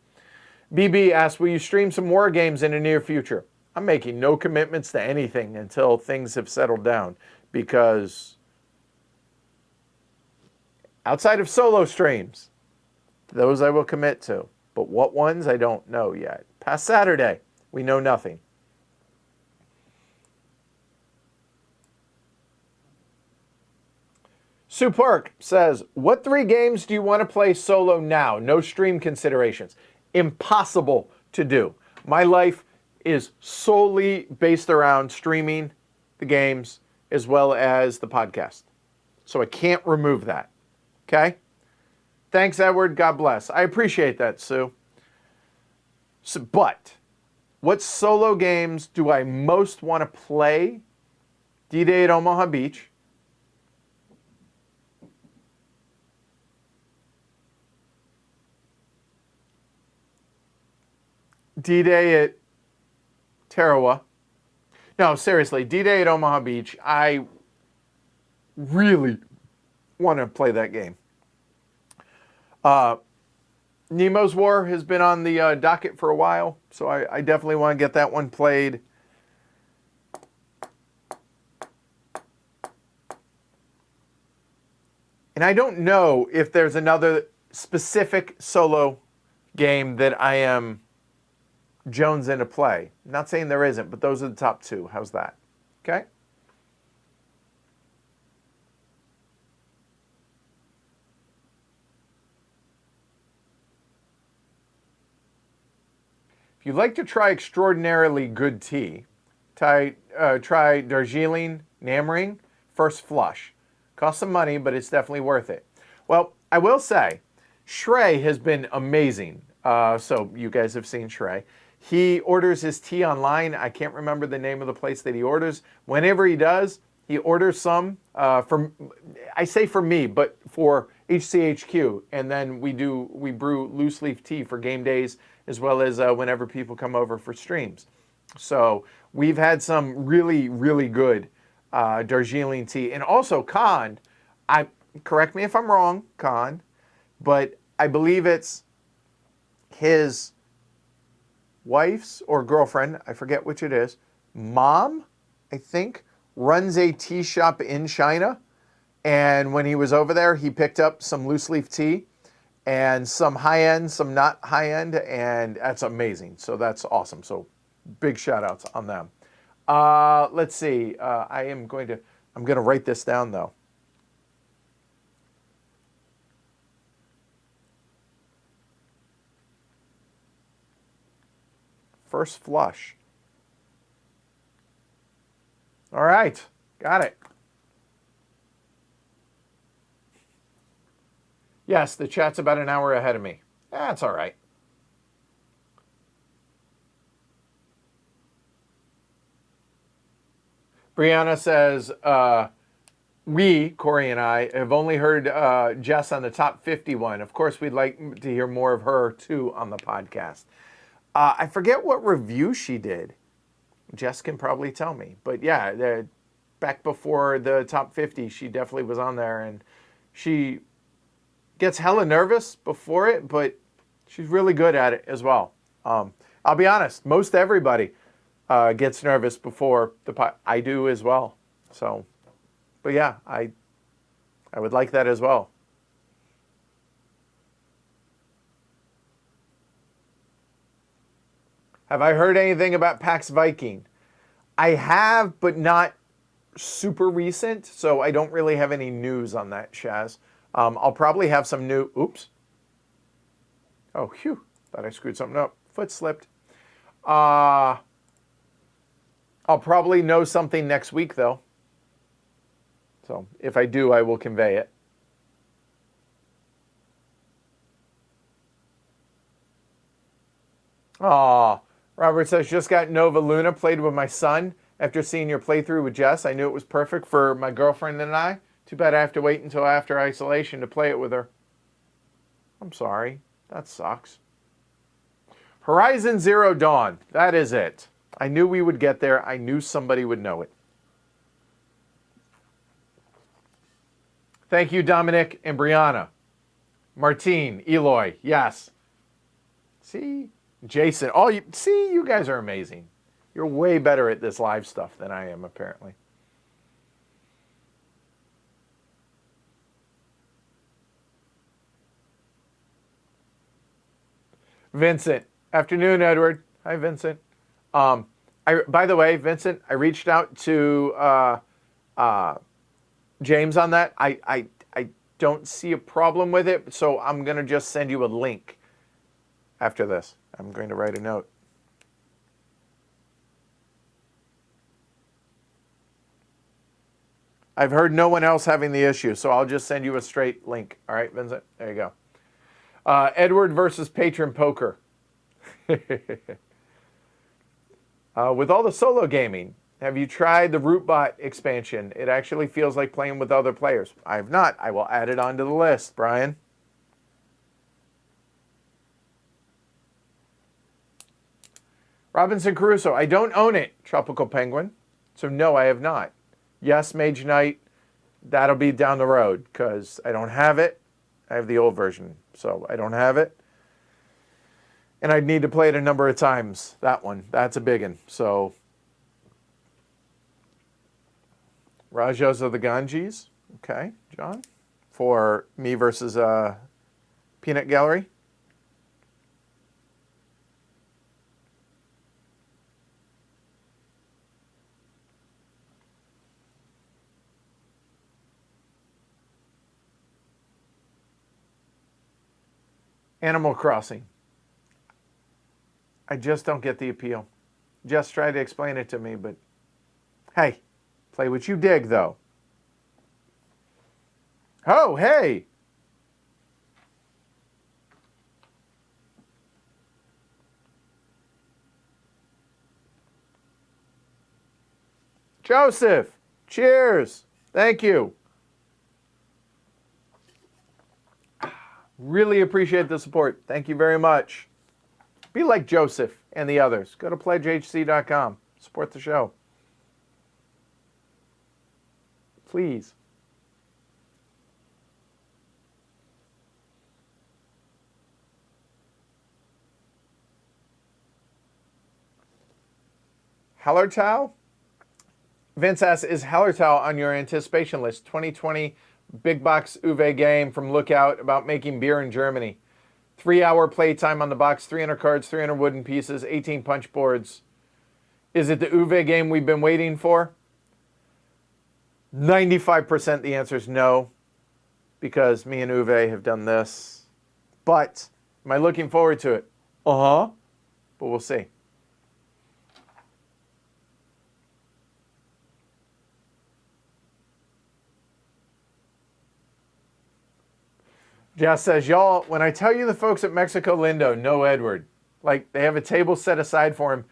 BB asks, will you stream some more games in the near future? I'm making no commitments to anything until things have settled down, because outside of solo streams, those I will commit to. But what ones, I don't know yet. Past Saturday, we know nothing. Sue Park says, what 3 games do you want to play solo now? No stream considerations. Impossible to do. My life is solely based around streaming the games as well as the podcast. So I can't remove that. Okay? Thanks, Edward. God bless. I appreciate that, Sue. But what solo games do I most want to play? D-Day at Omaha Beach. D-Day at Tarawa. No, seriously, D-Day at Omaha Beach. I really want to play that game. Nemo's War has been on the docket for a while, so I definitely want to get that one played. And I don't know if there's another specific solo game that I am jonesing to play. I'm not saying there isn't, but those are the top two. How's that? Okay? If you'd like to try extraordinarily good tea, try Darjeeling Namring First Flush. Costs some money, but it's definitely worth it. Well, I will say, Shrey has been amazing. So you guys have seen Shrey. He orders his tea online. I can't remember the name of the place that he orders. Whenever he does, he orders some I say for me, but for HCHQ. And then we brew loose leaf tea for game days as well as whenever people come over for streams. So we've had some really, really good Darjeeling tea. And also Khan, correct me if I'm wrong, Khan, but I believe it's his wife's or girlfriend, I forget which it is, mom, I think, runs a tea shop in China. And when he was over there, he picked up some loose leaf tea and some high-end, some not high-end, and that's amazing. So that's awesome. So big shout-outs on them. Let's see. I'm going to write this down, though. First Flush. All right. Got it. Yes, the chat's about an hour ahead of me. That's all right. Brianna says, Corey and I, have only heard Jess on the top 51. Of course, we'd like to hear more of her, too, on the podcast. I forget what review she did. Jess can probably tell me. But yeah, back before the top 50, she definitely was on there. And she gets hella nervous before it, but she's really good at it as well. I'll be honest, most everybody gets nervous before I do as well. So, but yeah, I would like that as well. Have I heard anything about PAX Viking? I have, but not super recent, so I don't really have any news on that, Shaz. I'll probably have some new... Oops. Oh, phew. Thought I screwed something up. Foot slipped. I'll probably know something next week, though. So if I do, I will convey it. Aw. Robert says, just got Nova Luna, played with my son. After seeing your playthrough with Jess, I knew it was perfect for my girlfriend and I. Too bad I have to wait until after isolation to play it with her. I'm sorry. That sucks. Horizon Zero Dawn. That is it. I knew we would get there. I knew somebody would know it. Thank you, Dominic and Brianna. Martine, Eloy, yes. See? Jason. You guys are amazing. You're way better at this live stuff than I am, apparently. Vincent. Afternoon, Edward. Hi, Vincent. By the way, Vincent, I reached out to James on that. I don't see a problem with it, so I'm going to just send you a link after this. I'm going to write a note. I've heard no one else having the issue, so I'll just send you a straight link. All right, Vincent? There you go. Edward versus Patron Poker. With all the solo gaming, have you tried the Rootbot expansion? It actually feels like playing with other players. I have not. I will add it onto the list, Brian. Robinson Crusoe. I don't own it, Tropical Penguin. So no, I have not. Yes, Mage Knight. that'll be down the road because I don't have it. I have the old version, so I don't have it. And I'd need to play it a number of times. That one, that's a big one. So, Rajas of the Ganges. Okay, John. For me versus Peanut Gallery. Animal Crossing. I just don't get the appeal. Just try to explain it to me, but hey, play what you dig, though. Oh, hey! Joseph, cheers. Thank you. Really appreciate the support. Thank you very much. Be like Joseph and the others. Go to pledgehc.com. Support the show. Please. Hallertau? Vince asks, is Hallertau on your anticipation list? 2020 big box Uwe game from Lookout about making beer in Germany. 3-hour play time on the box, 300 cards, 300 wooden pieces, 18 punch boards. Is it the Uwe game we've been waiting for? 95% the answer is no, because me and Uwe have done this. But am I looking forward to it? Uh-huh. But we'll see. Jess says, y'all, when I tell you the folks at Mexico Lindo know Edward, like they have a table set aside for him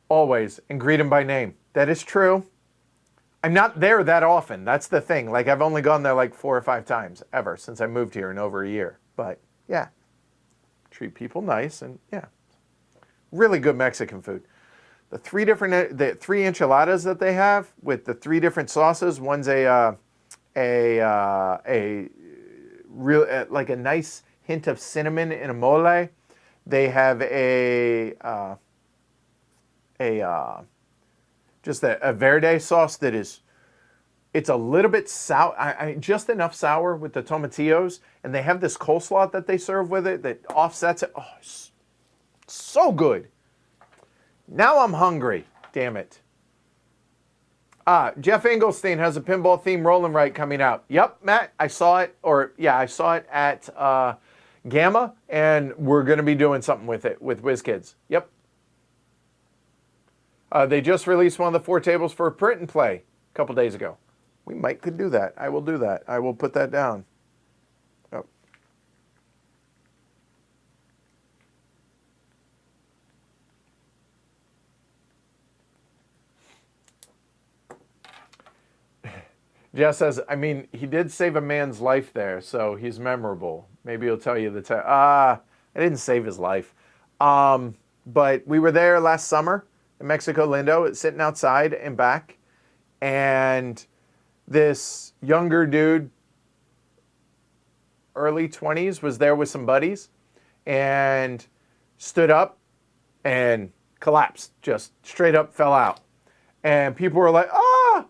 always and greet him by name. That is true. I'm not there that often. That's the thing. Like I've only gone there like 4 or 5 times ever since I moved here in over a year. But yeah, treat people nice and yeah, really good Mexican food. The 3 enchiladas that they have with the 3 different sauces. One's a real like a nice hint of cinnamon in a mole. They have just a verde sauce that is, it's a little bit sour, just enough sour with the tomatillos, and they have this coleslaw that they serve with it that offsets it. Oh, so good. Now I'm hungry. Damn it. Jeff Engelstein has a pinball theme Rollin' Right coming out. Yep, Matt, I saw it, I saw it at Gamma, and we're going to be doing something with it with WizKids. Yep. They just released one of the 4 tables for print and play a couple days ago. We could do that. I will do that. I will put that down. Oh. Jess says, I mean, he did save a man's life there, so he's memorable. Maybe he'll tell you the time. I didn't save his life. But we were there last summer in Mexico Lindo, sitting outside and back. And this younger dude, early 20s, was there with some buddies and stood up and collapsed, just straight up fell out. And people were like, ah!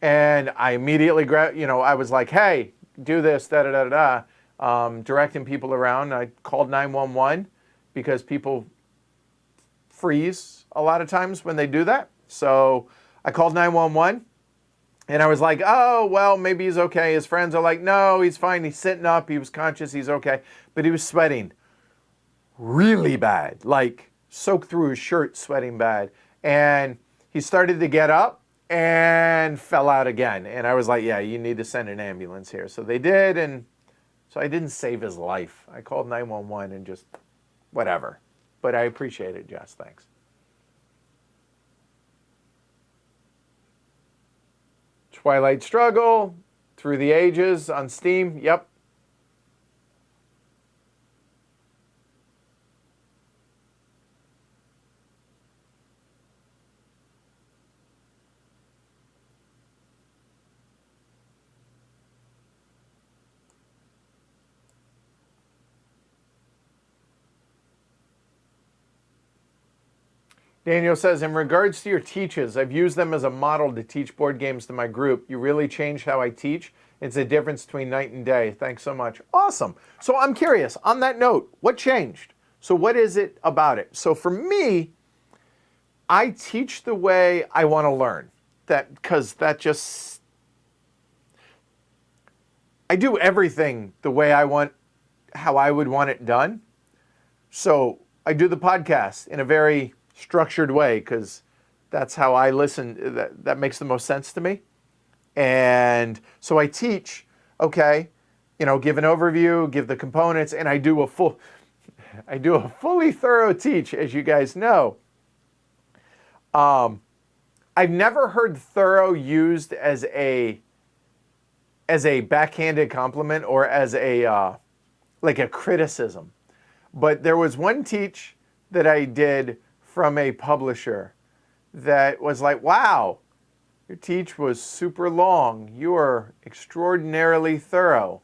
And I immediately grabbed, I was like, hey, do this, da-da-da-da-da, directing people around. I called 911 because people freeze a lot of times when they do that. So I called 911 and I was like, oh, well, maybe he's okay. His friends are like, no, he's fine. He's sitting up. He was conscious. He's okay. But he was sweating really bad, like soaked through his shirt, sweating bad. And he started to get up and fell out again. And I was like, yeah, you need to send an ambulance here. So they did, and so I didn't save his life. I called 911 and just whatever. But I appreciate it, Jess. Thanks. Twilight Struggle, Through the Ages on Steam. Yep. Daniel says, in regards to your teaches, I've used them as a model to teach board games to my group. You really changed how I teach. It's a difference between night and day. Thanks so much. Awesome. So I'm curious, on that note, what changed? So what is it about it? So for me, I teach the way I want to learn. Because that just, I do everything the way I want, how I would want it done. So I do the podcast in a very structured way because that's how I listen. That makes the most sense to me. And so I teach, okay, give an overview, give the components, and I do a fully thorough teach, as you guys know. I've never heard thorough used as a backhanded compliment or as like a criticism. But there was one teach that I did from a publisher that was like, wow, your teach was super long. You are extraordinarily thorough.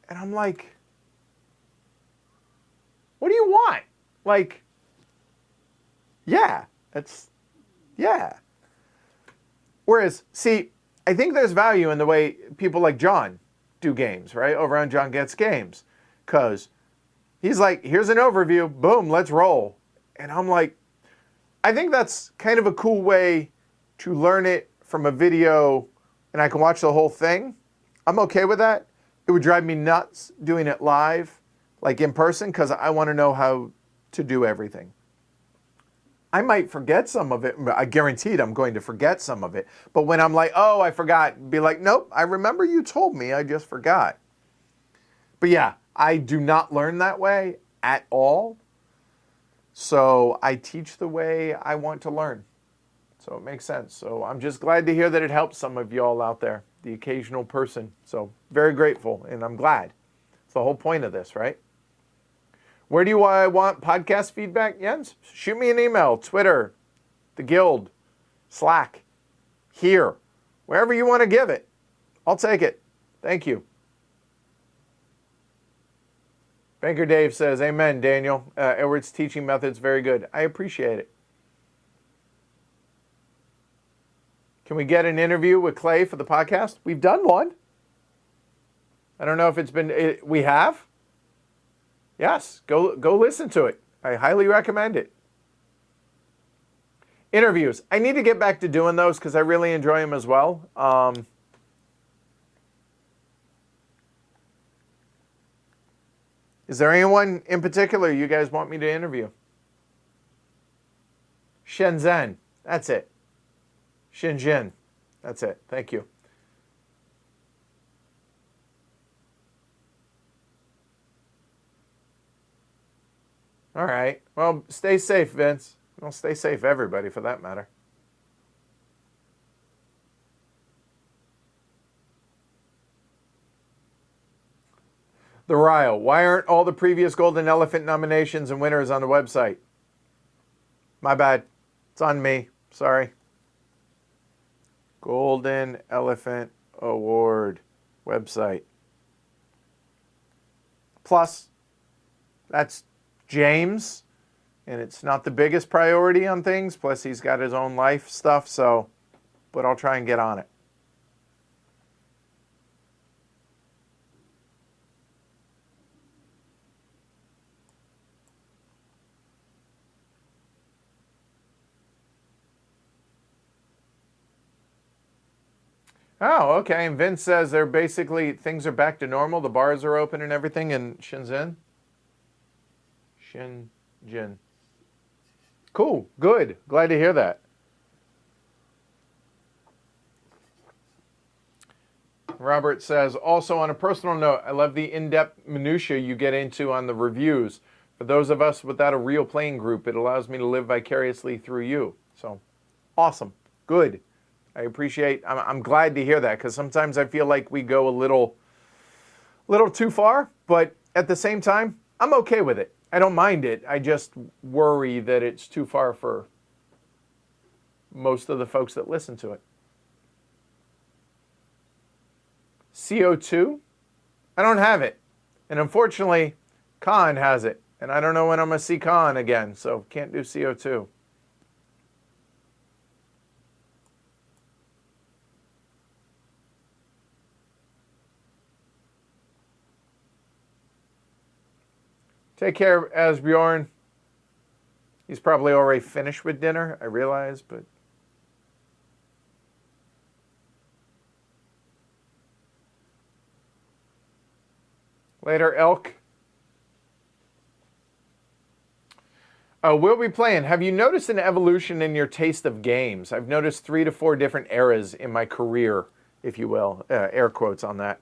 And I'm like, what do you want? Like, yeah. Whereas, see, I think there's value in the way people like John do games, right? Over on John Gets Games. Because he's like, here's an overview, boom, let's roll. And I'm like, I think that's kind of a cool way to learn it from a video and I can watch the whole thing. I'm okay with that. It would drive me nuts doing it live, like in person, because I want to know how to do everything. I might forget some of it. I guaranteed I'm going to forget some of it. But when I'm like, oh, I forgot, be like, nope, I remember you told me, I just forgot. But yeah, I do not learn that way at all. So I teach the way I want to learn. So it makes sense. So I'm just glad to hear that it helps some of y'all out there, the occasional person. So very grateful, and I'm glad. It's the whole point of this, right? Where do I want podcast feedback, Jens? Shoot me an email, Twitter, the Guild, Slack, here, wherever you want to give it. I'll take it. Thank you. Banker Dave says, amen, Daniel. Edward's teaching method's very good. I appreciate it. Can we get an interview with Clay for the podcast? We've done one. I don't know if it's been, we have? Yes, go listen to it. I highly recommend it. Interviews. I need to get back to doing those because I really enjoy them as well. Is there anyone in particular you guys want me to interview? Shenzhen. That's it. Shenzhen. That's it. Thank you. All right. Well, stay safe, Vince. Well, stay safe, everybody, for that matter. The Ryle. Why aren't all the previous Golden Elephant nominations and winners on the website? My bad. It's on me. Sorry. Golden Elephant Award website. Plus, that's James, and it's not the biggest priority on things. Plus, he's got his own life stuff, so, but I'll try and get on it. Oh, okay. And Vince says they're basically, things are back to normal. The bars are open and everything in Shenzhen. Shenzhen. Cool. Good. Glad to hear that. Robert says, also on a personal note, I love the in-depth minutia you get into on the reviews. For those of us without a real playing group, it allows me to live vicariously through you. So, awesome. Good. I appreciate, I'm glad to hear that, because sometimes I feel like we go a little too far, but at the same time, I'm okay with it. I don't mind it. I just worry that it's too far for most of the folks that listen to it. CO2? I don't have it. And unfortunately, Khan has it. And I don't know when I'm going to see Khan again, so can't do CO2. Take care, Asbjorn. He's probably already finished with dinner, I realize, but... Later, Elk. We'll be playing. Have you noticed an evolution in your taste of games? I've noticed 3 to 4 different eras in my career, if you will. Air quotes on that.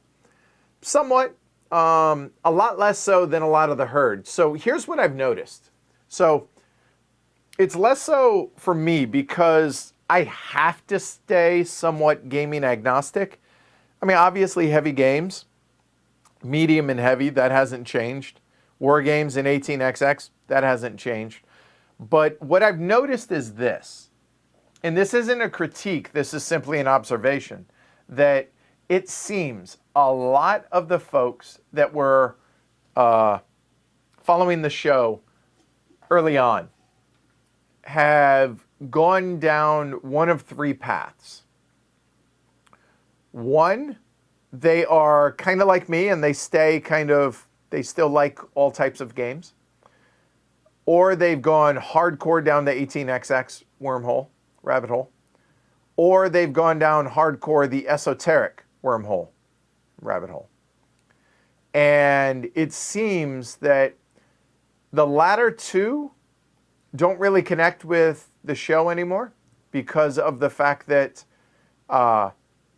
Somewhat. A lot less so than a lot of the herd. So here's what I've noticed. So it's less so for me because I have to stay somewhat gaming agnostic. I mean, obviously heavy games, medium and heavy, that hasn't changed. War games in 18xx, that hasn't changed. But what I've noticed is this, and this isn't a critique, this is simply an observation, that it seems a lot of the folks that were following the show early on have gone down one of 3 paths. One, they are kind of like me and they still like all types of games. Or they've gone hardcore down the 18xx wormhole, rabbit hole. Or they've gone down hardcore the esoteric wormhole, rabbit hole. And it seems that the latter 2 don't really connect with the show anymore because of the fact that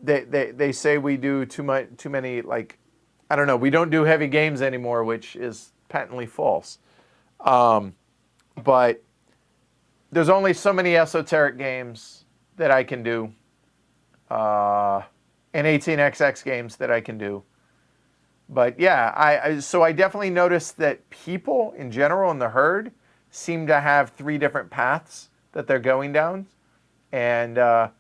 they say we do too many, like, I don't know, we don't do heavy games anymore, which is patently false. But there's only so many esoteric games that I can do, and 18xx games that I can do. But yeah, so I definitely noticed that people in general in the herd seem to have 3 different paths that they're going down. And I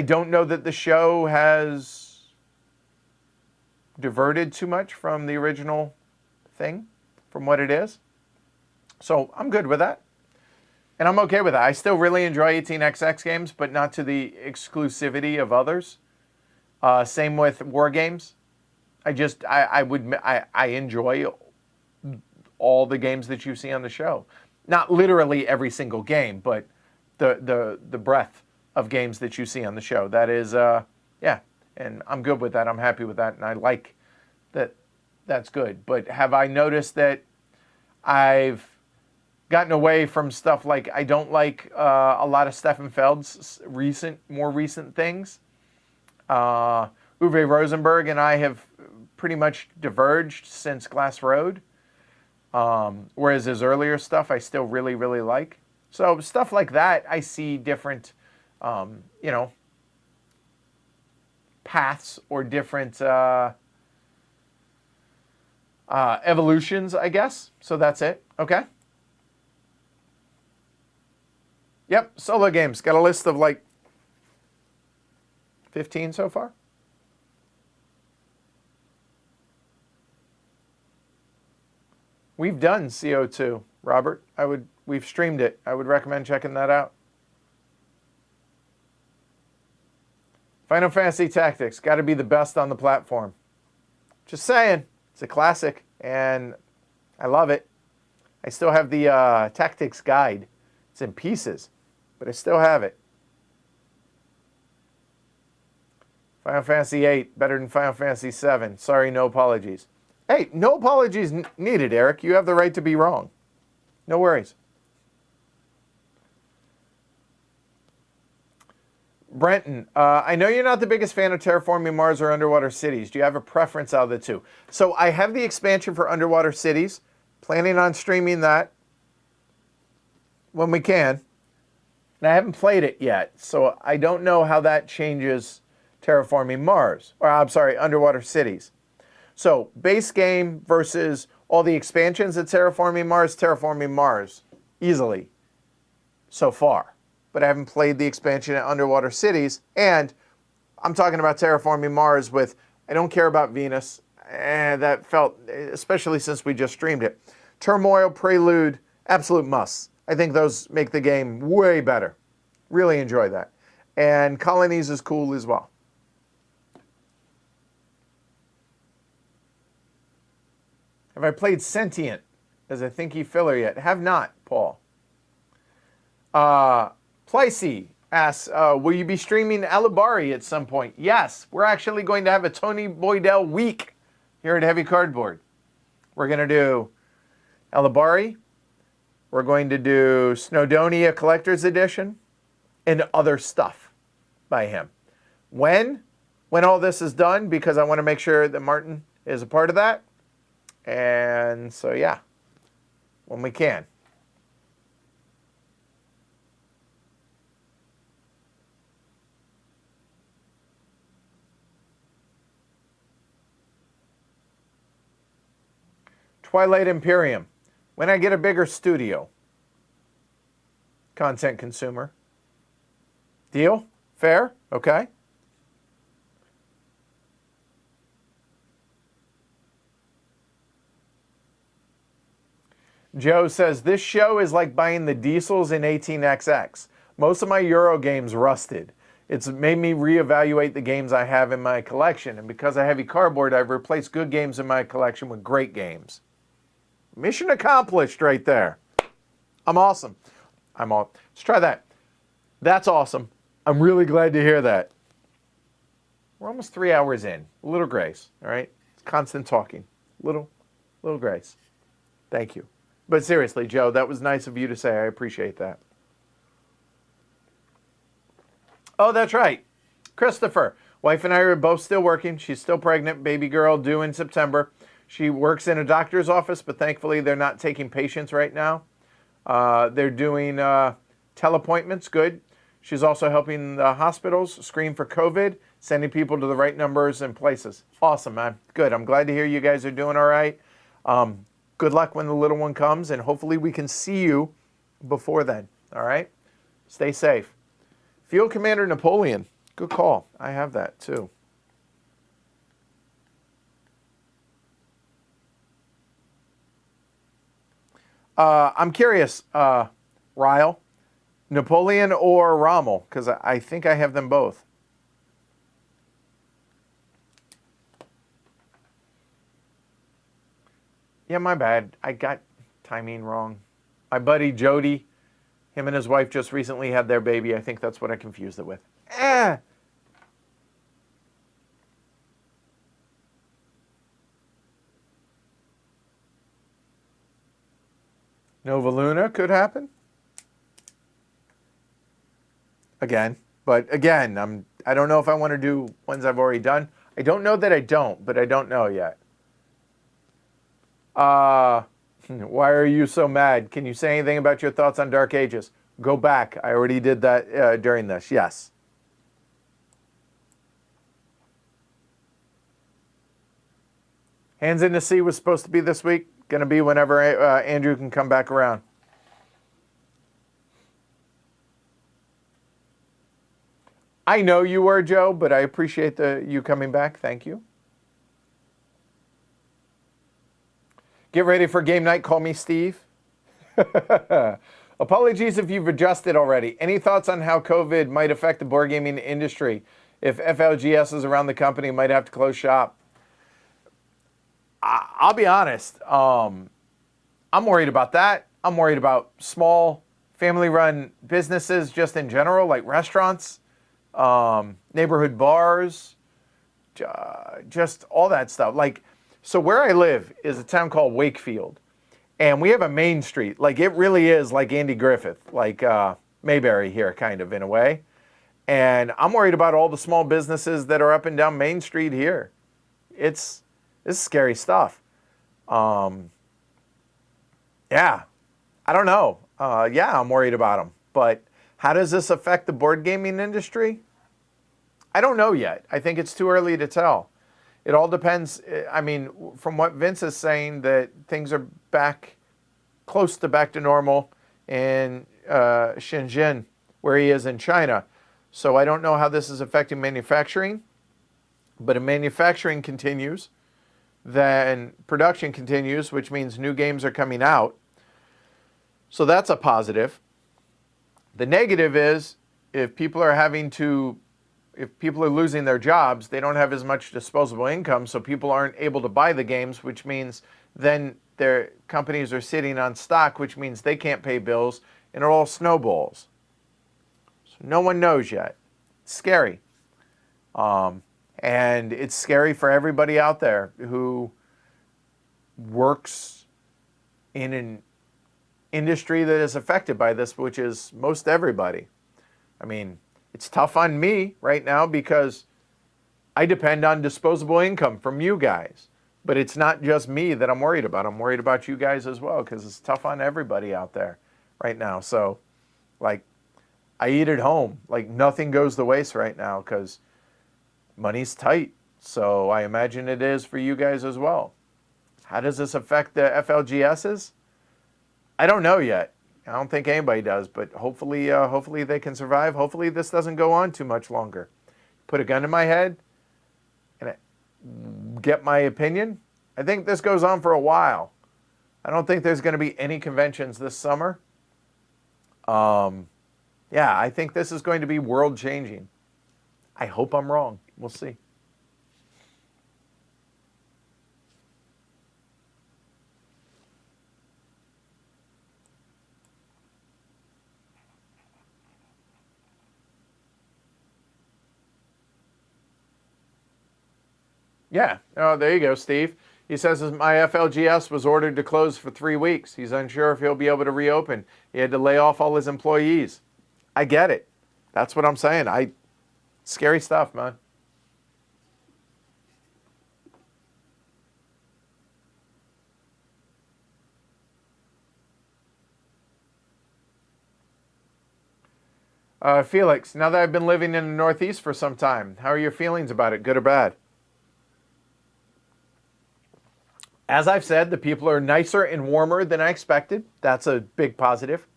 don't know that the show has diverted too much from the original thing, from what it is. So I'm good with that. And I'm okay with that. I still really enjoy 18xx games, but not to the exclusivity of others. Same with war games. I enjoy all the games that you see on the show. Not literally every single game, but the breadth of games that you see on the show. That is, yeah, and I'm good with that. I'm happy with that, and I like that. That's good. But have I noticed that I've gotten away from stuff like I don't like a lot of Stefan Feld's more recent things. Uwe Rosenberg and I have pretty much diverged since Glass Road. Whereas his earlier stuff I still really, really like. So stuff like that, I see different, paths or different evolutions, I guess. So that's it. Okay. Yep, solo games. Got a list of like 15 so far. We've done CO2, Robert. We've streamed it. I would recommend checking that out. Final Fantasy Tactics, got to be the best on the platform. Just saying, it's a classic, and I love it. I still have the Tactics guide. It's in pieces, but I still have it. Final Fantasy VIII, better than Final Fantasy VII. Sorry, no apologies. Hey, no apologies needed, Eric. You have the right to be wrong. No worries. Brenton, I know you're not the biggest fan of Terraforming Mars or Underwater Cities. Do you have a preference out of the two? So I have the expansion for Underwater Cities. Planning on streaming that when we can. And I haven't played it yet, so I don't know how that changes Terraforming Mars. Or I'm sorry, Underwater Cities. So base game versus all the expansions at Terraforming Mars, easily so far. But I haven't played the expansion at Underwater Cities, and I'm talking about Terraforming Mars with, I don't care about Venus, and that felt, especially since we just streamed it. Turmoil, Prelude, absolute musts. I think those make the game way better. Really enjoy that. And Colonies is cool as well. Have I played Sentient as a thinky filler yet? Have not, Paul. Plicey asks, will you be streaming Alibari at some point? Yes, we're actually going to have a Tony Boydell week here at Heavy Cardboard. We're going to do Alibari. We're going to do Snowdonia Collector's Edition and other stuff by him. When all this is done, because I want to make sure that Martin is a part of that. And so, yeah, when we can. Twilight Imperium. When I get a bigger studio. Content consumer. Deal? Fair? Okay. Joe says, this show is like buying the diesels in 18XX. Most of my Euro games rusted. It's made me reevaluate the games I have in my collection. And because of Heavy Cardboard, I've replaced good games in my collection with great games. Mission accomplished right there. I'm awesome. Let's try that. That's awesome. I'm really glad to hear that. We're almost 3 hours in. A little grace, all right? It's constant talking. Little grace. Thank you. But seriously, Joe, that was nice of you to say. I appreciate that. Oh, that's right. Christopher. Wife and I are both still working. She's still pregnant. Baby girl due in September. She works in a doctor's office, but thankfully they're not taking patients right now. They're doing teleappointments. Good. She's also helping the hospitals screen for COVID, sending people to the right numbers and places. Awesome, man. Good. I'm glad to hear you guys are doing all right. Good luck when the little one comes, and hopefully we can see you before then. All right? Stay safe. Field Commander Napoleon. Good call. I have that too. I'm curious, Ryle, Napoleon or Rommel, because I think I have them both. Yeah, my bad. I got timing wrong. My buddy Jody, him and his wife just recently had their baby. I think that's what I confused it with. Nova Luna could happen. Again. But again, I don't know if I want to do ones I've already done. I don't know that I don't, but I don't know yet. Why are you so mad? Can you say anything about your thoughts on Dark Ages? Go back. I already did that during this. Yes. Hands in the Sea was supposed to be this week. Going to be whenever Andrew can come back around. I know you were, Joe, but I appreciate you coming back. Thank you. Get ready for game night. Call me Steve. Apologies if you've adjusted already. Any thoughts on how COVID might affect the board gaming industry? If FLGSs around the company might have to close shop? I'll be honest. I'm worried about that. I'm worried about small family-run businesses just in general, like restaurants, neighborhood bars, just all that stuff. So where I live is a town called Wakefield, and we have a main street. Like, it really is like Andy Griffith, like Mayberry here, kind of, in a way. And I'm worried about all the small businesses that are up and down Main Street here. This is scary stuff. Yeah, I don't know. Yeah, I'm worried about them. But how does this affect the board gaming industry? I don't know yet. I think it's too early to tell. It all depends. I mean, from what Vince is saying, that things are close to back to normal in Shenzhen, where he is in China. So I don't know how this is affecting manufacturing. But if manufacturing continues, then production continues, which means new games are coming out. So that's a positive. The negative is if people are having to if people are losing their jobs, they don't have as much disposable income, so people aren't able to buy the games, which means then their companies are sitting on stock, which means they can't pay bills, and it all snowballs. So no one knows yet. It's scary. And it's scary for everybody out there who works in an industry that is affected by this, which is most everybody. I mean, it's tough on me right now because I depend on disposable income from you guys. But it's not just me that I'm worried about. I'm worried about you guys as well because it's tough on everybody out there right now. So, like, I eat at home. Like, nothing goes to waste right now because money's tight. So I imagine it is for you guys as well. How does this affect the FLGSs? I don't know yet. I don't think anybody does, but hopefully they can survive. Hopefully this doesn't go on too much longer. Put a gun to my head and get my opinion. I think this goes on for a while. I don't think there's going to be any conventions this summer. Yeah, I think this is going to be world changing. I hope I'm wrong. We'll see. Yeah. Oh, there you go, Steve. He says my FLGS was ordered to close for 3 weeks. He's unsure if he'll be able to reopen. He had to lay off all his employees. I get it. That's what I'm saying. Scary stuff, man. Felix, now that I've been living in the Northeast for some time, how are your feelings about it, good or bad? As I've said, the people are nicer and warmer than I expected. That's a big positive.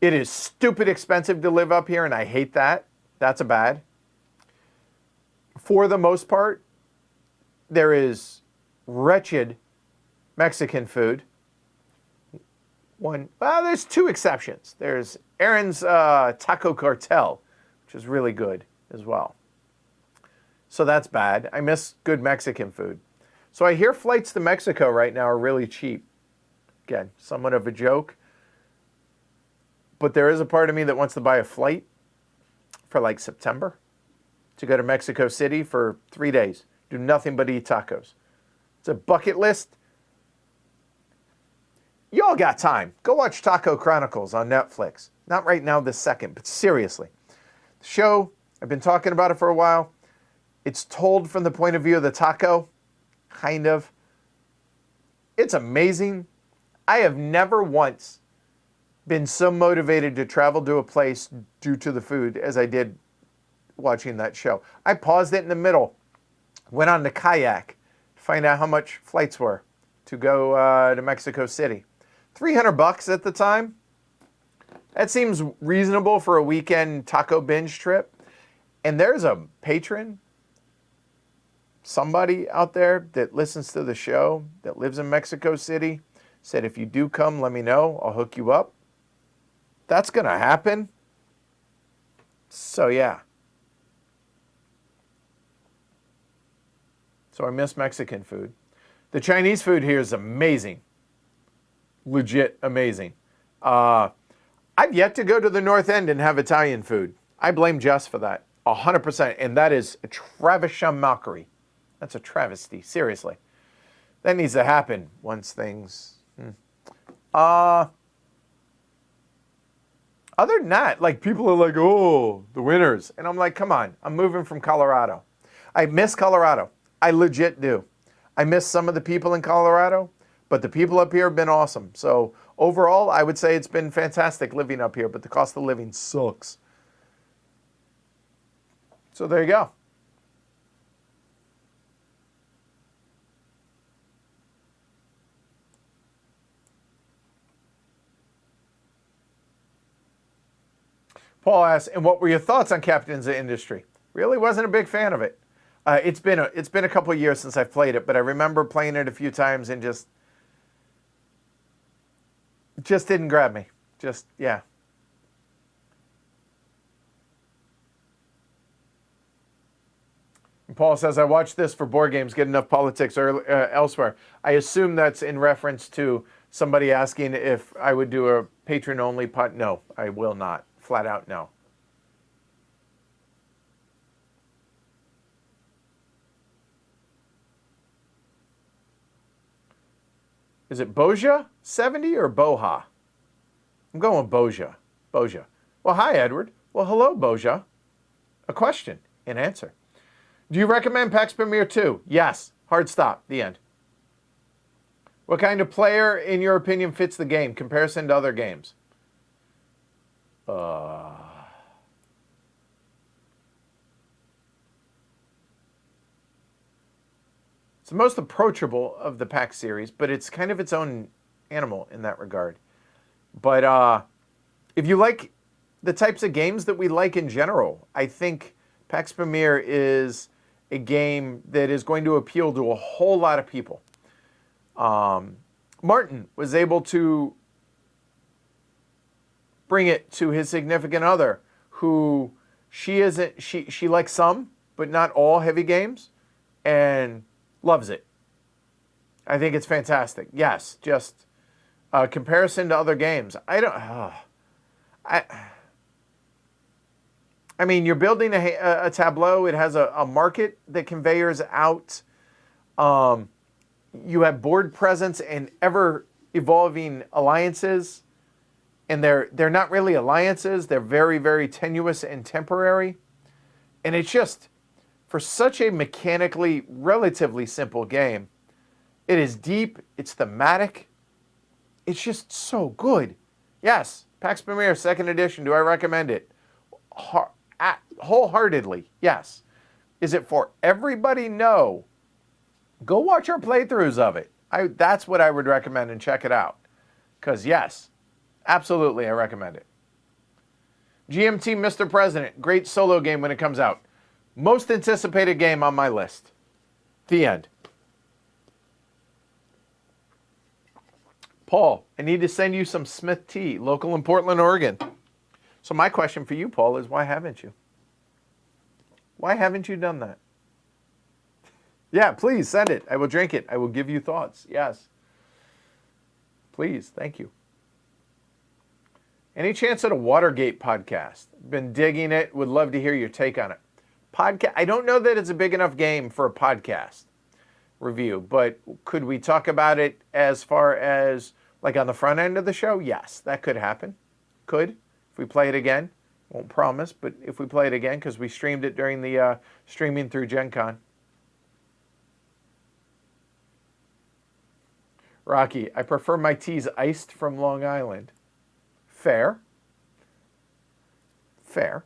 It is stupid expensive to live up here, and I hate that. That's a bad. For the most part, there is wretched Mexican food. Well, there's 2 exceptions. There's Aaron's Taco Cartel, which is really good as well. So that's bad. I miss good Mexican food. So I hear flights to Mexico right now are really cheap. Again, somewhat of a joke. But there is a part of me that wants to buy a flight for like September to go to Mexico City for 3 days. Do nothing but eat tacos. It's a bucket list. Y'all got time. Go watch Taco Chronicles on Netflix. Not right now this second, but seriously. The show, I've been talking about it for a while. It's told from the point of view of the taco, kind of. It's amazing. I have never once been so motivated to travel to a place due to the food as I did watching that show. I paused it in the middle, went on the kayak to find out how much flights were to go to Mexico City. $300 at the time. That seems reasonable for a weekend taco binge trip. And there's a patron, somebody out there that listens to the show that lives in Mexico City, said if you do come, let me know. I'll hook you up. That's going to happen. So yeah. So I miss Mexican food. The Chinese food here is amazing. Legit amazing. I've yet to go to the North End and have Italian food. I blame Jess for that. 100%. And that is a travisham mockery. That's a travesty. Seriously. That needs to happen once things... Other than that, like, people are like, oh, the winners. And I'm like, come on. I'm moving from Colorado. I miss Colorado. I legit do. I miss some of the people in Colorado. But the people up here have been awesome. So overall, I would say it's been fantastic living up here, but the cost of living sucks. So there you go. Paul asks, and what were your thoughts on Captains of Industry? Really wasn't a big fan of it. It's been a couple of years since I've played it, but I remember playing it a few times and just didn't grab me. Yeah. Paul says, I watch this for board games, get enough politics elsewhere. I assume that's in reference to somebody asking if I would do a patron-only pod. No, I will not. Flat out, no. Is it Boja 70 or Boha? I'm going Boja. Boja. Well, hi, Edward. Well, hello, Boja. A question, an answer. Do you recommend PAX Premier 2? Yes. Hard stop. The end. What kind of player, in your opinion, fits the game? Comparison to other games. It's the most approachable of the PAX series, but it's kind of its own animal in that regard. But if you like the types of games that we like in general, I think PAX Premier is a game that is going to appeal to a whole lot of people. Martin was able to bring it to his significant other, who she likes some, but not all heavy games, and loves it. I think it's fantastic. Yes, just comparison to other games. I mean, you're building a tableau. It has a market that conveyors out. You have board presence and ever-evolving alliances. And they're not really alliances. They're very, very tenuous and temporary. And it's just, for such a mechanically relatively simple game, it is deep. It's thematic. It's just so good. Yes, PAX Premier 2nd edition. Do I recommend it? Wholeheartedly, yes. Is it for everybody? No. Go watch our playthroughs of it. That's what I would recommend, and check it out. Because, yes, absolutely, I recommend it. GMT Mr. President, great solo game when it comes out. Most anticipated game on my list. The end. Paul, I need to send you some Smith tea, local in Portland, Oregon. So my question for you, Paul, is why haven't you? Why haven't you done that? Yeah, please send it. I will drink it. I will give you thoughts. Yes. Please. Thank you. Any chance at a Watergate podcast? Been digging it. Would love to hear your take on it. I don't know that it's a big enough game for a podcast review, but could we talk about it as far as like on the front end of the show? Yes, that could happen. Could. If we play it again. Won't promise, but if we play it again, because we streamed it during the streaming through Gen Con. Rocky, I prefer my teas iced from Long Island. Fair. Fair.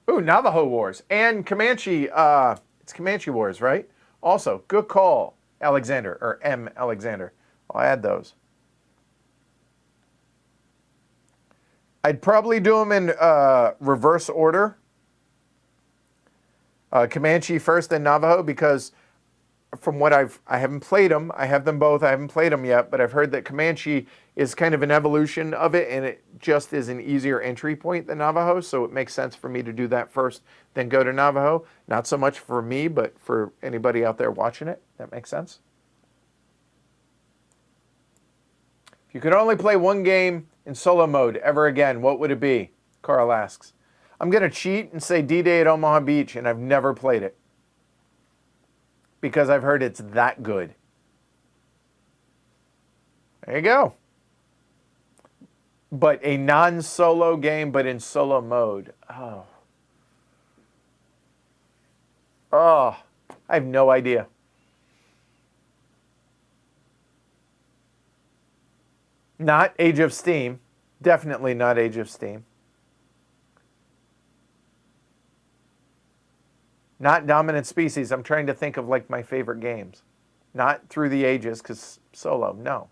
Ooh, Navajo Wars. And Comanche, it's Comanche Wars, right? Also, good call, Alexander, or M. Alexander. I'll add those. I'd probably do them in reverse order. Comanche first, then Navajo, because from what I haven't played them. I have them both. I haven't played them yet, but I've heard that Comanche is kind of an evolution of it, and it just is an easier entry point than Navajo, so it makes sense for me to do that first, then go to Navajo. Not so much for me, but for anybody out there watching it. That makes sense? If you could only play one game in solo mode ever again, what would it be? Carl asks. I'm going to cheat and say D-Day at Omaha Beach, and I've never played it because I've heard it's that good. There you go. But a non-solo game, but in solo mode. Oh. Oh, I have no idea. Not Age of Steam. Definitely not Age of Steam. Not Dominant Species. I'm trying to think of like my favorite games. Not Through the Ages, because solo, no.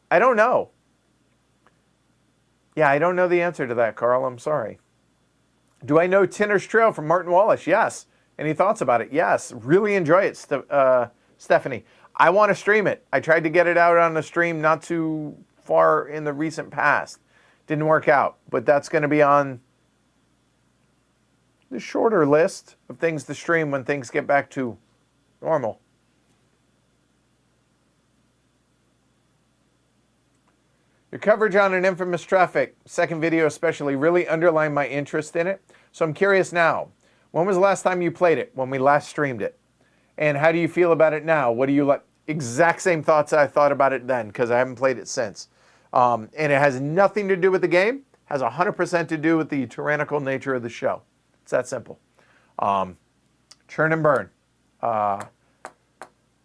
I don't know. Yeah, I don't know the answer to that, Carl. I'm sorry. Do I know Tinner's Trail from Martin Wallace? Yes. Any thoughts about it? Yes. Really enjoy it, Stephanie. I want to stream it. I tried to get it out on the stream not too far in the recent past. Didn't work out, but that's going to be on the shorter list of things to stream when things get back to normal. Your coverage on an infamous traffic, second video especially, really underlined my interest in it. So I'm curious now, when was the last time you played it? When we last streamed it? And how do you feel about it now? What do you like? Exact same thoughts I thought about it then, because I haven't played it since. And it has nothing to do with the game. Has 100% to do with the tyrannical nature of the show. It's that simple. Churn and burn. The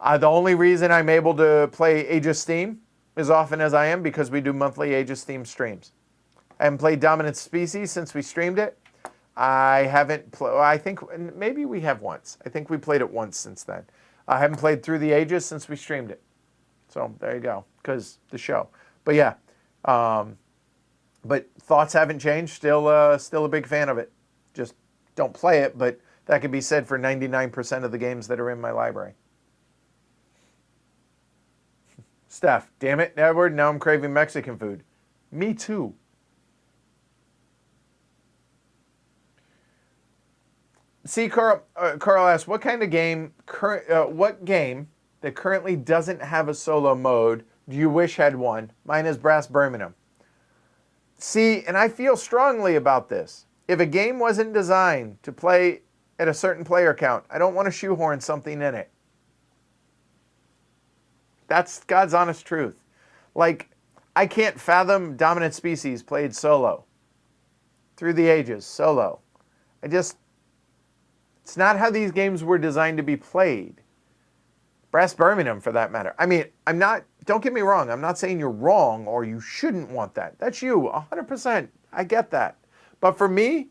only reason I'm able to play Age of Steam as often as I am because we do monthly Age of Steam streams. I haven't played Dominant Species since we streamed it. I haven't I think maybe we have once. I think we played it once since then. I haven't played Through the Ages since we streamed it. So there you go, because the show. But yeah, but thoughts haven't changed. Still a big fan of it. Just don't play it, but that could be said for 99% of the games that are in my library. Steph, damn it, Edward, now I'm craving Mexican food. Me too. See, Carl asks, what kind of game, what game that currently doesn't have a solo mode do you wish had one? Mine is Brass Birmingham. See, and I feel strongly about this. If a game wasn't designed to play at a certain player count, I don't want to shoehorn something in it. That's God's honest truth. Like, I can't fathom Dominant Species played solo. Through the Ages, solo. It's not how these games were designed to be played. Brass Birmingham, for that matter. I mean, don't get me wrong, I'm not saying you're wrong or you shouldn't want that. That's you, 100%. I get that. But for me,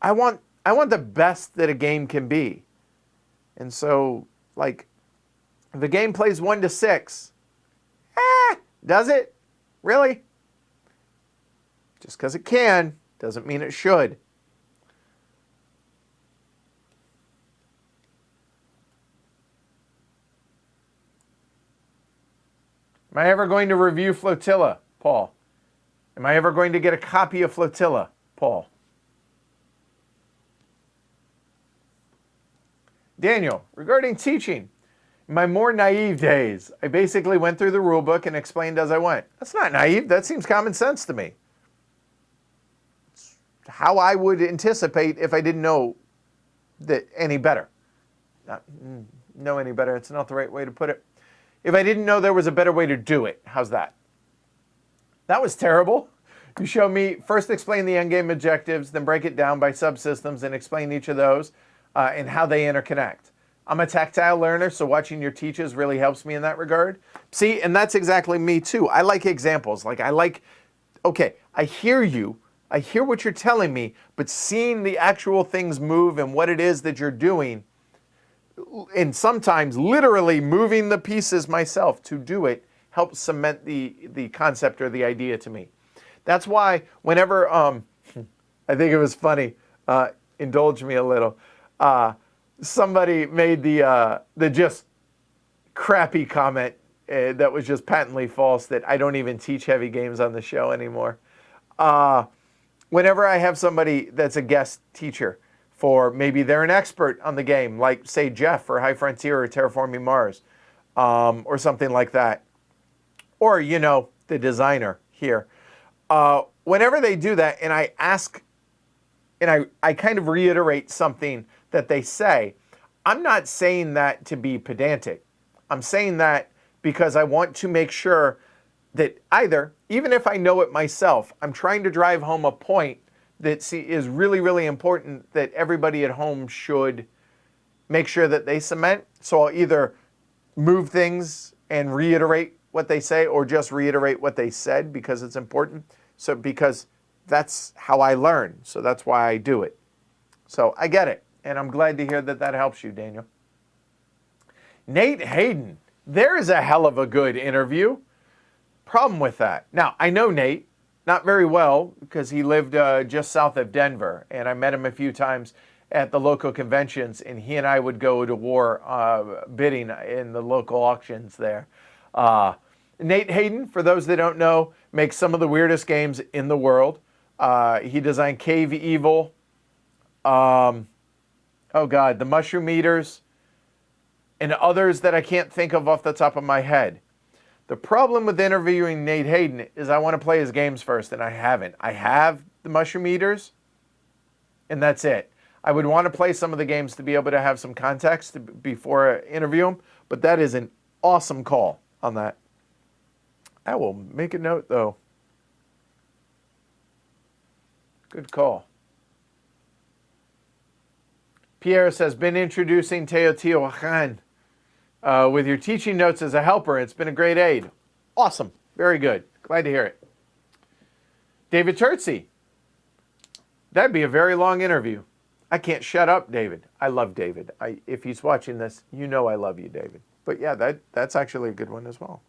I want the best that a game can be. And so, like, if the game plays 1 to 6, does it? Really? Just because it can doesn't mean it should. Am I ever going to review Flotilla, Paul? Am I ever going to get a copy of Flotilla, Paul? Daniel, regarding teaching, in my more naive days, I basically went through the rule book and explained as I went. That's not naive. That seems common sense to me. It's how I would anticipate if I didn't know that any better. Not know any better. It's not the right way to put it. If I didn't know there was a better way to do it. How's that? That was terrible. You show me, first explain the endgame objectives, then break it down by subsystems and explain each of those and how they interconnect. I'm a tactile learner, so watching your teaches really helps me in that regard. See, and that's exactly me too. I like examples. Okay, I hear you. I hear what you're telling me, but seeing the actual things move and what it is that you're doing, and sometimes literally moving the pieces myself to do it, helps cement the concept or the idea to me. That's why whenever, I think it was funny, indulge me a little, somebody made the just crappy comment that was just patently false that I don't even teach heavy games on the show anymore. Whenever I have somebody that's a guest teacher for maybe they're an expert on the game, like say Jeff for High Frontier or Terraforming Mars, or something like that, or the designer here. Whenever they do that and I ask, and I kind of reiterate something that they say, I'm not saying that to be pedantic. I'm saying that because I want to make sure that either, even if I know it myself, I'm trying to drive home a point that is really, really important that everybody at home should make sure that they cement. So I'll either move things and reiterate what they say or just reiterate what they said because it's important. So because that's how I learn. So that's why I do it. So I get it. And I'm glad to hear that that helps you, Daniel. Nate Hayden. There's a hell of a good interview. Problem with that. Now, I know Nate, not very well, because he lived just south of Denver. And I met him a few times at the local conventions. And he and I would go to war bidding in the local auctions there. Nate Hayden, for those that don't know, makes some of the weirdest games in the world. He designed Cave Evil, Oh God, the mushroom eaters, and others that I can't think of off the top of my head. The problem with interviewing Nate Hayden is I want to play his games first, and I haven't. I have the mushroom eaters, and that's it. I would want to play some of the games to be able to have some context before I interview him, but that is an awesome call on that. I will make a note, though. Good call. Pierre says, been introducing Teotihuacan with your teaching notes as a helper. It's been a great aid. Awesome. Very good. Glad to hear it. David Turtsy. That'd be a very long interview. I can't shut up, David. I love David. If he's watching this, you know I love you, David. But yeah, that's actually a good one as well.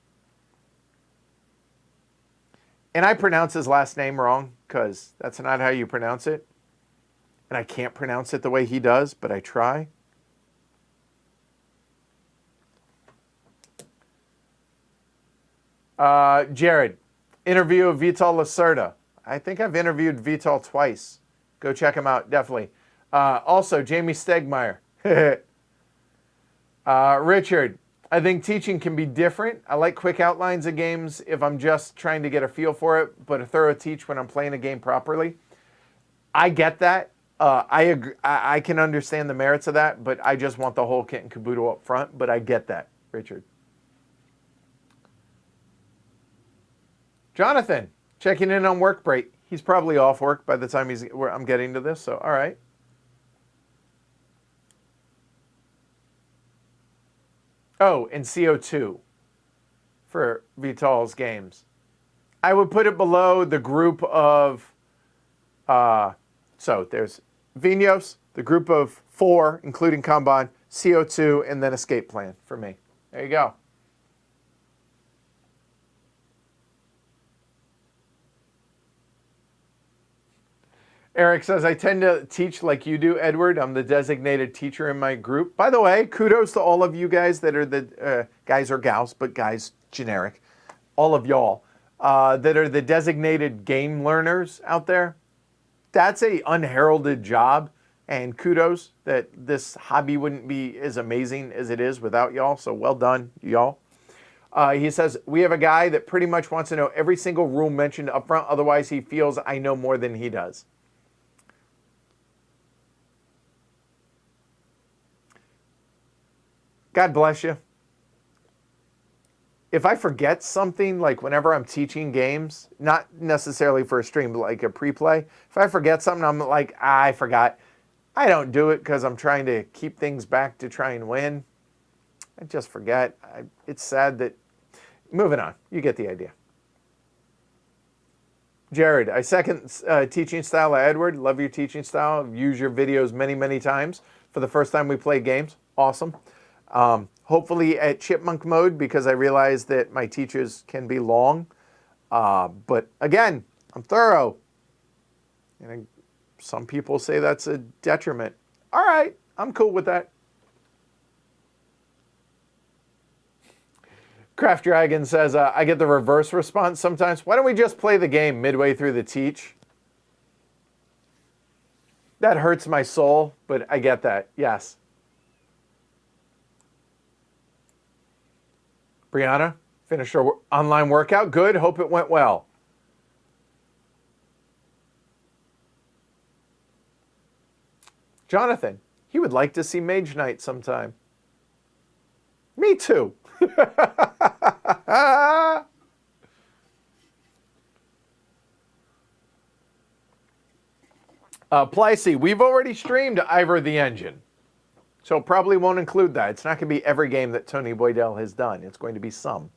And I pronounce his last name wrong because that's not how you pronounce it. And I can't pronounce it the way he does, but I try. Jared, interview of Vital Lacerda. I think I've interviewed Vital twice. Go check him out, definitely. Also, Jamie Stegmeyer. Richard, I think teaching can be different. I like quick outlines of games if I'm just trying to get a feel for it, but a thorough teach when I'm playing a game properly. I get that. I agree. I can understand the merits of that, but I just want the whole kit and caboodle up front. But I get that, Richard. Jonathan, checking in on work break. He's probably off work by the time I'm getting to this, so all right. Oh, and CO2 for Vital's games. I would put it below the group of, so there's Vinos, the group of 4, including Kanban, CO2, and then Escape Plan for me. There you go. Eric says, I tend to teach like you do, Edward. I'm the designated teacher in my group. By the way, kudos to all of you guys that are the guys or gals, but guys, generic. All of y'all that are the designated game learners out there. That's a unheralded job, and kudos that this hobby wouldn't be as amazing as it is without y'all. So well done, y'all. He says, we have a guy that pretty much wants to know every single rule mentioned up front. Otherwise, he feels I know more than he does. God bless you. If I forget something, like whenever I'm teaching games, not necessarily for a stream, but like a pre-play, if I forget something, I'm like, I forgot. I don't do it because I'm trying to keep things back to try and win. I just forget. It's sad that... Moving on. You get the idea. Jared, I second teaching style of Edward. Love your teaching style. I've used your videos many, many times for the first time we played games. Awesome. Hopefully at chipmunk mode, because I realize that my teachers can be long. But again, I'm thorough. And some people say that's a detriment. All right, I'm cool with that. Craft Dragon says, I get the reverse response sometimes. Why don't we just play the game midway through the teach? That hurts my soul, but I get that, yes. Brianna, finished her online workout. Good, hope it went well. Jonathan, he would like to see Mage Knight sometime. Me too. Plicey, we've already streamed Ivor the Engine. So probably won't include that. It's not going to be every game that Tony Boydell has done. It's going to be some.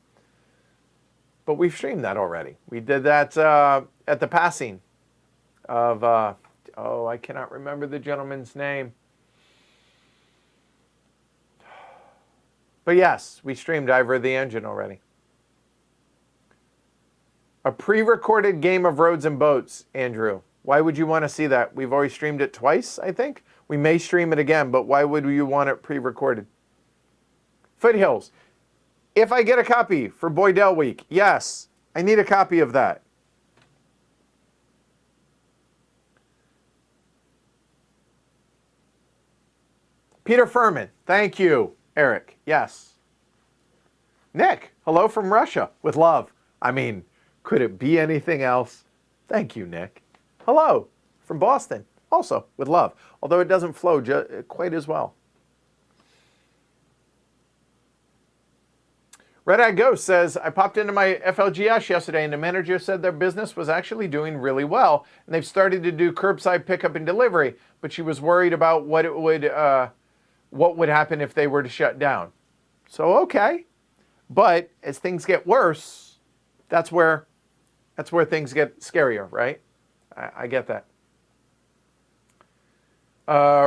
But we've streamed that already. We did that at the passing of, I cannot remember the gentleman's name. But yes, we streamed Ivor the Engine already. A pre-recorded game of Roads and Boats, Andrew. Why would you want to see that? We've already streamed it twice, I think. We may stream it again, but why would you want it pre-recorded? Foothills. If I get a copy for Boydell Week, yes, I need a copy of that. Peter Furman, thank you. Eric, yes. Nick, hello from Russia with love. I mean, could it be anything else? Thank you, Nick. Hello from Boston, also with love, although it doesn't flow quite as well. Red Eye Ghost says, I popped into my FLGS yesterday and the manager said their business was actually doing really well and they've started to do curbside pickup and delivery, but she was worried about what would happen if they were to shut down. So, okay. But as things get worse, that's where things get scarier, right? I get that.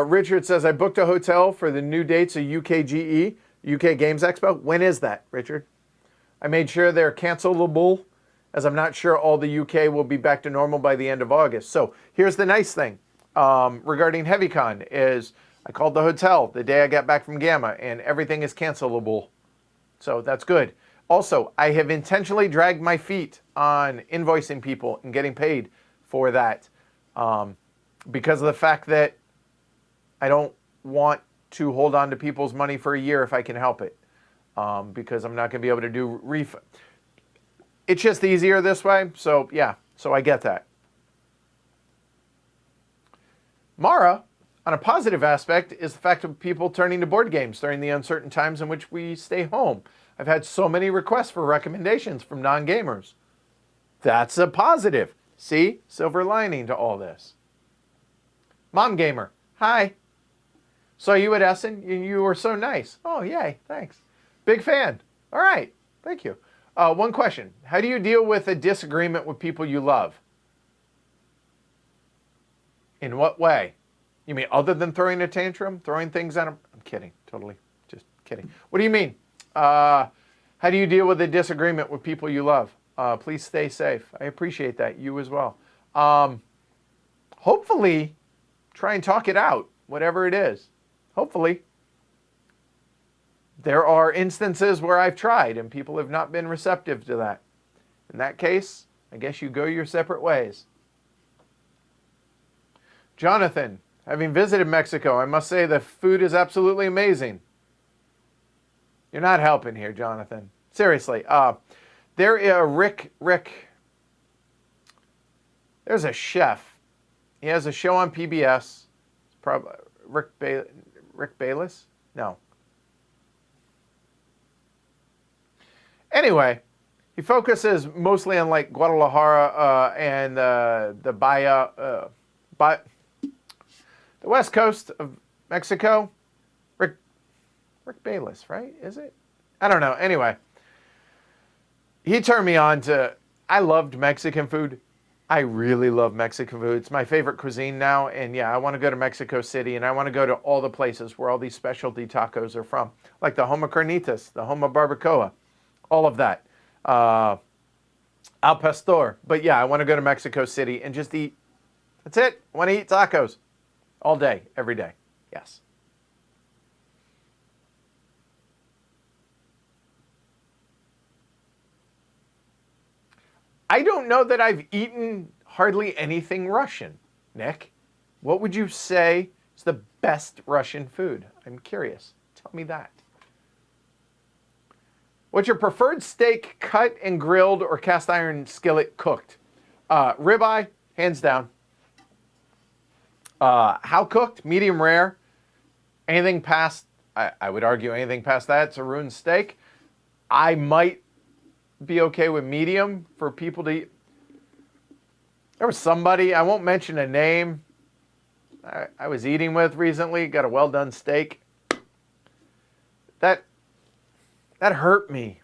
Richard says, I booked a hotel for the new dates of UKGE, UK Games Expo. When is that, Richard? I made sure they're cancelable, as I'm not sure all the UK will be back to normal by the end of August. So here's the nice thing regarding HeavyCon is I called the hotel the day I got back from Gamma, and everything is cancelable. So that's good. Also, I have intentionally dragged my feet on invoicing people and getting paid for that because of the fact that I don't want to hold on to people's money for a year if I can help it, because I'm not going to be able to do refund. It's just easier this way. So yeah, so I get that. Mara, on a positive aspect, is the fact of people turning to board games during the uncertain times in which we stay home. I've had so many requests for recommendations from non-gamers. That's a positive. See? Silver lining to all this. Mom Gamer, hi. Saw you at Essen. You were so nice. Oh, yay. Thanks. Big fan. All right. Thank you. One question. How do you deal with a disagreement with people you love? In what way? You mean other than throwing a tantrum? Throwing things at them? I'm kidding. Totally. Just kidding. What do you mean? How do you deal with a disagreement with people you love? Please stay safe. I appreciate that. You as well. Hopefully, try and talk it out, whatever it is. Hopefully. There are instances where I've tried and people have not been receptive to that. In that case, I guess you go your separate ways. Jonathan, having visited Mexico, I must say the food is absolutely amazing. You're not helping here, Jonathan. Seriously. There's a chef. He has a show on PBS. It's probably Rick Bayless? No. Anyway, he focuses mostly on like Guadalajara and the west coast of Mexico. Rick Bayless, right? Is it? I don't know. Anyway, he turned me on to, I loved Mexican food. I really love Mexican food. It's my favorite cuisine now. And yeah, I want to go to Mexico City and I want to go to all the places where all these specialty tacos are from. Like the Homa Carnitas, the Homa Barbacoa, all of that. Al Pastor. But yeah, I want to go to Mexico City and just eat. That's it. I want to eat tacos all day, every day. Yes. I don't know that I've eaten hardly anything Russian, Nick. What would you say is the best Russian food? I'm curious. Tell me that. What's your preferred steak, cut and grilled or cast iron skillet cooked? Ribeye, hands down. How cooked? Medium rare. Anything past, I would argue anything past that, it's a ruined steak. I might be okay with medium for people to eat. There was somebody, I won't mention a name, I was eating with recently, got a well done steak. That hurt me.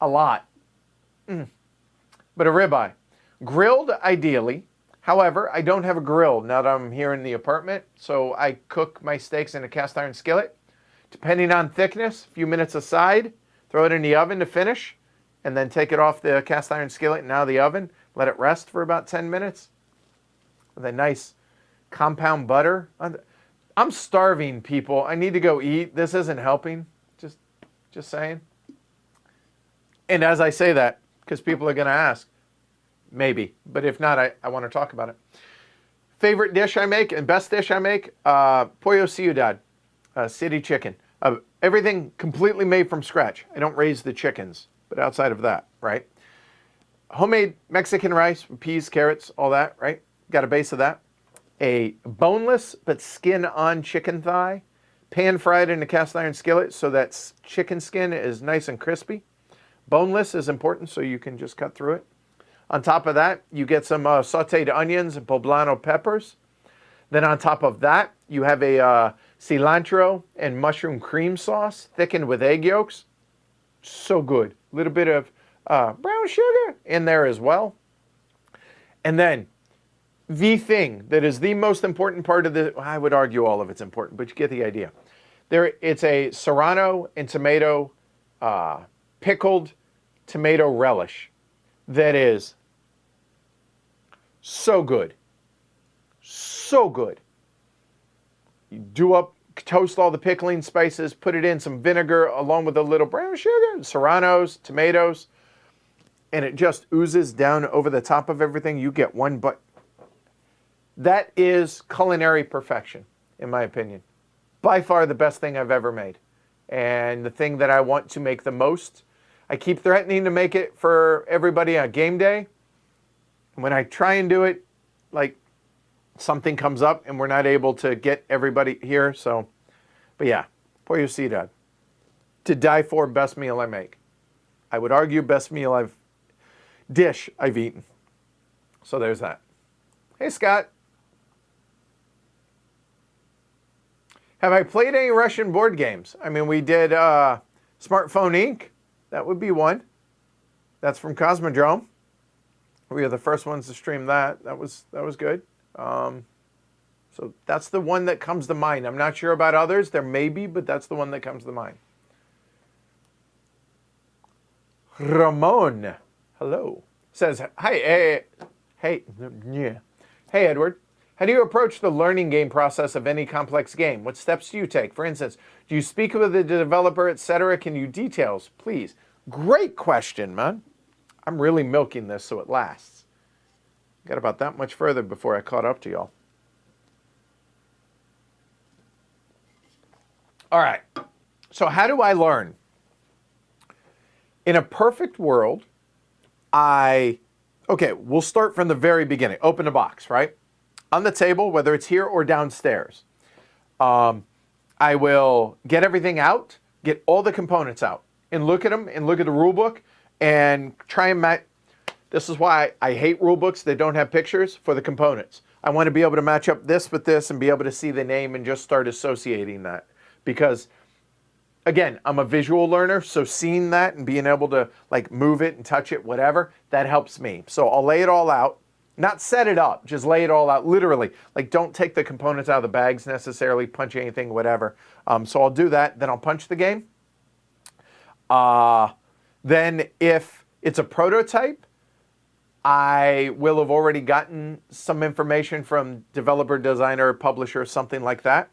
A lot. But a ribeye. Grilled, ideally. However, I don't have a grill now that I'm here in the apartment, so I cook my steaks in a cast iron skillet. Depending on thickness, a few minutes aside, throw it in the oven to finish, and then take it off the cast iron skillet and out of the oven. Let it rest for about 10 minutes with a nice compound butter. I'm starving, people. I need to go eat. This isn't helping. Just saying. And as I say that, because people are going to ask, maybe. But if not, I want to talk about it. Favorite dish I make and best dish I make, pollo ciudad, city chicken. Everything completely made from scratch. I don't raise the chickens, but outside of that, right? Homemade Mexican rice, peas, carrots, all that, right? Got a base of that. A boneless but skin-on chicken thigh, pan-fried in a cast iron skillet so that chicken skin is nice and crispy. Boneless is important so you can just cut through it. On top of that, you get some sauteed onions and poblano peppers. Then on top of that, you have a cilantro and mushroom cream sauce thickened with egg yolks. So good. A little bit of brown sugar in there as well. And then the thing that is the most important part of the, I would argue all of it's important, but you get the idea. It's a serrano and tomato, pickled tomato relish that is so good. So good. You toast all the pickling spices, put it in some vinegar along with a little brown sugar, serranos, tomatoes, and it just oozes down over the top of everything. You get one bite. That is culinary perfection, in my opinion. By far the best thing I've ever made. And the thing that I want to make the most. I keep threatening to make it for everybody on game day. When I try and do it, like something comes up and we're not able to get everybody here. So, but yeah, pollo ciudad. To die for, best meal I make. I would argue best dish I've eaten. So there's that. Hey, Scott. Have I played any Russian board games? I mean, we did Smartphone Inc. That would be one. That's from Cosmodrome. We were the first ones to stream that. That was good. So that's the one that comes to mind. I'm not sure about others. There may be, but that's the one that comes to mind. Ramon, hello, says, hey, Edward. How do you approach the learning game process of any complex game? What steps do you take? For instance, do you speak with the developer, etc.? Can you details, please? Great question, man. I'm really milking this so it lasts. Got about that much further before I caught up to y'all. All right. So how do I learn? In a perfect world, we'll start from the very beginning. Open a box, right? On the table, whether it's here or downstairs. I will get everything out, get all the components out, and look at them, and look at the rule book, and try and match. This is why I hate rule books that don't have pictures for the components. I want to be able to match up this with this and be able to see the name and just start associating that. Because, again, I'm a visual learner, so seeing that and being able to like move it and touch it, whatever, that helps me. So I'll lay it all out. Not set it up, just lay it all out, literally. Like, don't take the components out of the bags necessarily, punch anything, whatever. So I'll do that, then I'll punch the game. Then if it's a prototype, I will have already gotten some information from developer, designer, publisher, something like that.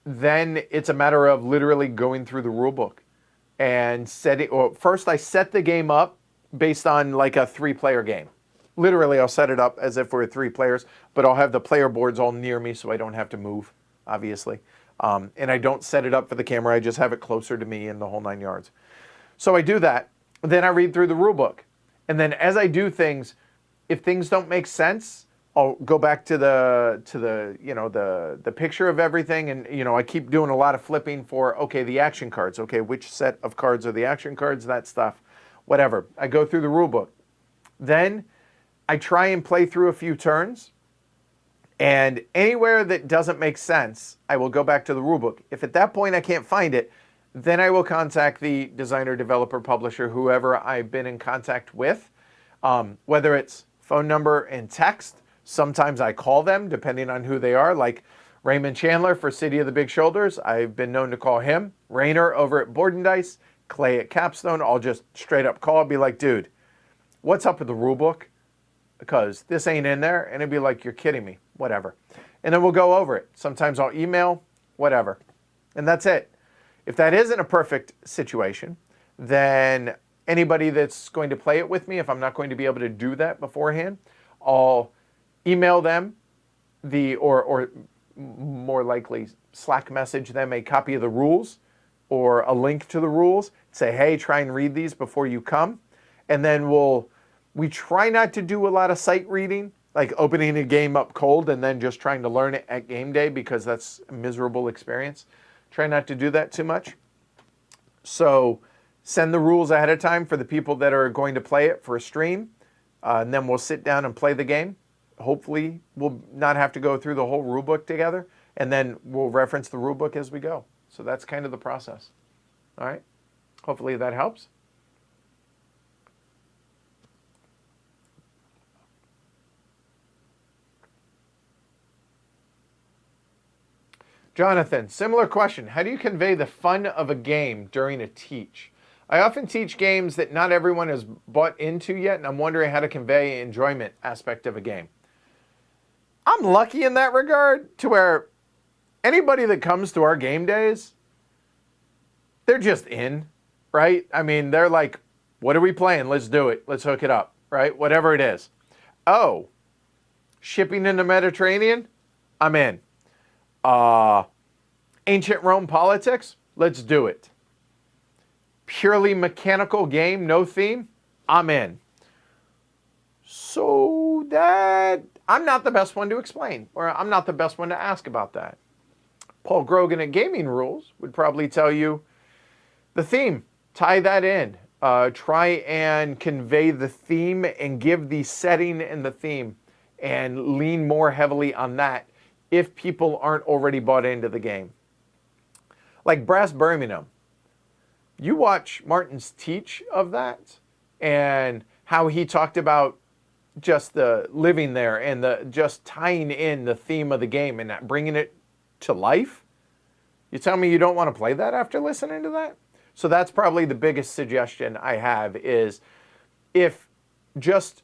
Then it's a matter of literally going through the rule book and first I set the game up based on like a 3-player game. Literally, I'll set it up as if we're 3 players, but I'll have the player boards all near me so I don't have to move, obviously. And I don't set it up for the camera. I just have it closer to me in the whole 9 yards. So I do that. Then I read through the rule book. And then as I do things, if things don't make sense, I'll go back to the picture of everything. And, I keep doing a lot of flipping for, okay, the action cards. Okay, which set of cards are the action cards? That stuff, whatever. I go through the rule book. Then I try and play through a few turns, and anywhere that doesn't make sense, I will go back to the rulebook. If at that point I can't find it, then I will contact the designer, developer, publisher, whoever I've been in contact with, whether it's phone number and text. Sometimes I call them, depending on who they are, like Raymond Chandler for City of the Big Shoulders. I've been known to call him. Rainer over at Board and Dice, Clay at Capstone. I'll just straight up call and be like, dude, what's up with the rulebook? Because this ain't in there. And it'd be like, you're kidding me, whatever. And then we'll go over it. Sometimes I'll email, whatever. And that's it. If that isn't a perfect situation, then anybody that's going to play it with me, if I'm not going to be able to do that beforehand, I'll email them or more likely Slack message them a copy of the rules or a link to the rules. Say, hey, try and read these before you come. And then we try not to do a lot of sight reading, like opening a game up cold and then just trying to learn it at game day, because that's a miserable experience. Try not to do that too much. So send the rules ahead of time for the people that are going to play it for a stream. And then we'll sit down and play the game. Hopefully we'll not have to go through the whole rule book together, and then we'll reference the rule book as we go. So that's kind of the process. All right. Hopefully that helps. Jonathan, similar question. How do you convey the fun of a game during a teach? I often teach games that not everyone has bought into yet, and I'm wondering how to convey enjoyment aspect of a game. I'm lucky in that regard to where anybody that comes to our game days, they're just in, right? I mean, they're like, what are we playing? Let's do it. Let's hook it up, right? Whatever it is. Oh, shipping in the Mediterranean? I'm in. Ancient Rome politics? Let's do it. Purely mechanical game, no theme? I'm in. So that, I'm not the best one to explain, or I'm not the best one to ask about that. Paul Grogan at Gaming Rules would probably tell you the theme, tie that in. Try and convey the theme and give the setting and the theme and lean more heavily on that if people aren't already bought into the game. Like Brass Birmingham. You watch Martin's teach of that and how he talked about just the living there and the just tying in the theme of the game and bringing it to life. You tell me you don't want to play that after listening to that? So that's probably the biggest suggestion I have, is if just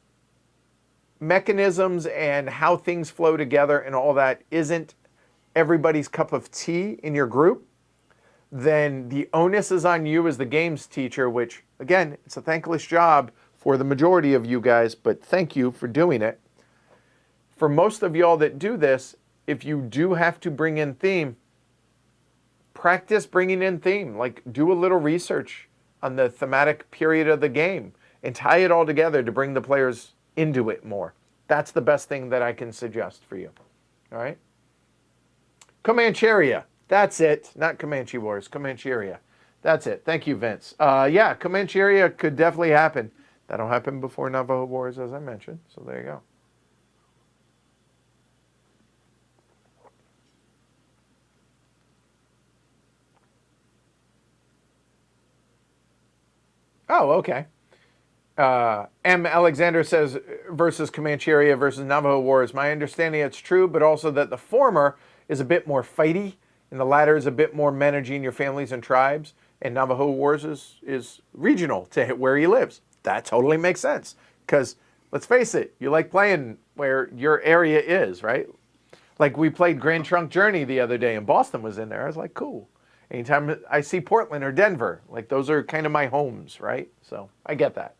mechanisms and how things flow together and all that isn't everybody's cup of tea in your group, then the onus is on you as the games teacher, which, again, it's a thankless job for the majority of you guys, but thank you for doing it. For most of y'all that do this, if you do have to bring in theme, practice bringing in theme. Like, do a little research on the thematic period of the game and tie it all together to bring the players into it more. That's the best thing that I can suggest for you. All right? Comancheria. That's it. Not Comanche Wars. Comancheria. That's it. Thank you, Vince. Yeah, Comancheria could definitely happen. That'll happen before Navajo Wars, as I mentioned. So there you go. Oh, okay. M. Alexander says, versus Comancheria versus Navajo Wars. My understanding, it's true, but also that the former is a bit more fighty, and the latter is a bit more managing your families and tribes, and Navajo Wars is regional to where he lives. That totally makes sense, because let's face it, you like playing where your area is, right? Like we played Grand Trunk Journey the other day, and Boston was in there. I was like, cool. Anytime I see Portland or Denver, like those are kind of my homes, right? So I get that.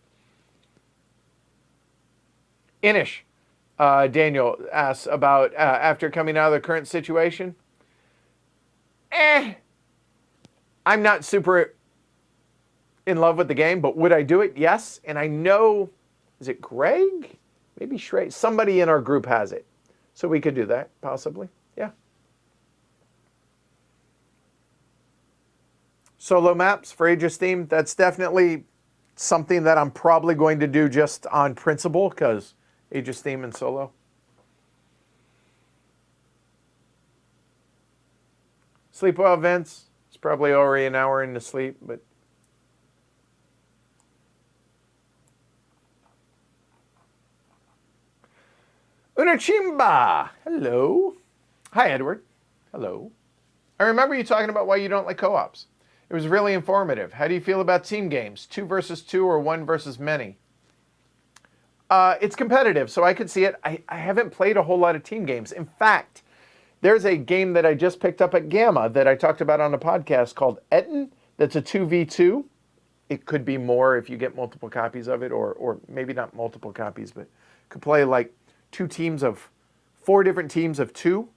Inish, Daniel asks about after coming out of the current situation. I'm not super in love with the game, but would I do it? Yes. And I know, is it Greg? Maybe Shrey. Somebody in our group has it. So we could do that, possibly. Yeah. Solo maps for Age of Steam, that's definitely something that I'm probably going to do just on principle, because Age of Steam and solo. Sleep well, Vince. It's probably already an hour into sleep, but Unachimba. Hello. Hi, Edward. Hello. I remember you talking about why you don't like co-ops. It was really informative. How do you feel about team games? 2 versus 2 or 1 versus many? It's competitive, so I could see it. I haven't played a whole lot of team games. In fact, there's a game that I just picked up at Gamma that I talked about on the podcast called Etten. That's a 2v2. It could be more if you get multiple copies of it, or maybe not multiple copies, but could play like 2 teams of 4 different teams of 2,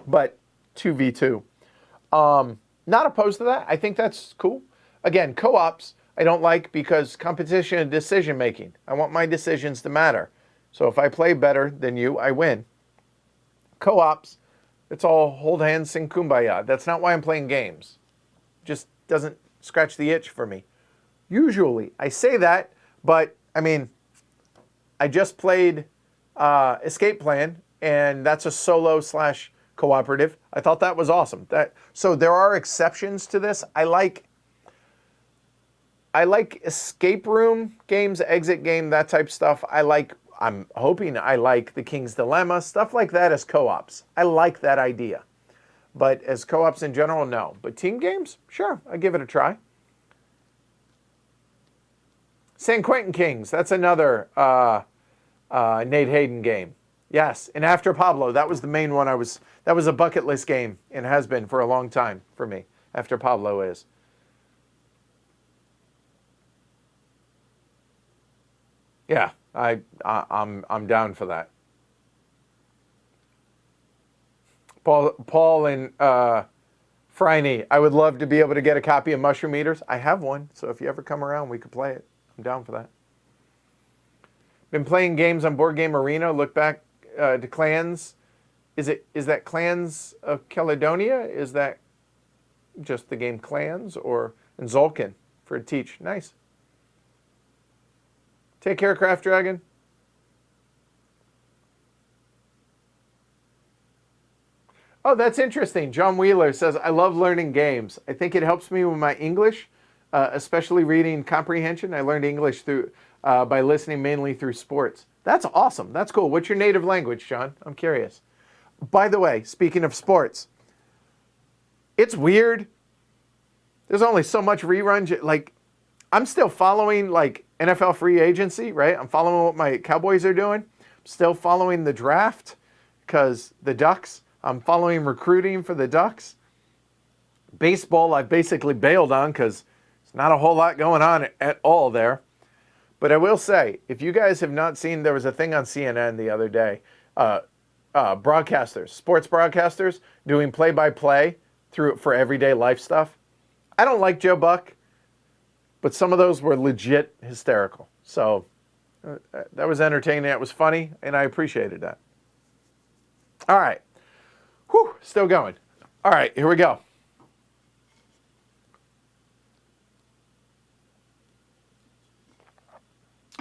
but 2v2. Not opposed to that. I think that's cool. Again, co-ops I don't like because competition and decision making. I want my decisions to matter. So if I play better than you, I win. Co-ops, it's all hold hands, sing kumbaya. That's not why I'm playing games. Just doesn't scratch the itch for me. Usually, I say that, but I mean, I just played Escape Plan, and that's a solo / cooperative. I thought that was awesome. So there are exceptions to this. I like escape room games, exit game, that type of stuff. I'm hoping I like the King's Dilemma, stuff like that as co-ops. I like that idea. But as co-ops in general, no. But team games, sure, I give it a try. San Quentin Kings, that's another Nate Hayden game. Yes, and After Pablo, that was the main one that was a bucket list game and has been for a long time for me. After Pablo is. Yeah, I'm down for that. Paul and Franny, I would love to be able to get a copy of Mushroom Eaters. I have one, so if you ever come around, we could play it. I'm down for that. Been playing games on Board Game Arena. Look back to Clans. Is that Clans of Caledonia? Is that just the game Clans? And Zolkin for a teach. Nice. Take care, Craft Dragon. Oh, that's interesting. John Wheeler says, I love learning games. I think it helps me with my English, especially reading comprehension. I learned English by listening mainly through sports. That's awesome. That's cool. What's your native language, John? I'm curious. By the way, speaking of sports, it's weird. There's only so much rerun. Like, I'm still following, like, NFL free agency, right? I'm following what my Cowboys are doing. I'm still following the draft because the Ducks. I'm following recruiting for the Ducks. Baseball, I've basically bailed on because there's not a whole lot going on at all there. But I will say, if you guys have not seen, there was a thing on CNN the other day. Broadcasters, sports broadcasters, doing play-by-play for everyday life stuff. I don't like Joe Buck, but some of those were legit hysterical. So that was entertaining. That was funny, and I appreciated that. All right. Whew, still going. All right, here we go.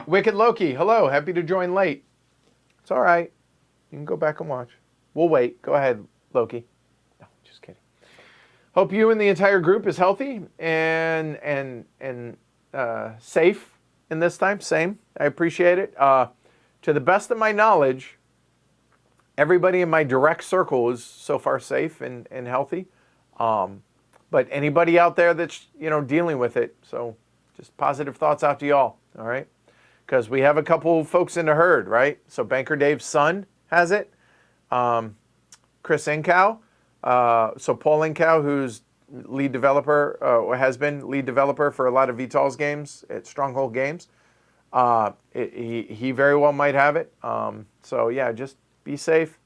Wicked Loki, hello. Happy to join late. It's all right. You can go back and watch. We'll wait. Go ahead, Loki. No, just kidding. Hope you and the entire group is healthy and safe in this time. Same. I appreciate it. To the best of my knowledge, everybody in my direct circle is so far safe and healthy. But anybody out there that's, dealing with it, so just positive thoughts out to y'all, all right? Because we have a couple folks in the herd, right? So Banker Dave's son has it. Chris Incow. So Paul Incow, who's lead developer, or has been lead developer for a lot of VTOL's games at Stronghold Games. He very well might have it. So yeah, just be safe.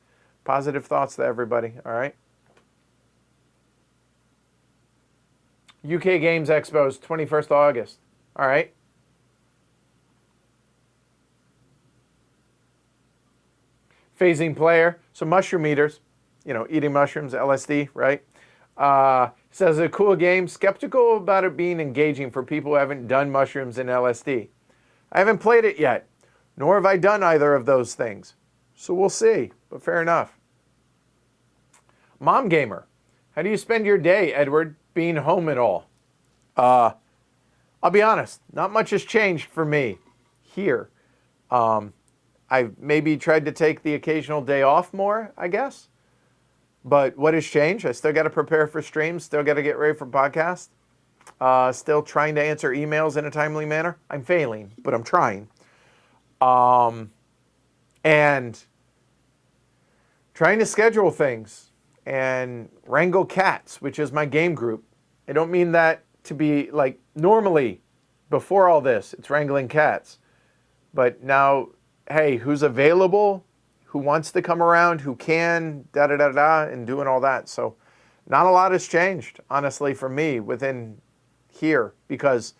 Positive thoughts to everybody, all right? UK Games Expo's 21st August, all right? Phasing player, so mushroom eaters, eating mushrooms, LSD, right? Says a cool game, skeptical about it being engaging for people who haven't done mushrooms and LSD. I haven't played it yet, nor have I done either of those things. So we'll see, but fair enough. Mom Gamer, how do you spend your day, Edward, being home at all? I'll be honest, not much has changed for me here. I've maybe tried to take the occasional day off more, I guess. But what has changed? I still got to prepare for streams, still got to get ready for podcasts, still trying to answer emails in a timely manner. I'm failing, but I'm trying. And trying to schedule things and wrangle cats, which is my game group. I don't mean that to be like normally before all this, it's wrangling cats. But now, hey, who's available? who wants to come around, who can, da-da-da-da, and doing all that. So not a lot has changed, honestly, for me within here, because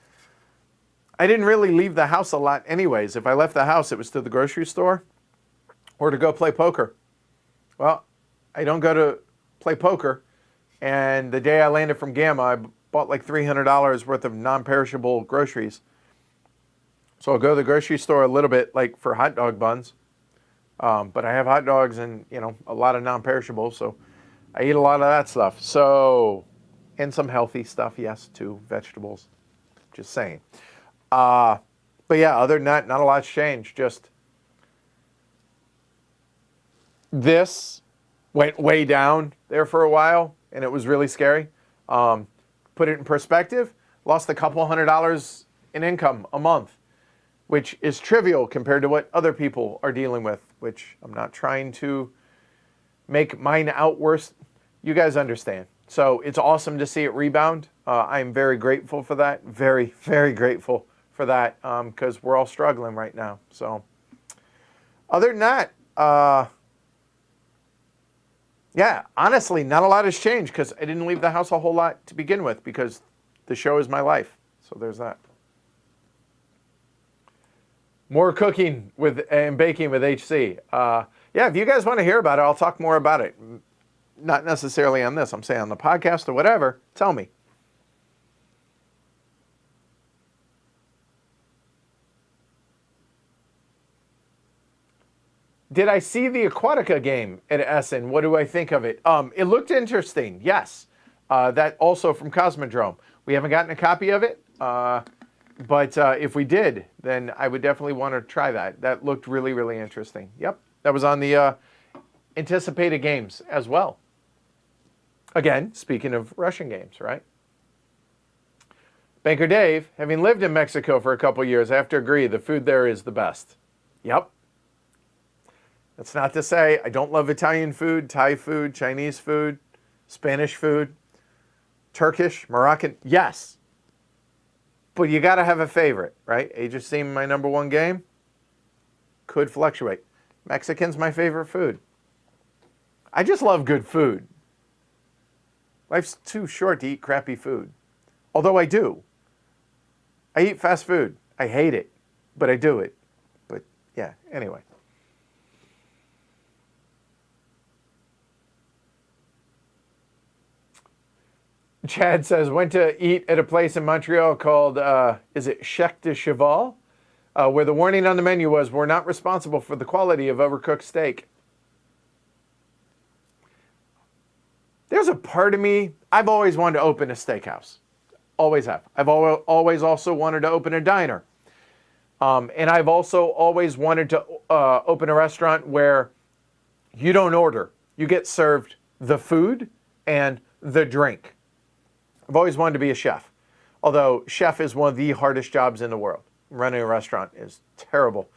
I didn't really leave the house a lot anyways. If I left the house, it was to the grocery store or to go play poker. Well, I don't go to play poker, and the day I landed from Gamma, I bought like $300 worth of non-perishable groceries. So I'll go to the grocery store a little bit, like for hot dog buns. But I have hot dogs and, a lot of non-perishables, so I eat a lot of that stuff. So, and some healthy stuff, yes, too, vegetables. Just saying. But yeah, other than that, not a lot's changed. Just this went way down there for a while, and it was really scary. Put it in perspective, lost a couple $100 in income a month, which is trivial compared to what other people are dealing with, which I'm not trying to make mine out worse. You guys understand. So it's awesome to see it rebound. I'm very grateful for that. Very, very grateful for that, because we're all struggling right now. So other than that, yeah, honestly, not a lot has changed because I didn't leave the house a whole lot to begin with because the show is my life. So there's that. More cooking and baking with HC. Yeah, if you guys want to hear about it, I'll talk more about it. Not necessarily on this. I'm saying on the podcast or whatever. Tell me. Did I see the Aquatica game at Essen? What do I think of it? It looked interesting, yes. That also from Cosmodrome. We haven't gotten a copy of it, but if we did, then I would definitely want to try that. That looked really, really interesting. Yep, that was on the anticipated games as well. Again, speaking of Russian games, right? Banker Dave, having lived in Mexico for a couple years, I have to agree, the food there is the best. Yep. That's not to say I don't love Italian food, Thai food, Chinese food, Spanish food, Turkish, Moroccan. Yes. But you got to have a favorite, right? Age of Steam, my number one game. Could fluctuate. Mexican's my favorite food. I just love good food. Life's too short to eat crappy food. Although I do. I eat fast food. I hate it, but I do it. But yeah, anyway. Chad says, went to eat at a place in Montreal called, is it Chèque de Cheval? Where the warning on the menu was, we're not responsible for the quality of overcooked steak. There's a part of me, I've always wanted to open a steakhouse. Always have. I've always also wanted to open a diner. And I've also always wanted to open a restaurant where you don't order. You get served the food and the drink. I've always wanted to be a chef. Although chef is one of the hardest jobs in the world. Running a restaurant is terrible.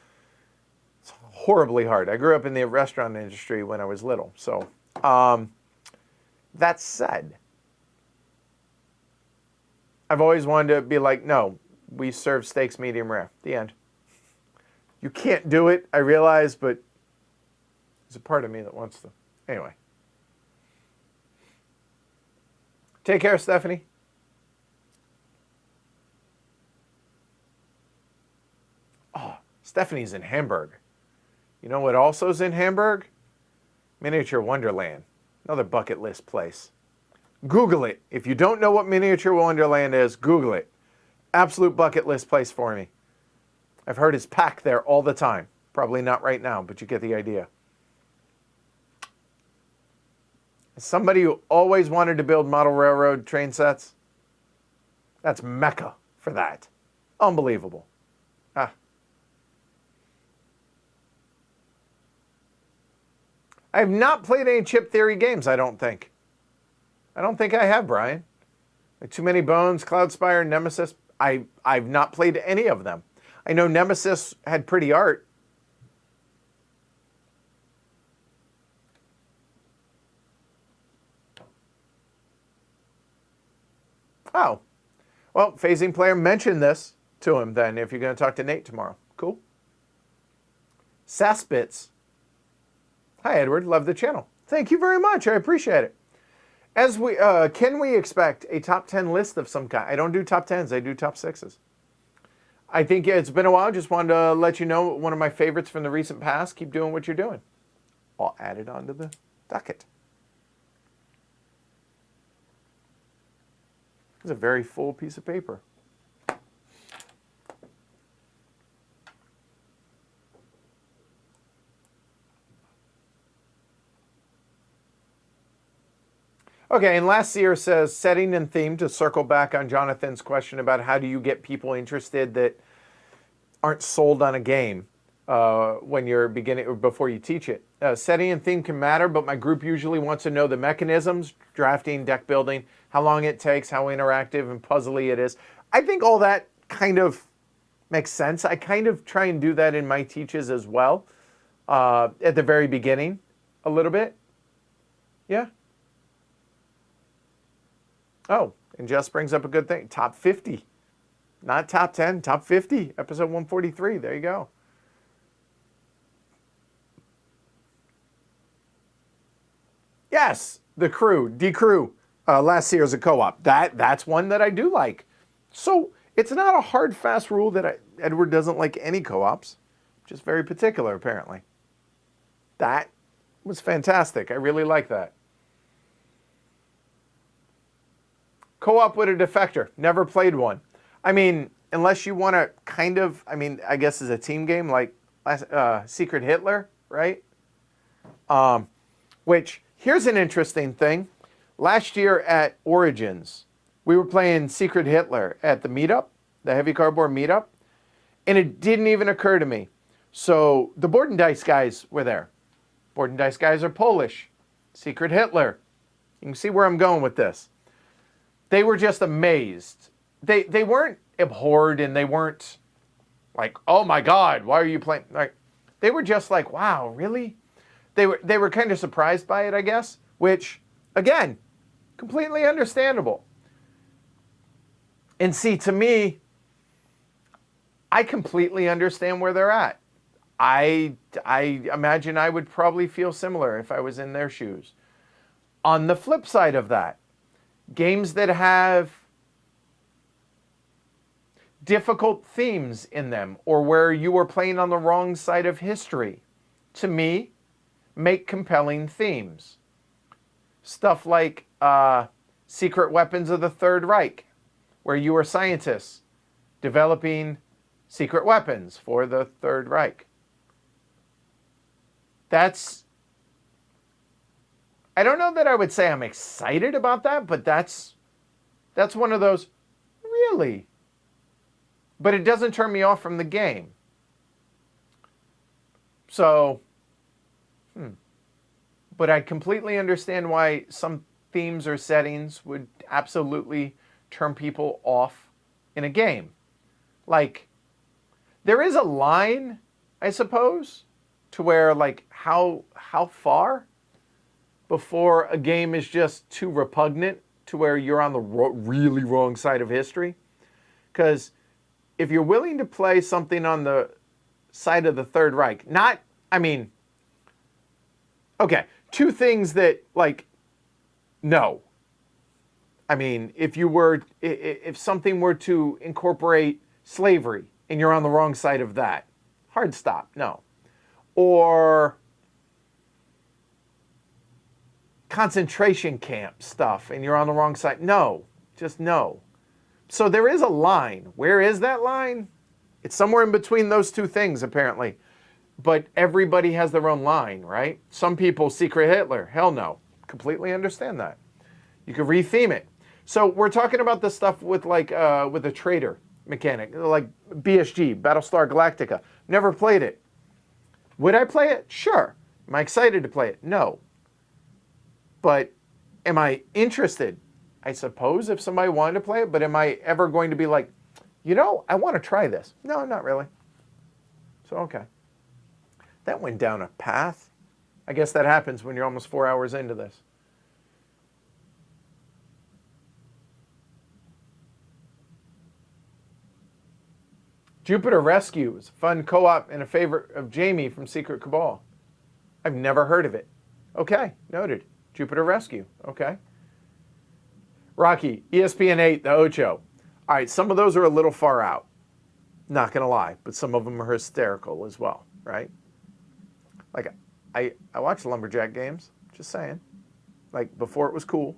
It's horribly hard. I grew up in the restaurant industry when I was little. So that said, I've always wanted to be like, no, we serve steaks medium rare. The end. You can't do it, I realize, but there's a part of me that wants to. Anyway. Take care, Stephanie. Oh, Stephanie's in Hamburg. You know what also is in Hamburg? Miniature Wonderland. Another bucket list place. Google it. If you don't know what Miniature Wonderland is, Google it. Absolute bucket list place for me. I've heard it's packed there all the time. Probably not right now, but you get the idea. As somebody who always wanted to build model railroad train sets, that's Mecca for that. Unbelievable. I have not played any Chip Theory games, I don't think. I don't think I have, Brian. Like Too Many Bones, Cloudspire, Nemesis. I've not played any of them. I know Nemesis had pretty art. Oh. Well, Phasing Player, mention this to him then if you're going to talk to Nate tomorrow. Cool. Sassbits. Hi, Edward. Love the channel. Thank you very much. I appreciate it. As we can we expect a top 10 list of some kind? I don't do top 10s. I do top 6s. I think it's been a while. Just wanted to let you know one of my favorites from the recent past. Keep doing what you're doing. I'll add it onto the docket. It's a very full piece of paper. Okay, and last year says setting and theme, to circle back on Jonathan's question about how do you get people interested that aren't sold on a game when you're beginning or before you teach it. Setting and theme can matter, but my group usually wants to know the mechanisms, drafting, deck building, how long it takes, how interactive and puzzly it is. I think all that kind of makes sense. I kind of try and do that in my teaches as well at the very beginning a little bit. Yeah. Oh, and Jess brings up a good thing. Top 50. Not top 10, top 50. Episode 143. There you go. Yes, the crew, D-Crew. Last year's a co-op. That's one that I do like. So it's not a hard, fast rule that Edward doesn't like any co-ops. Just very particular, apparently. That was fantastic. I really like that. Co-op with a defector. Never played one. I mean, unless you want to kind of, I mean, I guess it's a team game like Secret Hitler, right? Which, here's an interesting thing. Last year at Origins, we were playing Secret Hitler at the meetup, the Heavy Cardboard meetup, and it didn't even occur to me. So the Board and Dice guys were there. Board and Dice guys are Polish. Secret Hitler. You can see where I'm going with this. They were just amazed. They weren't abhorred and they weren't like, oh my God, why are you playing? Like, they were just like, wow, really? They were kind of surprised by it, I guess, which, again, completely understandable. And see, to me, I completely understand where they're at. I imagine I would probably feel similar if I was in their shoes. On the flip side of that, games that have difficult themes in them or where you are playing on the wrong side of history, to me, make compelling themes. Stuff like Secret Weapons of the Third Reich, where you are scientists developing secret weapons for the Third Reich. I don't know that I would say I'm excited about that, but that's one of those, really? But it doesn't turn me off from the game. So, but I completely understand why some themes or settings would absolutely turn people off in a game. Like, there is a line, I suppose, to where, like, how far before a game is just too repugnant to where you're on the really wrong side of history. Because if you're willing to play something on the side of the Third Reich, okay, two things that, like, no. I mean, if something were to incorporate slavery and you're on the wrong side of that, hard stop, no. Or concentration camp stuff and you're on the wrong side. No, just no. So there is a line. Where is that line? It's somewhere in between those two things, apparently. But everybody has their own line, right? Some people, Secret Hitler, hell no. Completely understand that. You could retheme it. So we're talking about the stuff with like with a trader mechanic, like BSG, Battlestar Galactica. Never played it. Would I play it? Sure. Am I excited to play it? No. But am I interested? I suppose if somebody wanted to play it, but am I ever going to be like, you know, I want to try this? No, not really. So, okay. That went down a path. I guess that happens when you're almost 4 hours into this. Jupiter Rescue is a fun co-op and a favorite of Jamie from Secret Cabal. I've never heard of it. Okay, noted. Jupiter Rescue. Okay. Rocky, ESPN 8, the Ocho. All right, some of those are a little far out. Not going to lie, but some of them are hysterical as well, right? Like, I watch Lumberjack games, just saying. Like, before it was cool.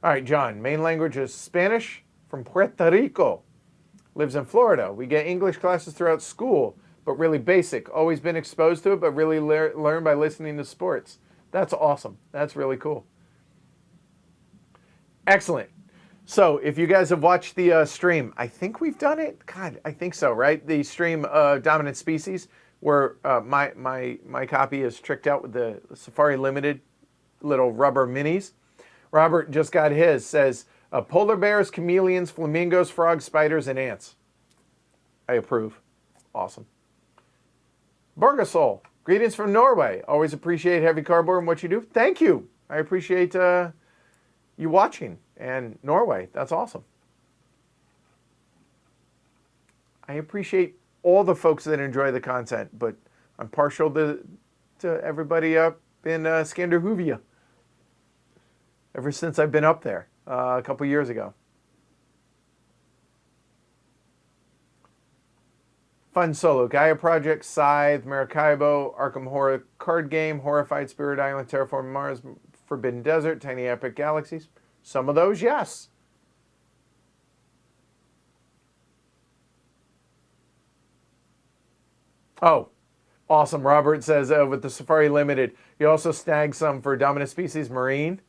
All right, John, main language is Spanish from Puerto Rico. Lives in Florida. We get English classes throughout school, but really basic. Always been exposed to it, but really learn by listening to sports. That's awesome. That's really cool. Excellent. So if you guys have watched the stream, I think we've done it. God, I think so, right? The stream Dominant Species, where my copy is tricked out with the Safari Limited little rubber minis. Robert just got his. Says polar bears, chameleons, flamingos, frogs, spiders, and ants. I approve. Awesome. Borgasol, greetings from Norway. Always appreciate Heavy Cardboard and what you do. Thank you. I appreciate you watching. And Norway, that's awesome. I appreciate all the folks that enjoy the content, but I'm partial to everybody up in Scandinavia ever since I've been up there a couple years ago. Fun Solo, Gaia Project, Scythe, Maracaibo, Arkham Horror Card Game, Horrified Spirit Island, Terraform Mars, Forbidden Desert, Tiny Epic Galaxies. Some of those, yes. Oh, awesome. Robert says with the Safari Limited, you also snag some for Dominant Species Marine,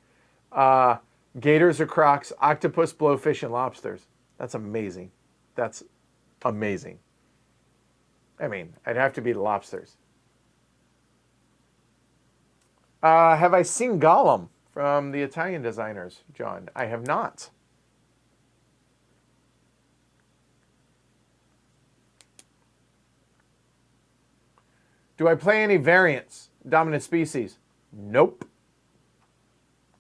gators or crocs, octopus, blowfish, and lobsters. That's amazing. That's amazing. I mean, I'd have to be the lobsters. Have I seen Gollum from the Italian designers, John? I have not. Do I play any variants? Dominant Species? Nope.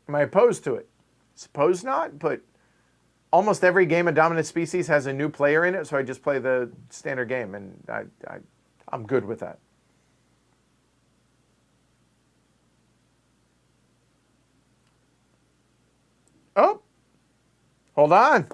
Am I opposed to it? Suppose not, but almost every game of Dominant Species has a new player in it, so I just play the standard game, and I'm good with that. Oh, hold on.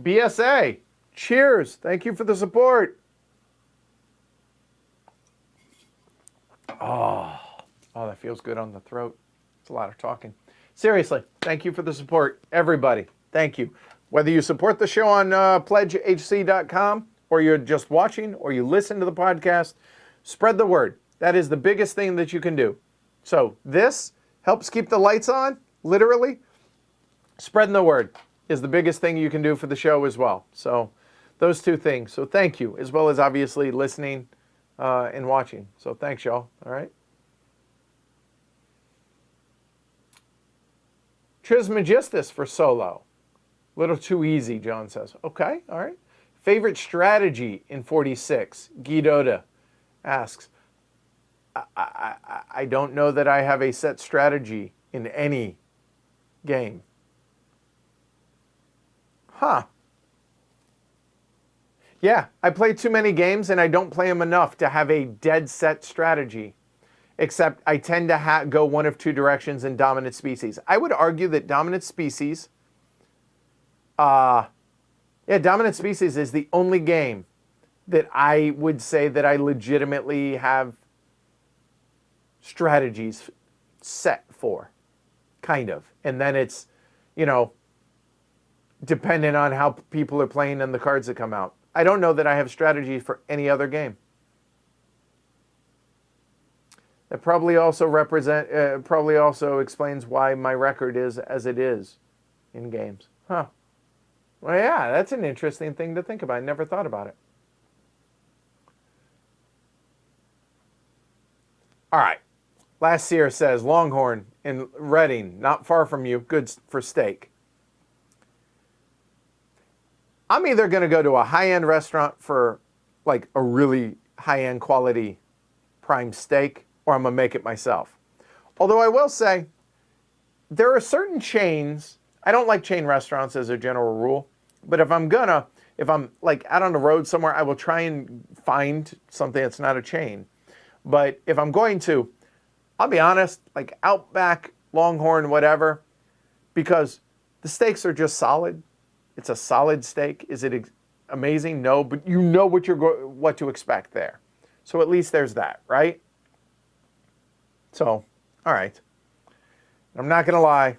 BSA, cheers. Thank you for the support. Oh, that feels good on the throat. It's a lot of talking. Seriously, thank you for the support, everybody. Thank you. Whether you support the show on pledgehc.com, or you're just watching, or you listen to the podcast, spread the word. That is the biggest thing that you can do. So this helps keep the lights on, literally. Spreading the word is the biggest thing you can do for the show as well. So those two things. So thank you, as well as obviously listening and watching. So thanks, y'all. All right. Trismegistus for solo. Little too easy, John says. Okay, all right. Favorite strategy in 46? Guidoda asks. I don't know that I have a set strategy in any game. Huh. Yeah, I play too many games and I don't play them enough to have a dead set strategy. Except I tend to go one of two directions in Dominant Species. I would argue that Dominant Species, Dominant Species is the only game that I would say that I legitimately have strategies set for, kind of. And then it's, dependent on how people are playing and the cards that come out. I don't know that I have strategies for any other game. That probably also explains why my record is as it is in games. Huh. Well, yeah, that's an interesting thing to think about. I never thought about it. All right. Last Seer says, Longhorn in Reading, not far from you, good for steak. I'm either going to go to a high-end restaurant for like a really high-end quality prime steak, or I'm going to make it myself. Although I will say, there are certain chains. I don't like chain restaurants as a general rule, but if I'm like out on the road somewhere, I will try and find something that's not a chain. But if I'm going to, I'll be honest, like Outback, Longhorn, whatever, because the steaks are just solid. It's a solid steak. Is it amazing? No, but you know what to expect there. So at least there's that, right? So, all right. I'm not going to lie.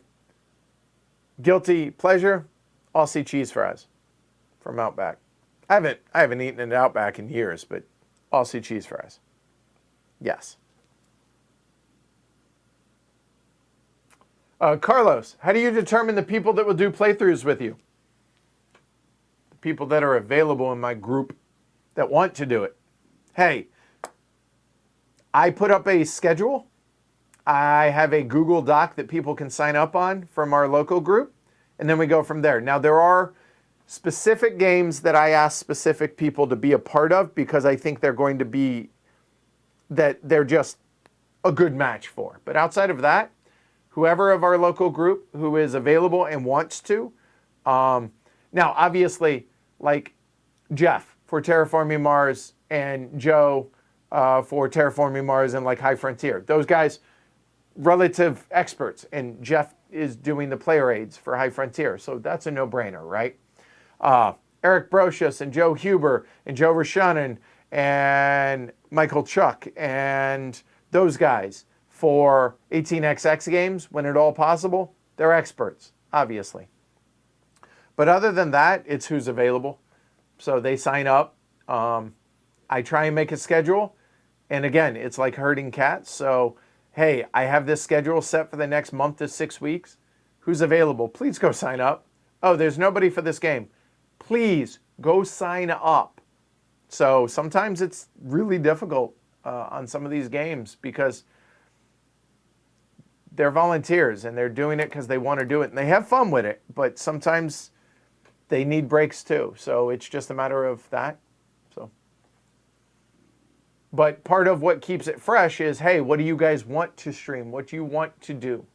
Guilty pleasure, Aussie cheese fries from Outback. I haven't eaten at Outback in years, but Aussie cheese fries. Yes. Carlos, how do you determine the people that will do playthroughs with you? The people that are available in my group that want to do it. Hey, I put up a schedule. I have a Google Doc that people can sign up on from our local group, and then we go from there. Now, there are specific games that I ask specific people to be a part of because I think they're going to be, that they're just a good match for. But outside of that, whoever of our local group who is available and wants to. Now, obviously, like Jeff for Terraforming Mars and Joe for Terraforming Mars and like High Frontier. Those guys, relative experts, and Jeff is doing the player aids for High Frontier. So that's a no-brainer, right? Eric Brocious and Joe Huber and Joe Rashanen and Michael Chuck and those guys for 18xx games, when at all possible, they're experts, obviously. But other than that, it's who's available. So they sign up. I try and make a schedule. And again, it's like herding cats. So, hey, I have this schedule set for the next month to 6 weeks. Who's available? Please go sign up. Oh, there's nobody for this game. Please go sign up. So sometimes it's really difficult on some of these games because they're volunteers and they're doing it because they want to do it and they have fun with it, but sometimes they need breaks too. So it's just a matter of that. So, but part of what keeps it fresh is, hey, what do you guys want to stream? What do you want to do?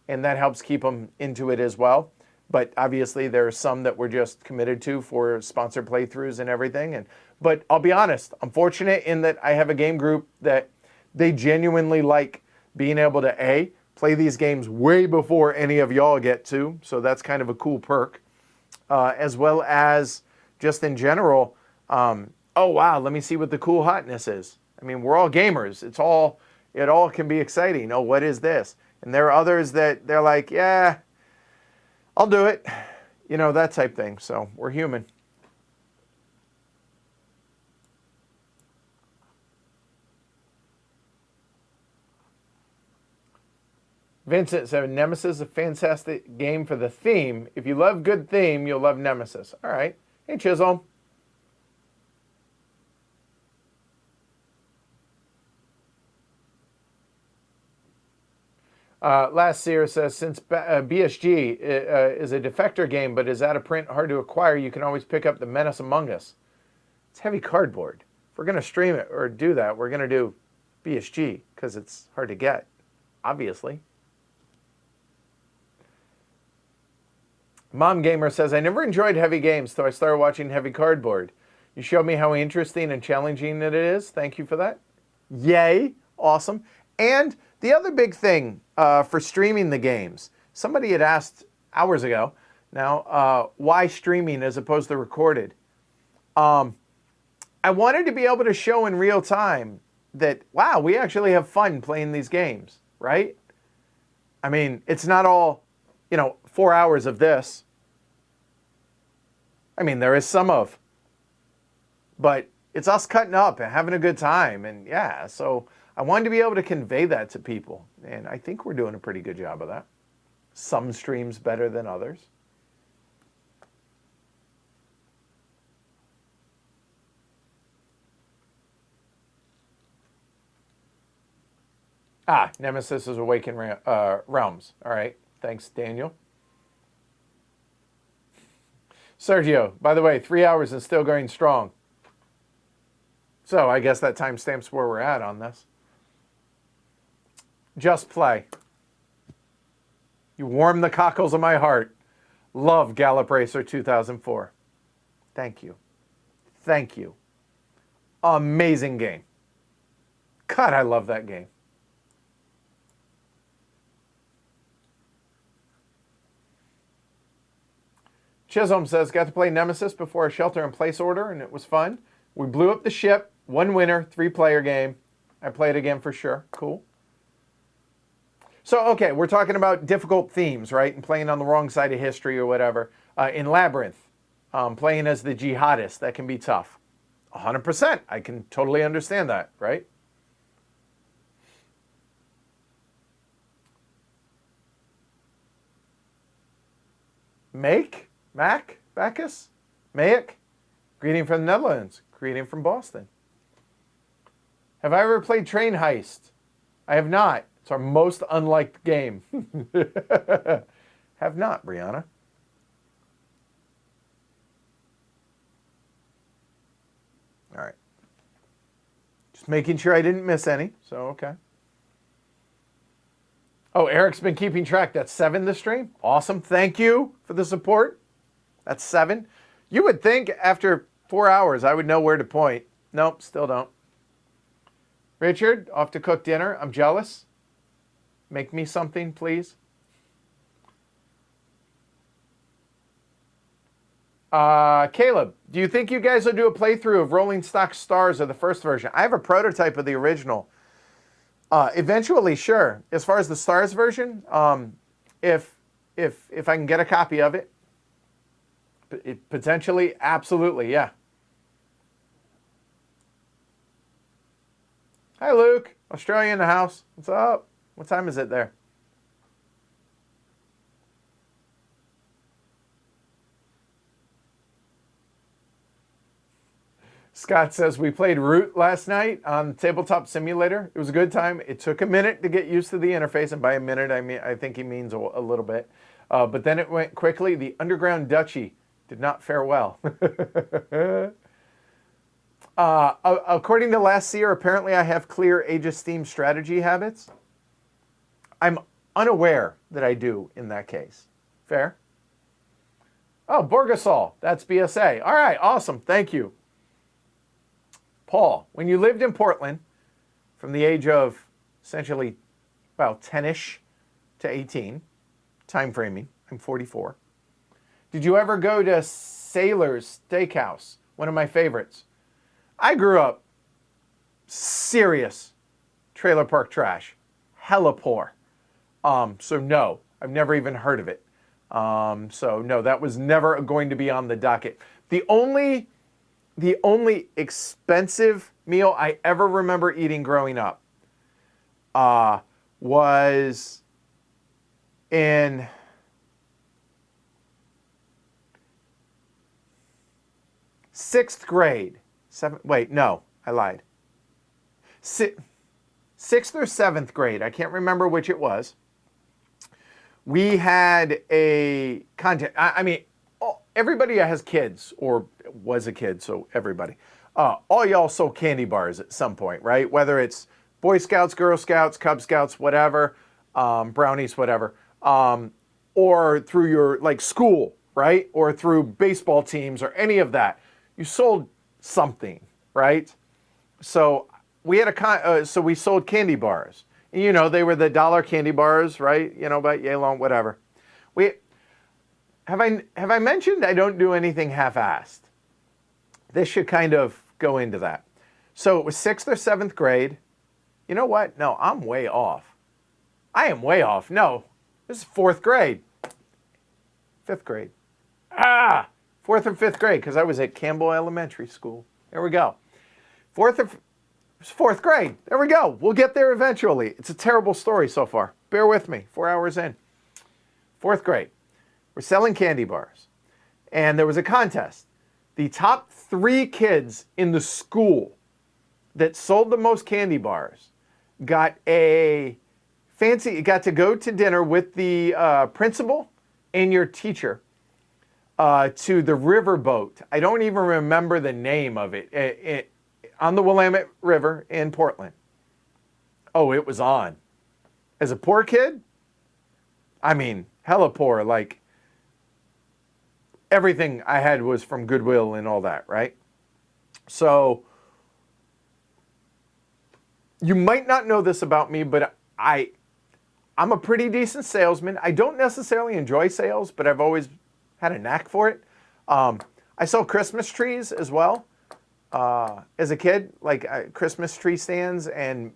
And that helps keep them into it as well. But obviously there are some that we're just committed to for sponsored playthroughs and everything. But I'll be honest, I'm fortunate in that I have a game group that they genuinely like being able to play these games way before any of y'all get to. So that's kind of a cool perk. As well as just in general, oh wow, let me see what the cool hotness is. I mean, we're all gamers. It all can be exciting. Oh, what is this? And there are others that they're like, yeah, I'll do it. You know, that type thing. So we're human. Vincent said, Nemesis is a fantastic game for the theme. If you love good theme, you'll love Nemesis. All right. Hey, Chisholm. Last Seer says, since BSG is a defector game, but is out of print, hard to acquire, you can always pick up the Menace Among Us. It's heavy cardboard. If we're going to stream it or do that, we're going to do BSG because it's hard to get, obviously. Mom Gamer says, I never enjoyed heavy games, so I started watching Heavy Cardboard. You showed me how interesting and challenging it is. Thank you for that. Yay. Awesome. And the other big thing for streaming the games, somebody had asked hours ago, now, why streaming as opposed to recorded? I wanted to be able to show in real time that, wow, we actually have fun playing these games, right? I mean, it's not all, 4 hours of this. I mean, there is some of, but it's us cutting up and having a good time. And yeah, so I wanted to be able to convey that to people. And I think we're doing a pretty good job of that. Some streams better than others. Nemesis is Awaken Realms. All right. Thanks, Daniel. Sergio, by the way, 3 hours and still going strong. So I guess that timestamps where we're at on this. Just play. You warm the cockles of my heart. Love Gallop Racer 2004. Thank you. Thank you. Amazing game. God, I love that game. Chisholm says, got to play Nemesis before a shelter-in-place order, and it was fun. We blew up the ship, one winner, 3-player game. I play it again for sure. Cool. So, okay, we're talking about difficult themes, right? And playing on the wrong side of history or whatever. In Labyrinth, playing as the jihadist, that can be tough. 100%. I can totally understand that, right? Bacchus? Mayak? Greeting from the Netherlands. Greeting from Boston. Have I ever played Train Heist? I have not. It's our most unliked game. Have not, Brianna. All right. Just making sure I didn't miss any. So, okay. Oh, Eric's been keeping track. That's 7 this stream. Awesome. Thank you for the support. That's 7. You would think after 4 hours I would know where to point. Nope, still don't. Richard, off to cook dinner. I'm jealous. Make me something, please. Caleb, do you think you guys will do a playthrough of Rolling Stock Stars of the first version? I have a prototype of the original. Eventually, sure. As far as the Stars version, if I can get a copy of it, potentially, absolutely, yeah. Hi, Luke. Australia in the house. What's up? What time is it there? Scott says, we played Root last night on Tabletop Simulator. It was a good time. It took a minute to get used to the interface, and by a minute, I think he means a little bit. But then it went quickly. The Underground Duchy did not fare well. According to Last Seer, apparently I have clear Age of Steam strategy habits. I'm unaware that I do in that case. Fair? Oh, Borgasol. That's BSA. All right, awesome. Thank you. Paul, when you lived in Portland from the age of essentially, well, 10-ish to 18, time framing, I'm 44. Did you ever go to Sailor's Steakhouse, one of my favorites? I grew up serious trailer park trash, hella poor. So no, I've never even heard of it. So no, that was never going to be on the docket. The only expensive meal I ever remember eating growing up was in sixth grade. Wait, no, I lied. Sixth or seventh grade, I can't remember which it was. We had a contest. I mean, everybody has kids, or was a kid, so everybody. All y'all sold candy bars at some point, right? Whether it's Boy Scouts, Girl Scouts, Cub Scouts, whatever, brownies, whatever, or through your like school, right? Or through baseball teams or any of that. You sold something, right? So we had so we sold candy bars. You know, they were the $1 candy bars, right? You know, about yay long, whatever. Have I mentioned I don't do anything half-assed? This should kind of go into that. So it was 6th or 7th grade. You know what? No, I'm way off. I am way off. No, this is 4th grade. 5th grade. 4th or 5th grade, because I was at Campbell Elementary School. There we go. 4th grade. There we go. We'll get there eventually. It's a terrible story so far. Bear with me. 4 hours in. 4th grade. We're selling candy bars. And there was a contest. The top 3 kids in the school that sold the most candy bars got to go to dinner with the principal and your teacher to the riverboat. I don't even remember the name of it. On the Willamette River in Portland. Oh, it was on. As a poor kid, I mean, hella poor. Like, everything I had was from Goodwill and all that, right? So, you might not know this about me, but I'm a pretty decent salesman. I don't necessarily enjoy sales, but I've always had a knack for it. I sell Christmas trees as well. As a kid, like Christmas tree stands, and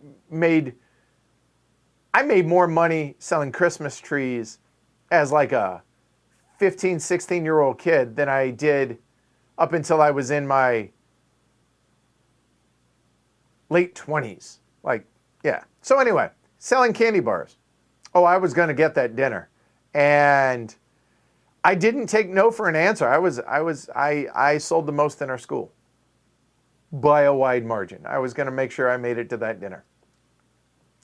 I made more money selling Christmas trees as like a 15, 16-year-old kid than I did up until I was in my late 20s. Like, yeah. So anyway, selling candy bars. Oh, I was going to get that dinner. And I didn't take no for an answer. I sold the most in our school by a wide margin. I was going to make sure I made it to that dinner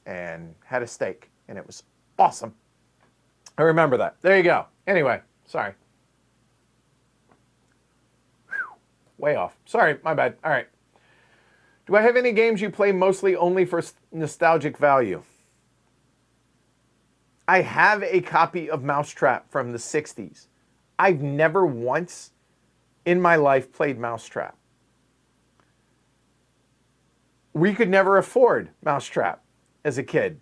and had a steak, and it was awesome. I remember that. There you go. Anyway, sorry. Whew, way off. Sorry, my bad. All right. Do I have any games you play mostly only for nostalgic value? I have a copy of Mousetrap from the 60s. I've never once in my life played Mousetrap. We could never afford Mousetrap as a kid.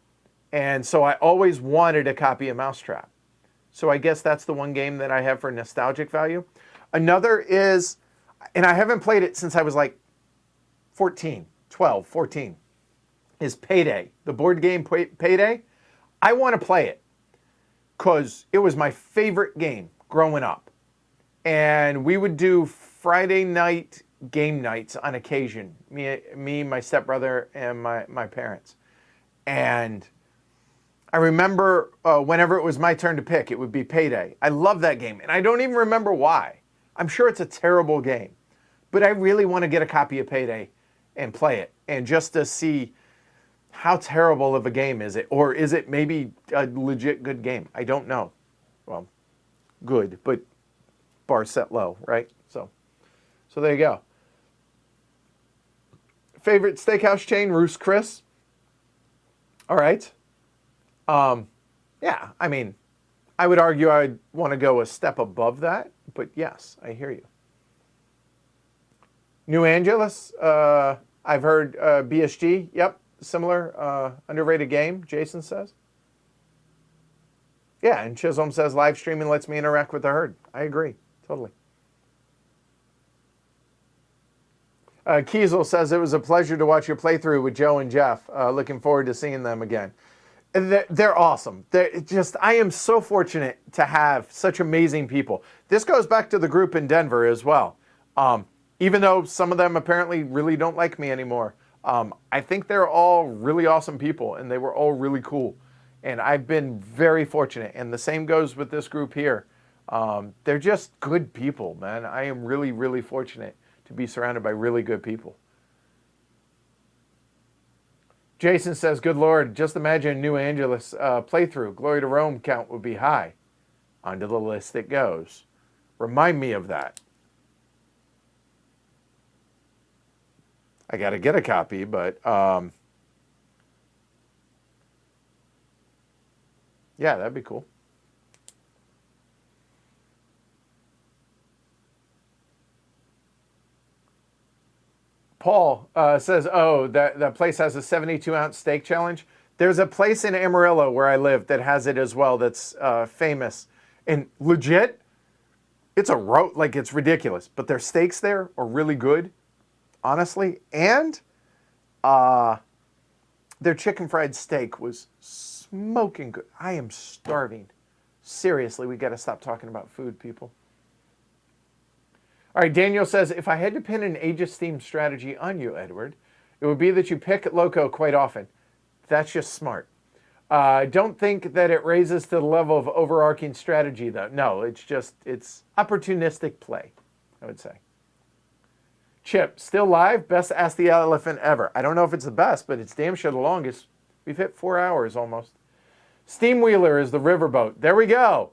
And so I always wanted a copy of Mousetrap. So I guess that's the one game that I have for nostalgic value. Another is, and I haven't played it since I was like 14, is Payday. The board game Payday. I want to play it because it was my favorite game growing up. And we would do Friday night game nights on occasion. Me, my stepbrother, and my parents. And I remember whenever it was my turn to pick, it would be Payday. I love that game, and I don't even remember why. I'm sure it's a terrible game. But I really want to get a copy of Payday and play it. And just to see how terrible of a game is it? Or is it maybe a legit good game? I don't know. Well, good, but bar set low, right? So there you go. Favorite steakhouse chain, Ruth's Chris. All right. Yeah, I mean, I would argue I'd want to go a step above that, but yes, I hear you. New Angeles, I've heard BSG, yep, similar, underrated game, Jason says. Yeah, and Chisholm says live streaming lets me interact with the herd. I agree, totally. Kiesel says it was a pleasure to watch your playthrough with Joe and Jeff. Looking forward to seeing them again. They're awesome. I am so fortunate to have such amazing people. This goes back to the group in Denver as well. Even though some of them apparently really don't like me anymore. I think they're all really awesome people, and they were all really cool. And I've been very fortunate. And the same goes with this group here. They're just good people, man. I am really, really fortunate to be surrounded by really good people. Jason says, good Lord, just imagine New Angeles playthrough. Glory to Rome count would be high. Onto the list it goes. Remind me of that. I got to get a copy, but yeah, that'd be cool. Paul says, oh, that place has a 72-ounce steak challenge. There's a place in Amarillo where I live that has it as well that's famous. And legit, it's it's ridiculous. But their steaks there are really good, honestly. And their chicken fried steak was smoking good. I am starving. Seriously, we got to stop talking about food, people. All right, Daniel says, if I had to pin an Aegis-themed strategy on you, Edward, it would be that you pick Loco quite often. That's just smart. I don't think that it raises to the level of overarching strategy, though. No, it's opportunistic play, I would say. Chip, still live? Best Ask the Elephant ever. I don't know if it's the best, but it's damn sure the longest. We've hit 4 hours almost. Steam Wheeler is the riverboat. There we go.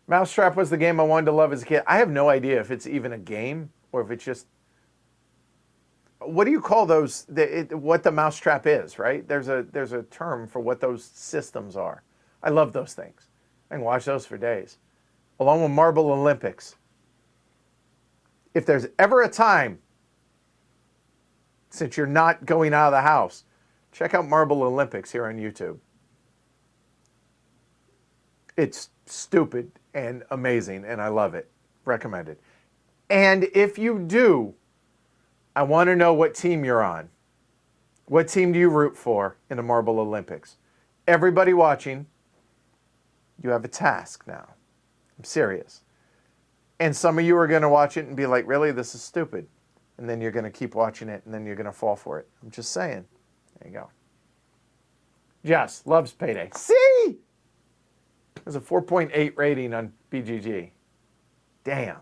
Mousetrap was the game I wanted to love as a kid. I have no idea if it's even a game or if it's just what do you call those? What the mousetrap is, right? There's a term for what those systems are. I love those things. I can watch those for days, along with Marble Olympics. If there's ever a time, since you're not going out of the house, check out Marble Olympics here on YouTube. It's stupid and amazing, and I love it. Recommended. And if you do, I want to know what team you're on. What team do you root for in the Marble Olympics? Everybody watching, you have a task now. I'm serious. And some of you are going to watch it and be like, really, this is stupid. And then you're going to keep watching it, and then you're going to fall for it. I'm just saying. There you go. Jess loves Payday. See? There's a 4.8 rating on BGG. Damn. I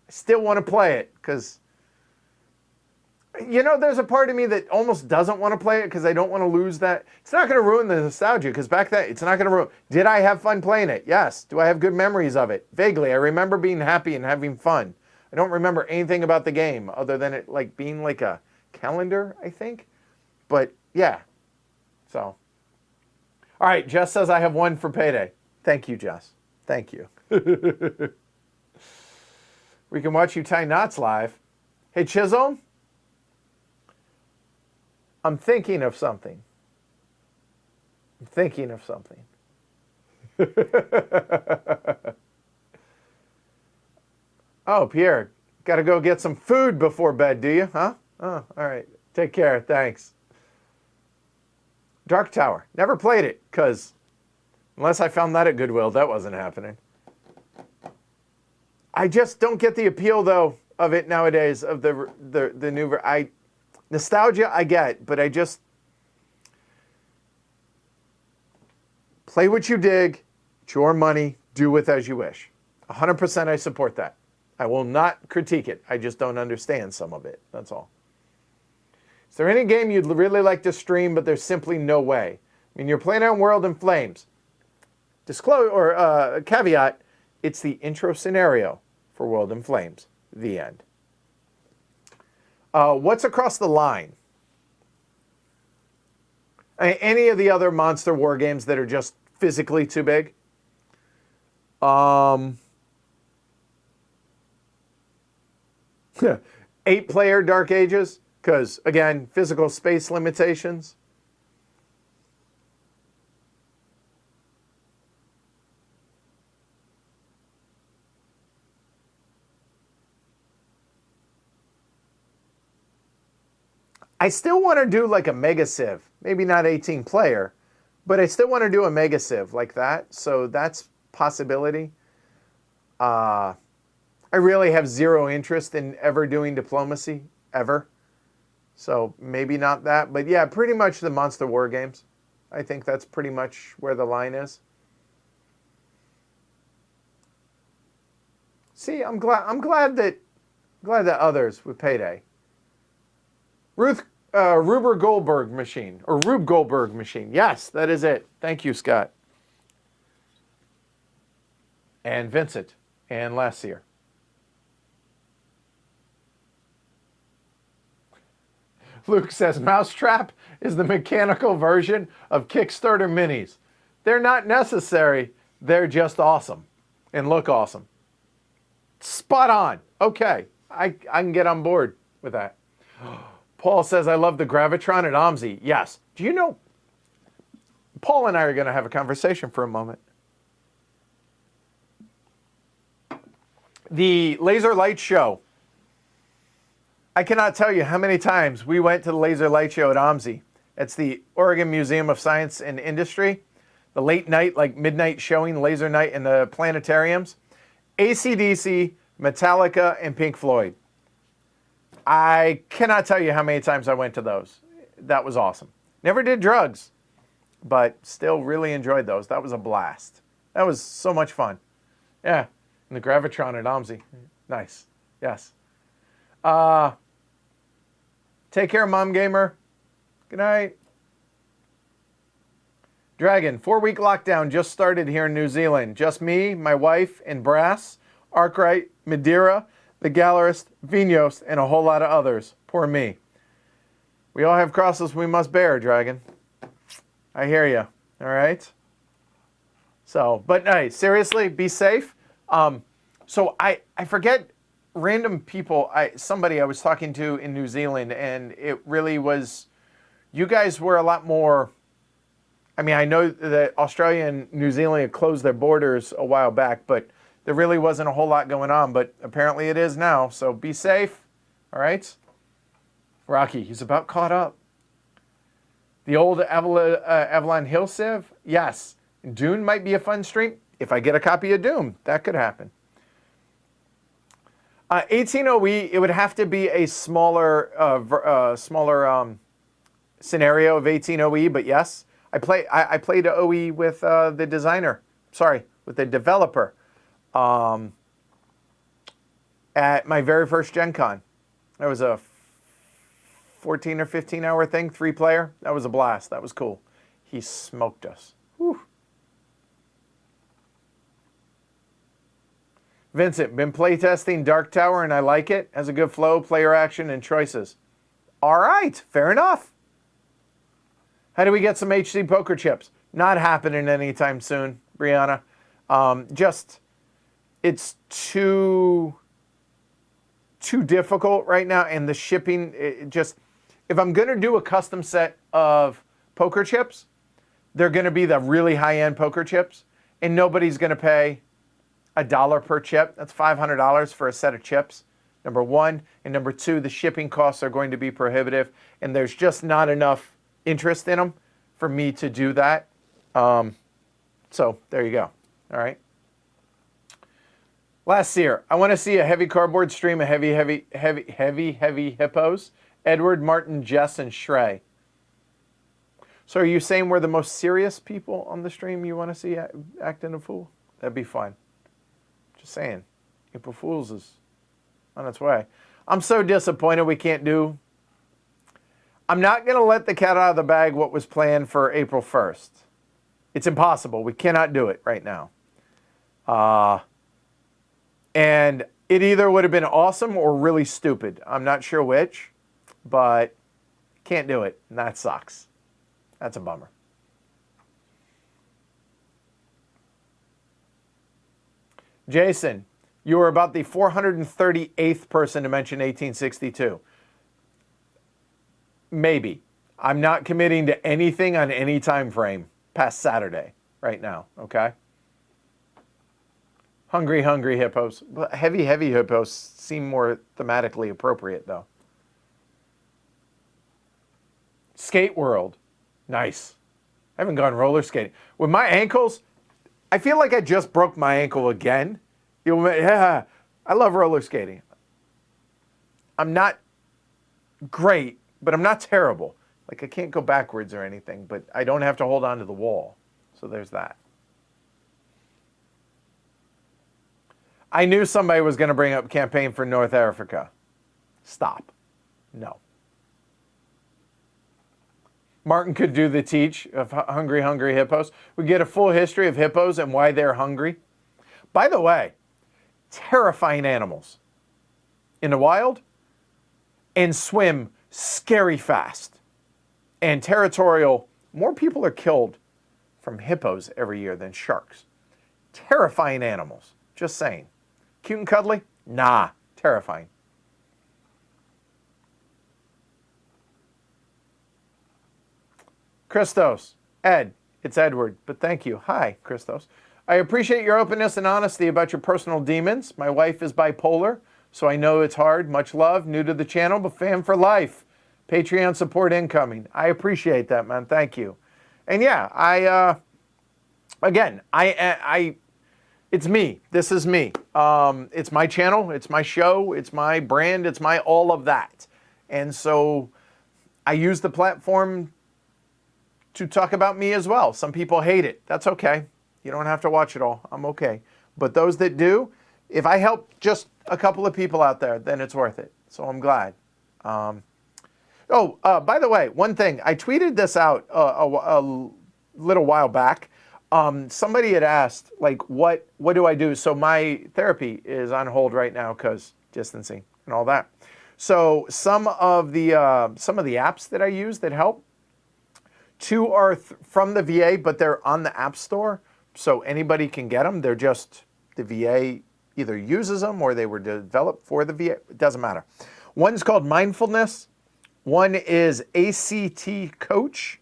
still want to play it because, there's a part of me that almost doesn't want to play it because I don't want to lose that. It's not going to ruin the nostalgia because back then, it's not going to ruin. Did I have fun playing it? Yes. Do I have good memories of it? Vaguely. I remember being happy and having fun. I don't remember anything about the game other than it like being like a calendar, I think. But yeah. So. All right. Jess says I have one for Payday. Thank you, Jess. Thank you. We can watch you tie knots live. Hey, Chisholm. I'm thinking of something. Oh, Pierre, got to go get some food before bed, do you? Huh? Oh, all right. Take care. Thanks. Dark Tower. Never played it because unless I found that at Goodwill, that wasn't happening. I just don't get the appeal, though, of it nowadays, of the new... Nostalgia, I get, but I just... Play what you dig. It's your money. Do with as you wish. 100% I support that. I will not critique it. I just don't understand some of it. That's all. Is there any game you'd really like to stream, but there's simply no way? I mean, you're playing on World in Flames. Disclose or caveat, it's the intro scenario for World in Flames. The end. What's across the line? Any of the other Monster War games that are just physically too big? 8-player Dark Ages, because, again, physical space limitations. I still want to do like a Mega Civ. Maybe not 18-player, but I still want to do a Mega Civ like that. So that's possibility. I really have zero interest in ever doing diplomacy, ever. So maybe not that. But yeah, pretty much the Monster War games. I think that's pretty much where the line is. See, I'm glad that others with Payday. Rube Goldberg machine, or Rube Goldberg machine. Yes, that is it. Thank you, Scott. And Vincent. And Lassier. Luke says, Mousetrap is the mechanical version of Kickstarter minis. They're not necessary. They're just awesome and look awesome. Spot on. Okay. I can get on board with that. Paul says, I love the Gravitron at OMSI. Yes. Do you know, Paul and I are going to have a conversation for a moment. The Laser Light Show. I cannot tell you how many times we went to the Laser Light Show at OMSI. It's the Oregon Museum of Science and Industry. The late night, like midnight showing, laser night in the planetariums. AC/DC, Metallica, and Pink Floyd. I cannot tell you how many times I went to those. That was awesome. Never did drugs, but still really enjoyed those. That was a blast. That was so much fun. Yeah, and the Gravitron at OMSI. Nice. Yes. Take care, Mom Gamer. Good night. Dragon, 4-week lockdown just started here in New Zealand. Just me, my wife, and Brass, Arkwright, Madeira, the Gallerist, Vinos, and a whole lot of others. Poor me. We all have crosses we must bear, Dragon. I hear you. All right. So, but hey, seriously, be safe. So I forget random people. Somebody I was talking to in New Zealand, and it really was. You guys were a lot more. I mean, I know that Australia and New Zealand had closed their borders a while back, but there really wasn't a whole lot going on. But apparently, it is now. So be safe. All right. Rocky, he's about caught up. The old Avalon Hill Civ? Yes. Dune might be a fun stream. If I get a copy of Doom, that could happen. 18OE, it would have to be a smaller scenario of 18OE, but yes. I played OE with the designer. Sorry, with the developer at my very first Gen Con. That was a 14 or 15 hour thing, 3-player. That was a blast. That was cool. He smoked us. Whew. Vincent, been playtesting Dark Tower and I like it. Has a good flow, player action, and choices. All right, fair enough. How do we get some HD poker chips? Not happening anytime soon, Brianna. It's too difficult right now, and the shipping, if I'm going to do a custom set of poker chips, they're going to be the really high-end poker chips, and nobody's going to pay $1 per chip. That's $500 for a set of chips, number one. And number two, the shipping costs are going to be prohibitive, and there's just not enough interest in them for me to do that. So there you go. All right. Last year, I want to see a heavy cardboard stream of heavy hippos. Edward, Martin, Jess, and Shrey. So are you saying we're the most serious people on the stream you want to see acting a fool? That'd be fun. Just saying. April Fool's is on its way. I'm so disappointed we can't do. I'm not going to let the cat out of the bag what was planned for April 1st. It's impossible. We cannot do it right now. And it either would have been awesome or really stupid. I'm not sure which, but can't do it. And that sucks. That's a bummer. Jason, you were about the 438th person to mention 1862. Maybe. I'm not committing to anything on any time frame past Saturday right now, okay? Hungry hippos. Heavy hippos seem more thematically appropriate, though. Skate World. Nice. I haven't gone roller skating. With my ankles, I feel like I just broke my ankle again. Yeah, I love roller skating. I'm not great, but I'm not terrible. Like, I can't go backwards or anything, but I don't have to hold on to the wall. So there's that. I knew somebody was going to bring up campaign for North Africa. Stop. No. Martin could do the teach of hungry hippos. We get a full history of hippos and why they're hungry. By the way, terrifying animals in the wild and swim scary fast. And territorial, more people are killed from hippos every year than sharks. Terrifying animals, just saying. Cute and cuddly? Nah, terrifying. Christos, Ed, it's Edward, but thank you. Hi, Christos. I appreciate your openness and honesty about your personal demons. My wife is bipolar, so I know it's hard. Much love. New to the channel, but fan for life. Patreon support incoming. I appreciate that, man. Thank you. And yeah, it's me. This is me. It's my channel. It's my show. It's my brand. It's my all of that. And so I use the platform to talk about me as well. Some people hate it. That's okay. You don't have to watch it all. I'm okay. But those that do, if I help just a couple of people out there, then it's worth it. So I'm glad. By the way, one thing. I tweeted this out a little while back. Somebody had asked, like, what do I do? So my therapy is on hold right now because distancing and all that. So some of the apps that I use that help, 2 are from the VA, but they're on the App Store, so anybody can get them. They're just the VA either uses them or they were developed for the VA. It doesn't matter. One's called Mindfulness. One is ACT Coach.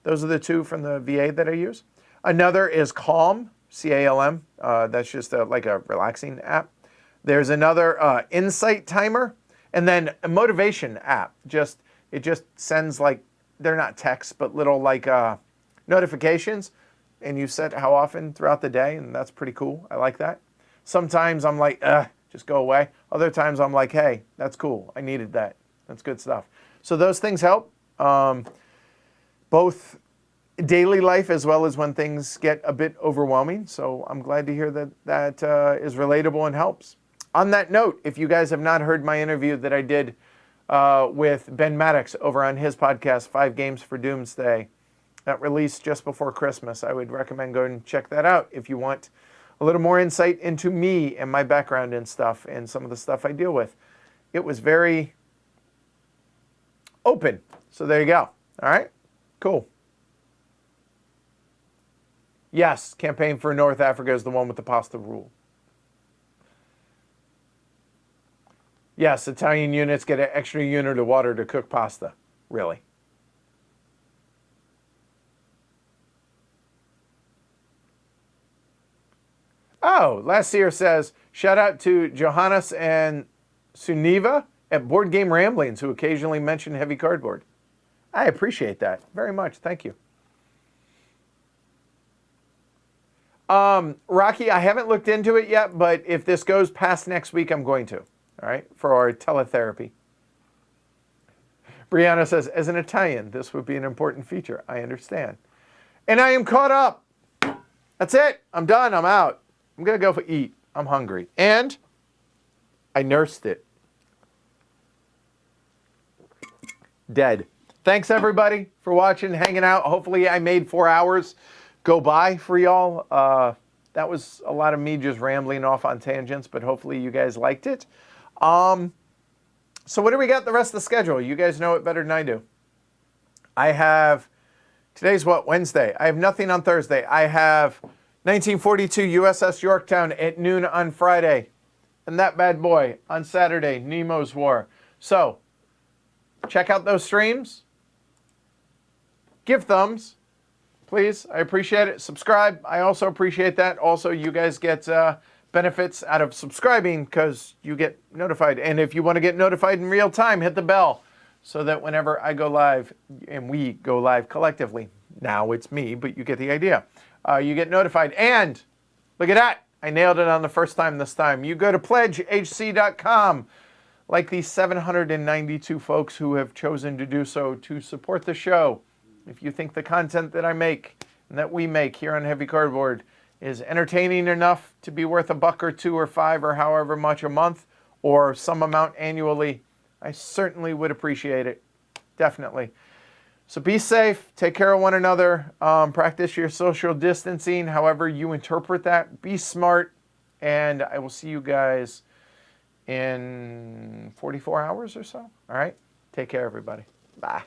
Those are the 2 from the VA that I use. Another is Calm, C-A-L-M. That's just like a relaxing app. There's another Insight Timer, and then a motivation app. It just sends, like, they're not texts, but little like notifications, and you set how often throughout the day, and that's pretty cool. I like that. Sometimes I'm like, just go away. Other times I'm like, hey, that's cool. I needed that. That's good stuff. So those things help, both daily life as well as when things get a bit overwhelming. So I'm glad to hear that is relatable and helps. On that note, if you guys have not heard my interview that I did with Ben Maddox over on his podcast, 5 Games for Doomsday, that released just before Christmas, I would recommend going and check that out if you want a little more insight into me and my background and stuff and some of the stuff I deal with. It was very open. So there you go. All right, cool. Yes, campaign for North Africa is the one with the pasta rule. Yes, Italian units get an extra unit of water to cook pasta. Really. Oh, Last Year says, shout out to Johannes and Suniva at Board Game Ramblings, who occasionally mention heavy cardboard. I appreciate that very much. Thank you. Rocky, I haven't looked into it yet, but if this goes past next week, I'm going to. All right, for our teletherapy. Brianna says, as an Italian, this would be an important feature. I understand. And I am caught up. That's it. I'm done. I'm out. I'm going to go eat. I'm hungry. And I nursed it. Dead. Thanks, everybody, for watching, hanging out. Hopefully I made 4 hours go by for y'all. That was a lot of me just rambling off on tangents, but hopefully you guys liked it. So what do we got the rest of the schedule? You guys know it better than I do. I have, today's what, Wednesday. I have nothing on Thursday. I have 1942 USS Yorktown at noon on Friday. And that bad boy on Saturday, Nemo's War. So, check out those streams. Give thumbs, please. I appreciate it. Subscribe. I also appreciate that. Also, you guys get benefits out of subscribing because you get notified. And if you want to get notified in real time, hit the bell so that whenever I go live, and we go live collectively, now it's me, but you get the idea, you get notified. And look at that. I nailed it on the first time this time. You go to pledgehc.com, like these 792 folks who have chosen to do so to support the show. If you think the content that I make and that we make here on Heavy Cardboard is entertaining enough to be worth $1 or $2 or $5 or however much a month or some amount annually, I certainly would appreciate it. Definitely. So be safe. Take care of one another. Practice your social distancing, however you interpret that. Be smart. And I will see you guys in 44 hours or so. All right? Take care, everybody. Bye.